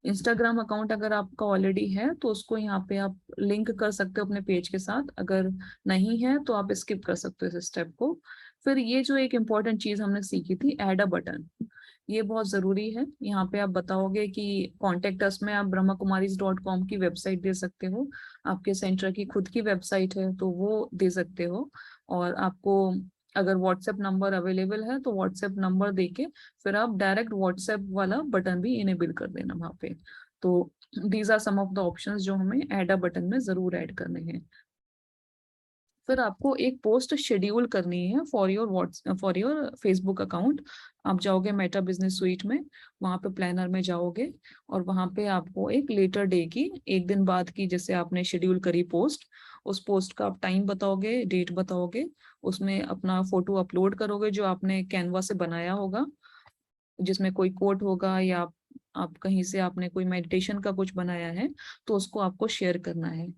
E: इंस्टाग्राम अकाउंट अगर आपका ऑलरेडी है तो उसको यहाँ पे आप लिंक कर सकते हो अपने पेज के साथ, अगर नहीं है तो आप स्किप कर सकते हो इस स्टेप को। फिर ये जो एक इम्पॉर्टेंट चीज हमने सीखी थी, ऐड अ बटन, ये बहुत जरूरी है। यहाँ पे आप बताओगे कि कॉन्टेक्ट अस में आप brahmakumaris.com की वेबसाइट दे सकते हो, आपके सेंटर की खुद की वेबसाइट है तो वो दे सकते हो, और आपको अगर व्हाट्सएप नंबर अवेलेबल है तो व्हाट्सएप नंबर देके फिर आप डायरेक्ट व्हाट्सएप वाला बटन भी इनेबल कर देना वहाँ पे। तो these are some of the options जो हमें ऐड अ बटन में जरूर ऐड करने हैं। फिर आपको एक पोस्ट शेड्यूल करनी है फॉर योर फेसबुक अकाउंट। आप जाओगे मेटा बिजनेस सुइट में, वहां पे प्लानर में जाओगे और वहां पे आपको एक लेटर डे की, एक दिन बाद की जैसे आपने शेड्यूल करी पोस्ट, उस पोस्ट का आप टाइम बताओगे, डेट बताओगे, उसमें अपना फोटो अपलोड करोगे जो आपने कैनवा से बनाया होगा, जिसमें कोई कोट होगा या आप कहीं से आपने कोई मेडिटेशन का कुछ बनाया है तो उसको आपको शेयर करना है।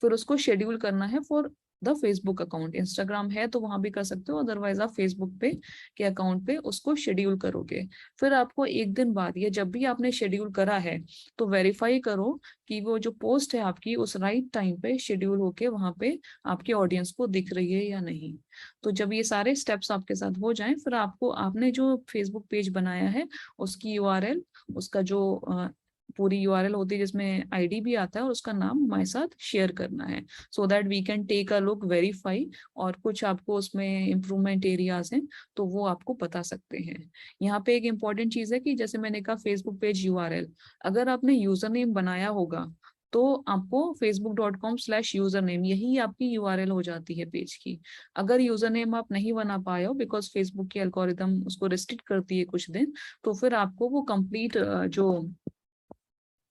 E: फिर उसको शेड्यूल करना है for the Facebook account. Instagram है तो वहां भी कर सकते हो, अदरवाइज आप फेसबुक पे के अकाउंट पे उसको शेड्यूल करोगे। फिर आपको एक दिन बाद या जब भी आपने शेड्यूल करा है तो वेरीफाई करो कि वो जो पोस्ट है आपकी उस राइट टाइम पे शेड्यूल होके वहां पे आपके ऑडियंस को दिख रही है या नहीं। तो जब ये सारे स्टेप्स आपके साथ हो जाएं, फिर आपको आपने जो फेसबुक पेज बनाया है उसकी यूआरएल, उसका जो पूरी यूआरएल होती है जिसमें आईडी भी आता है और उसका नाम हमारे साथ शेयर करना है, so that we can take a look, verify, और कुछ आपको उसमें इम्प्रूवमेंट एरियाज हैं तो वो आपको बता सकते हैं। यहाँ पे एक इम्पॉर्टेंट चीज है कि जैसे मैंने कहा फेसबुक पेज यूआरएल, अगर आपने यूजर नेम बनाया होगा तो आपको facebook.com/username यही आपकी यूआरएल हो जाती है पेज की। अगर यूजर नेम आप नहीं बना पाए हो बिकॉज फेसबुक की एल्गोरिदम उसको रिस्ट्रिक्ट करती है कुछ दिन, तो फिर आपको वो कंप्लीट जो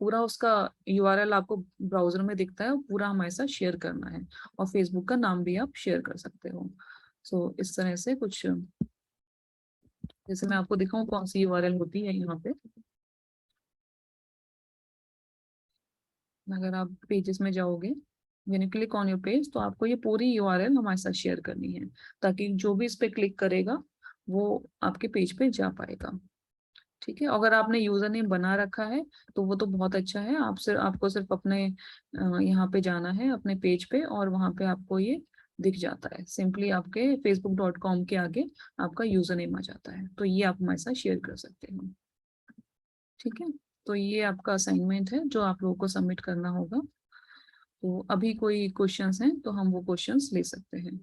E: पूरा उसका यूआरएल आपको ब्राउजर में दिखता है वो पूरा हमारे साथ शेयर करना है, और फेसबुक का नाम भी आप शेयर कर सकते हो। सो इस तरह से कुछ, जैसे मैं आपको दिखाऊं कौन सी यूआरएल होती है यहाँ पे। अगर आप पेजेस में जाओगे, when you click on your page, तो आपको ये पूरी यूआरएल हमारे साथ शेयर करनी है ताकि जो भी इस पे क्लिक करेगा वो आपके पेज पे जा पाएगा। ठीक है, अगर आपने यूजर नेम बना रखा है तो वो तो बहुत अच्छा है, आपको सिर्फ अपने यहाँ पे जाना है अपने पेज पे और वहां पे आपको ये दिख जाता है, सिंपली आपके facebook.com के आगे आपका यूजर नेम आ जाता है, तो ये आप हमारे साथ शेयर कर सकते हो। ठीक है, तो ये आपका असाइनमेंट है जो आप लोगों को सबमिट करना होगा। तो अभी कोई क्वेश्चंस हैं तो हम वो क्वेश्चंस ले सकते हैं।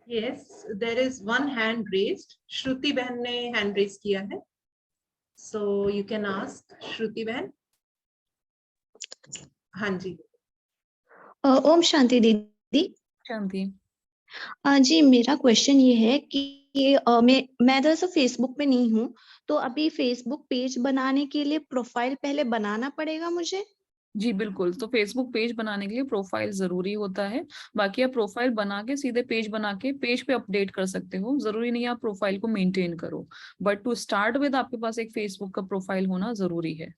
C: Yes, there is one hand raised. श्रुति बहन ने hand raise किया है. So you can ask Shruti Van. हाँ जी.
I: ओम शांति दीदी.
E: शांति.
I: जी मेरा क्वेश्चन ये है कि मैं दरअसल फेसबुक पे नहीं हूँ, तो अभी फेसबुक पेज बनाने के लिए प्रोफाइल पहले बनाना पड़ेगा मुझे?
E: जी बिल्कुल, तो फेसबुक पेज बनाने के लिए प्रोफाइल जरूरी होता है. बाकी आप प्रोफाइल बना के सीधे पेज बना के पेज पे अपडेट कर सकते हो, जरूरी नहीं आप प्रोफाइल को मेंटेन करो. बट टू स्टार्ट विद आपके पास एक फेसबुक का प्रोफाइल होना जरूरी है.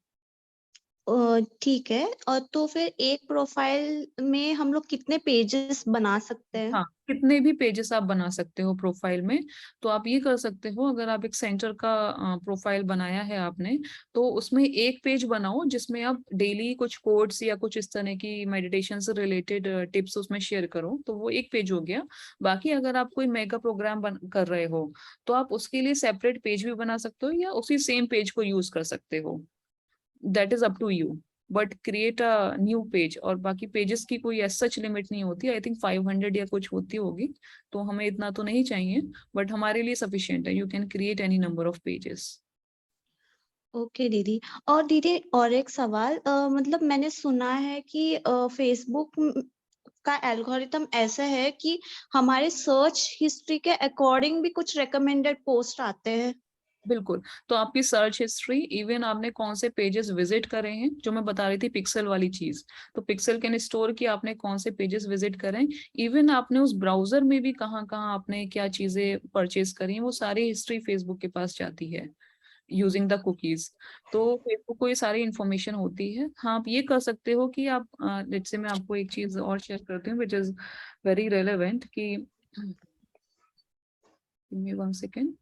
I: ठीक है. और तो फिर एक प्रोफाइल में हम लोग कितने पेजेस बना सकते हैं?
E: हाँ, कितने भी पेजेस आप बना सकते हो प्रोफाइल में. तो आप ये कर सकते हो, अगर आप एक सेंटर का प्रोफाइल बनाया है आपने, तो उसमें एक पेज बनाओ जिसमें आप डेली कुछ कोड्स या कुछ इस तरह की मेडिटेशन से रिलेटेड टिप्स उसमें शेयर करो, तो वो एक पेज हो गया. बाकी अगर आप कोई मेगा प्रोग्राम कर रहे हो तो आप उसके लिए सेपरेट पेज भी बना सकते हो या उसी सेम पेज को यूज कर सकते हो. That is up to you. But create a new page. और बाकी पेजेस की कोई ऐसा सच लिमिट नहीं होती. आई थिंक 500 या कुछ होती होगी, तो हमें इतना तो नहीं चाहिए, बट हमारे लिए सफिशिएंट है. You can create any number of pages.
I: Okay दीदी. और दीदी और एक सवाल, मतलब मैंने सुना है कि फेसबुक का एल्गोरिथम ऐसा है कि हमारे सर्च हिस्ट्री के अकॉर्डिंग भी कुछ रिकमेंडेड पोस्ट आते हैं.
E: बिल्कुल. तो आपकी सर्च हिस्ट्री, इवन आपने कौन से पेजेस विजिट करे हैं, जो मैं बता रही थी पिक्सल वाली चीज, तो पिक्सल कैन स्टोर कि आपने कौन से पेजेस विजिट करे, इवन आपने उस ब्राउजर में भी कहाँ कहाँ आपने क्या चीजें परचेज करी, वो सारी हिस्ट्री फेसबुक के पास जाती है यूजिंग द कुकीज. तो फेसबुक को ये सारी इंफॉर्मेशन होती है. हाँ, आप ये कर सकते हो कि आप लेट्स से मैं आपको एक चीज और शेयर करती हूँ विच इज वेरी रेलेवेंट कि 1 सेकेंड,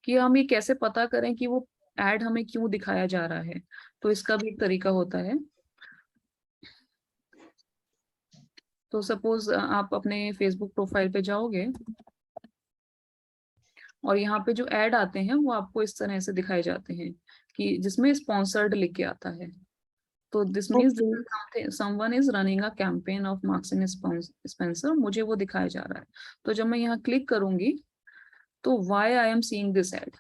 E: कि हम ये कैसे पता करें कि वो एड हमें क्यों दिखाया जा रहा है. तो इसका भी एक तरीका होता है. तो सपोज आप अपने फेसबुक प्रोफाइल पे जाओगे और यहाँ पे जो एड आते हैं वो आपको इस तरह से दिखाए जाते हैं कि जिसमें स्पॉन्सर्ड लिख के आता है. तो this means someone is running a campaign of marks and Spencer. मुझे वो दिखाया जा रहा है. तो जब मैं यहाँ क्लिक करूंगी तो why I am seeing this ad,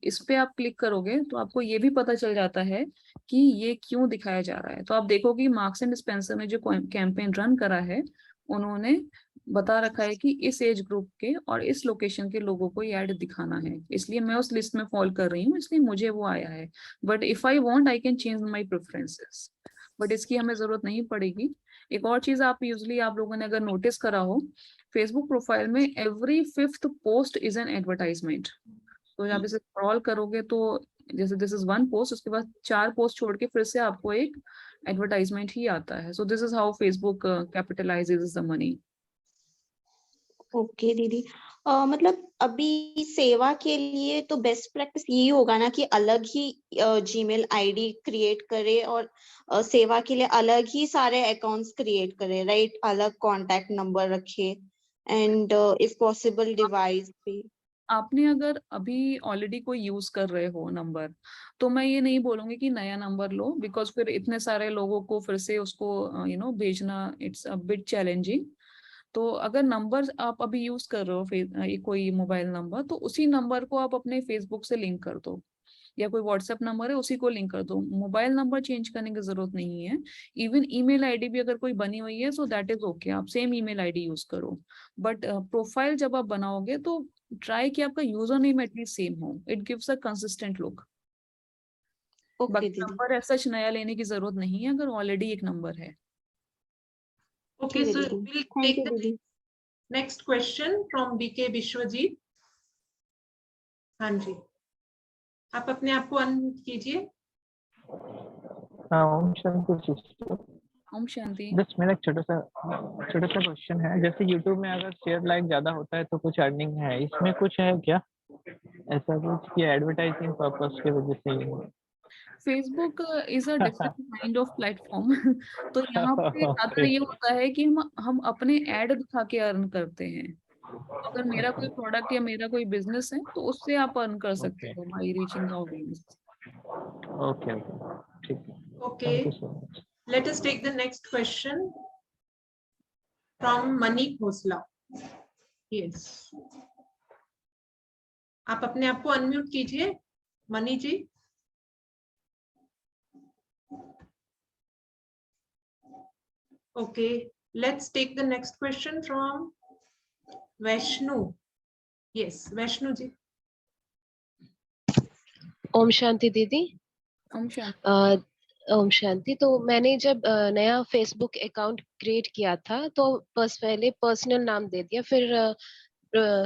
E: इस पे आप क्लिक करोगे तो आपको ये भी पता चल जाता है कि ये क्यों दिखाया जा रहा है. तो आप देखोगे मार्क्स एंड स्पेंसर ने जो कैंपेन रन करा है, उन्होंने बता रखा है कि इस एज ग्रुप के और इस लोकेशन के लोगों को ये ऐड दिखाना है, इसलिए मैं उस लिस्ट में फॉलो कर रही हूँ, इसलिए मुझे वो आया है. But if I want I can change my preferences, but इसकी हमें जरूरत नहीं पड़ेगी. एक और चीज आप यूजली आप लोगों ने अगर नोटिस करा हो, फेसबुक प्रोफाइल में every 5th post is an advertisement. तो जब इसे स्क्रॉल करोगे तो जैसे दिस इज 1 पोस्ट, उसके बाद 4 पोस्ट छोड़ के फिर से आपको एक एडवर्टाइजमेंट ही आता है. So this is how Facebook capitalises the money.
I: Okay दीदी. मतलब अभी सेवा के लिए तो बेस्ट प्रैक्टिस यही होगा ना कि अलग ही जीमेल आईडी क्रिएट करे और सेवा के लिए अलग ही सारे अकाउंट्स क्रिएट करे, राइट? अलग कांटेक्ट नंबर रखे एंड इफ पॉसिबल डिवाइस भी.
E: आपने अगर अभी ऑलरेडी कोई यूज कर रहे हो नंबर, तो मैं ये नहीं बोलूंगी कि नया नंबर लो, बिकॉज फिर इतने सारे लोगों को फिर से उसको भेजना इट्स अ बिट चैलेंजिंग. तो अगर नंबर आप अभी यूज कर रहे हो कोई मोबाइल नंबर, तो उसी नंबर को आप अपने फेसबुक से लिंक कर दो, या कोई व्हाट्सएप नंबर है उसी को लिंक कर दो. मोबाइल नंबर चेंज करने की जरूरत नहीं है. इवन ईमेल आईडी भी अगर कोई बनी हुई है सो दैट इज ओके, आप सेम ईमेल आईडी यूज करो. बट प्रोफाइल जब आप बनाओगे तो ट्राई कि आपका यूजर नेम एटलीस्ट सेम हो. It gives a consistent look.
I: Okay
E: बाकी
I: दीदी.
E: नंबर ऐसा नया लेने की जरूरत नहीं है अगर ऑलरेडी एक नंबर है.
C: Okay,
I: ठीक है
C: so
I: दीदी.
C: we'll
I: thank
C: take
I: you
C: the
I: दीदी.
C: next question from BK Vishwajit. हाँ जी, आप अपने आप को अनम्यूट कीजिए.
J: ओम शांति सिस्टर.
E: ओम शांति.
J: बस मेरा एक छोटा सा क्वेश्चन है. जैसे YouTube में अगर शेयर लाइक ज्यादा होता है तो कुछ अर्निंग है, इसमें कुछ है क्या ऐसा कुछ कि एडवर्टाइजिंग पर्पस की वजह से?
E: Facebook is a different kind of platform. तो यहाँ पे ज्यादा ये होता है कि हम अपने ऐड दिखा के अर्न करते हैं. अगर मेरा कोई प्रोडक्ट या मेरा कोई बिजनेस है तो उससे आप अर्न कर सकते हो by reaching the audience.
J: Okay ठीक है.
C: Okay,
J: thank you so much.
C: let us take the next question from Mani Khosla. Yes, आप अपने आप को अनम्यूट कीजिए, Mani ji. Okay, let's take the next question from Vaishnu. Yes, Vaishnu ji.
K: Om Shanti दीदी।
E: ओम शांति।
K: ओम शांति। तो मैंने जब नया फेसबुक अकाउंट क्रिएट किया था तो पहले पर्सनल नाम दे दिया, फिर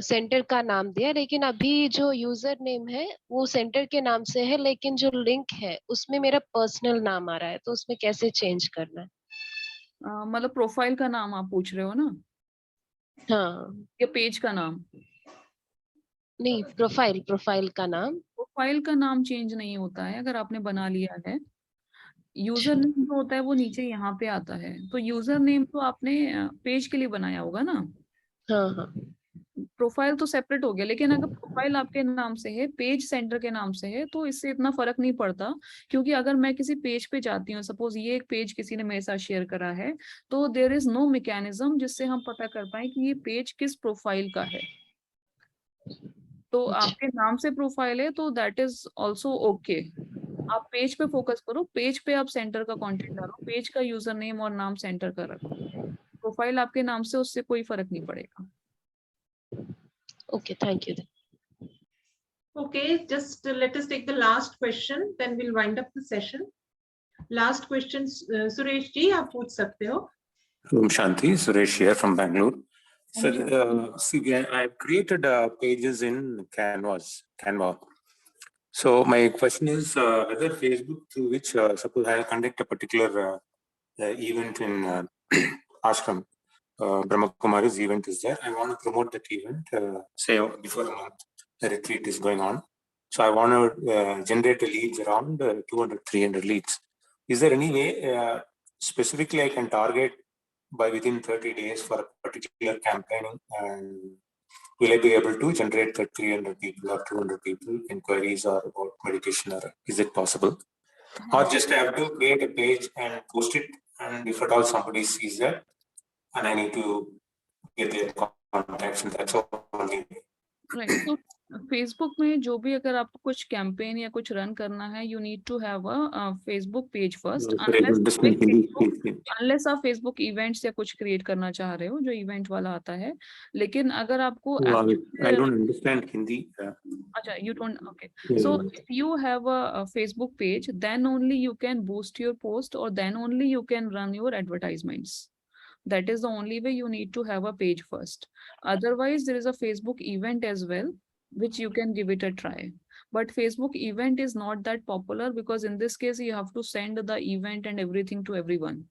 K: सेंटर का नाम दिया, लेकिन अभी जो यूजर नेम है वो सेंटर के नाम से है, लेकिन जो लिंक है उसमें मेरा पर्सनल नाम आ रहा है, तो उसमें कैसे चेंज करना है?
E: मतलब प्रोफाइल का नाम आप पूछ रहे हो ना,
K: हाँ।
E: या पेज का नाम?
K: नहीं, प्रोफाइल का नाम।
E: प्रोफाइल का नाम चेंज नहीं होता है अगर आपने बना लिया है। यूजर नेम जो होता है वो नीचे यहाँ पे आता है। तो यूजर नेम तो आपने पेज के लिए बनाया होगा ना।
K: हाँ हाँ।
E: प्रोफाइल तो सेपरेट हो गया, लेकिन अगर प्रोफाइल आपके नाम से है, पेज सेंटर के नाम से है, तो इससे इतना फर्क नहीं पड़ता। क्योंकि अगर मैं किसी पेज पे जाती हूँ, सपोज ये एक पेज किसी ने मेरे साथ शेयर करा है, तो देयर इज नो मैकेनिज्म जिससे हम पता कर पाए कि ये पेज किस प्रोफाइल का है। तो आपके नाम से प्रोफाइल है तो दैट इज ऑल्सो ओके। आप पेज पे फोकस करो, पेज पे आप सेंटर का कंटेंट डालो, पेज का यूजर नेम और नाम सेंटर का रखो। प्रोफाइल आपके नाम से, उससे कोई फर्क नहीं पड़ेगा।
K: Okay, thank you.
C: Okay, just let us take the last question, then we'll wind up the session. Last question, Suresh ji, आप पूछ सकते हो.
D: Om Shanti, Suresh here from Bangalore. So, see, I've created pages in Canva. So my question is whether Facebook, through which suppose I conduct a particular event in Ashram, Brahma Kumari's event is there. I want to promote that event, say before a month, the retreat is going on. So I want to generate leads around 200, 300 leads. Is there any way specifically I can target by within 30 days for a particular campaigning, and will I be able to generate the 300 people or 200 people inquiries or about meditation, or is it possible? Or just I have to create a page and post it, and if at all somebody sees that and I need to get their contacts, and that's all only.
E: Right. तो Facebook में जो भी अगर आपको कुछ campaign या कुछ run करना है, you need to have a Facebook page first, unless आप फेसबुक इवेंट्स या कुछ क्रिएट करना चाह रहे हो जो इवेंट वाला आता है। लेकिन अगर आपको
D: I don't understand Hindi.
E: अच्छा, you don't, okay. So if you have a Facebook page, then only you can boost your post, or then only you can run your advertisements. That is the only way. You need to have a page first. Otherwise, there is a Facebook event as well, which you can give it a try. But Facebook event is not that popular because in this case, you have to send the event and everything to everyone.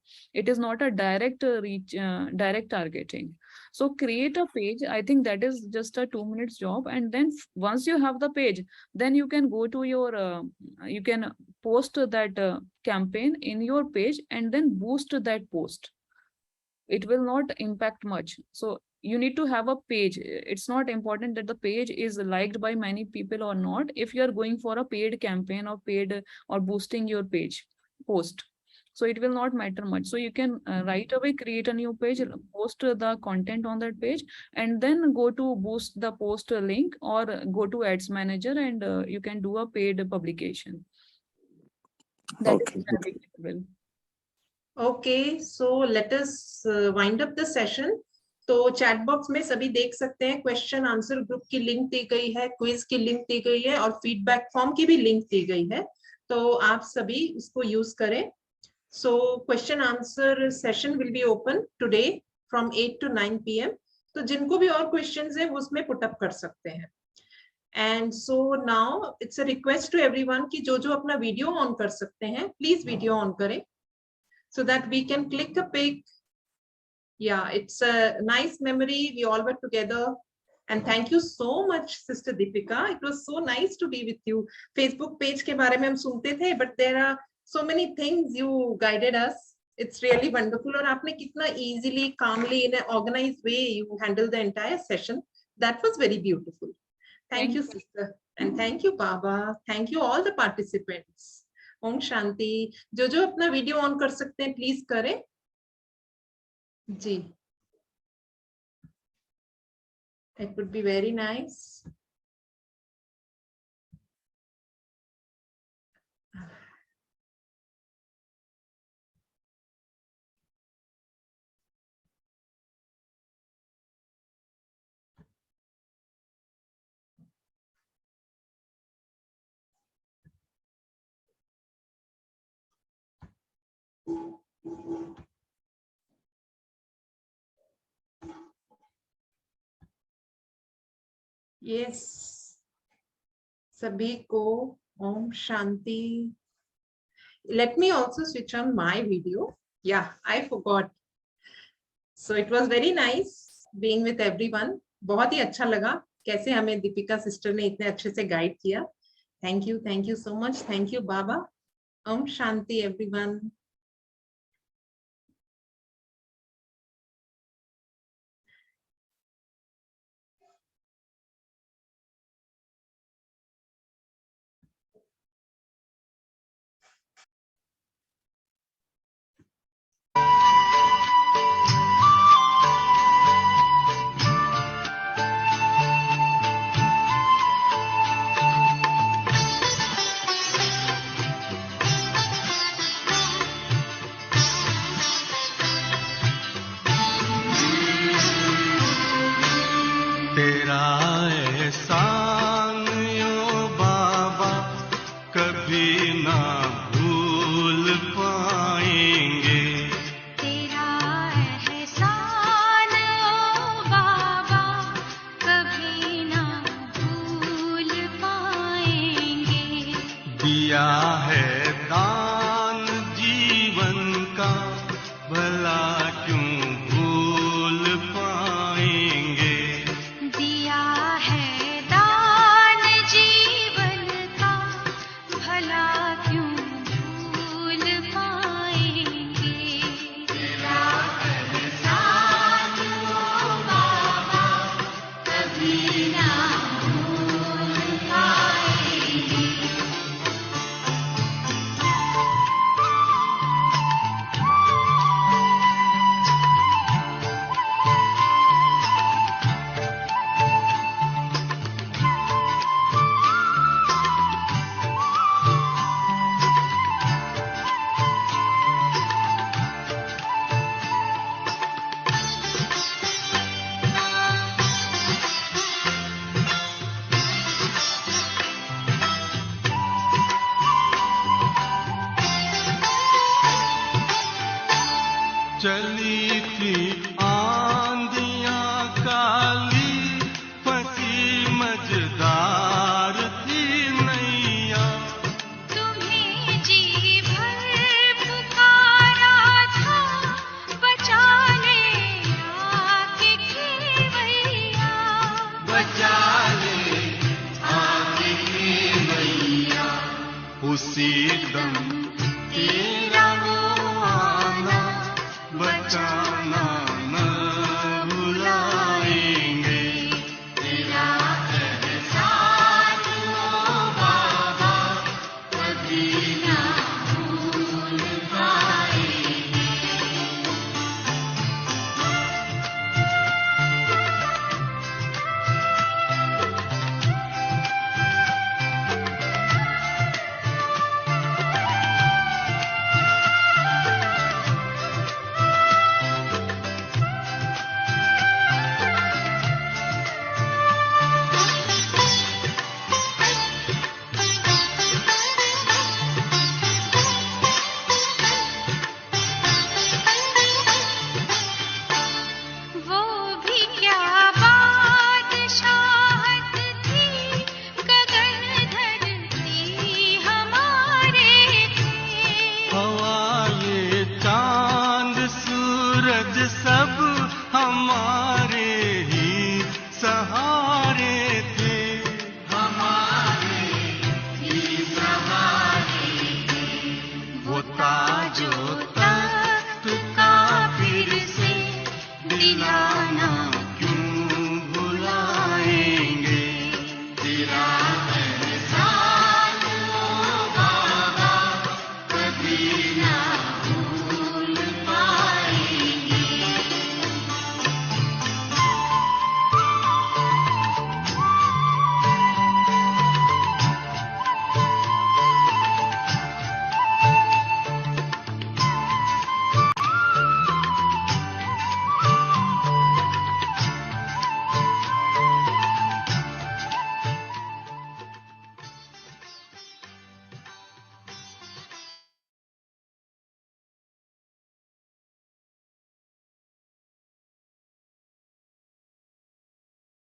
E: It is not a direct reach, direct targeting. So create a page. I think that is just a 2 minutes job. And then once you have the page, then you can go to your, you can post that campaign in your page and then boost that post. It will not impact much. So you need to have a page. It's not important that the page is liked by many people or not. If you are going for a paid campaign or paid or boosting your page post, so it will not matter much. So you can right away create a new page, post the content on that page, and then go to boost the post link or go to ads manager, and you can do a paid publication. That is navigable.
C: Okay, so let us wind up the session. तो chat box में सभी देख सकते हैं, question answer group की link दी गई है, quiz की लिंक दी गई है और फीडबैक फॉर्म की भी लिंक दी गई है, तो आप सभी इसको यूज करें. So question answer session will be open today from 8 to 9 PM. तो जिनको भी और क्वेश्चंस है वो उसमें पुट अप कर सकते हैं. And so now it's a request to everyone कि जो जो अपना वीडियो ऑन कर सकते हैं प्लीज वीडियो ऑन करें, so that we can click a pic. Yeah, it's a nice memory. We all were together. And thank you so much, Sister Deepika. It was so nice to be with you. Facebook page के बारे में हम सुनते थे, but there are so many things you guided us. It's really wonderful. और आपने कितना easily, calmly, in an organized way, you handled the entire session. That was very beautiful. Thank you, Sister. And thank you, Baba. Thank you, all the participants. Om Shanti. जो जो अपना video on कर सकते हैं please करें जी. It would be very nice. Yes, सभी को Om Shanti. Let me also switch on my video. Yeah, I forgot. So it was very nice being with everyone. बहुत ही अच्छा लगा कैसे हमें दीपिका सिस्टर ने इतने अच्छे से गाइड किया. Thank you so much. Thank you बाबा. ओम शांति एवरीवन.
L: तेरा एहसान यो बाबा कभी ना भूल पाएंगे.
B: तेरा एहसान ओ बाबा कभी ना भूल पाएंगे.
L: दिया है दान जीवन का भला क्यों भूल पाएंगे.
B: दिया है दान जीवन का भला क्यों भूल पाएंगे. तेरा एहसान ओ बाबा कभी ना भूल पाएंगे.
L: चली थी आंधियां काली फंसी मझधार थी नैया.
B: तुम्हें जी भर पुकारा था बचा ले आके खेवैया.
L: बचा ले आके खेवैया. उसी दम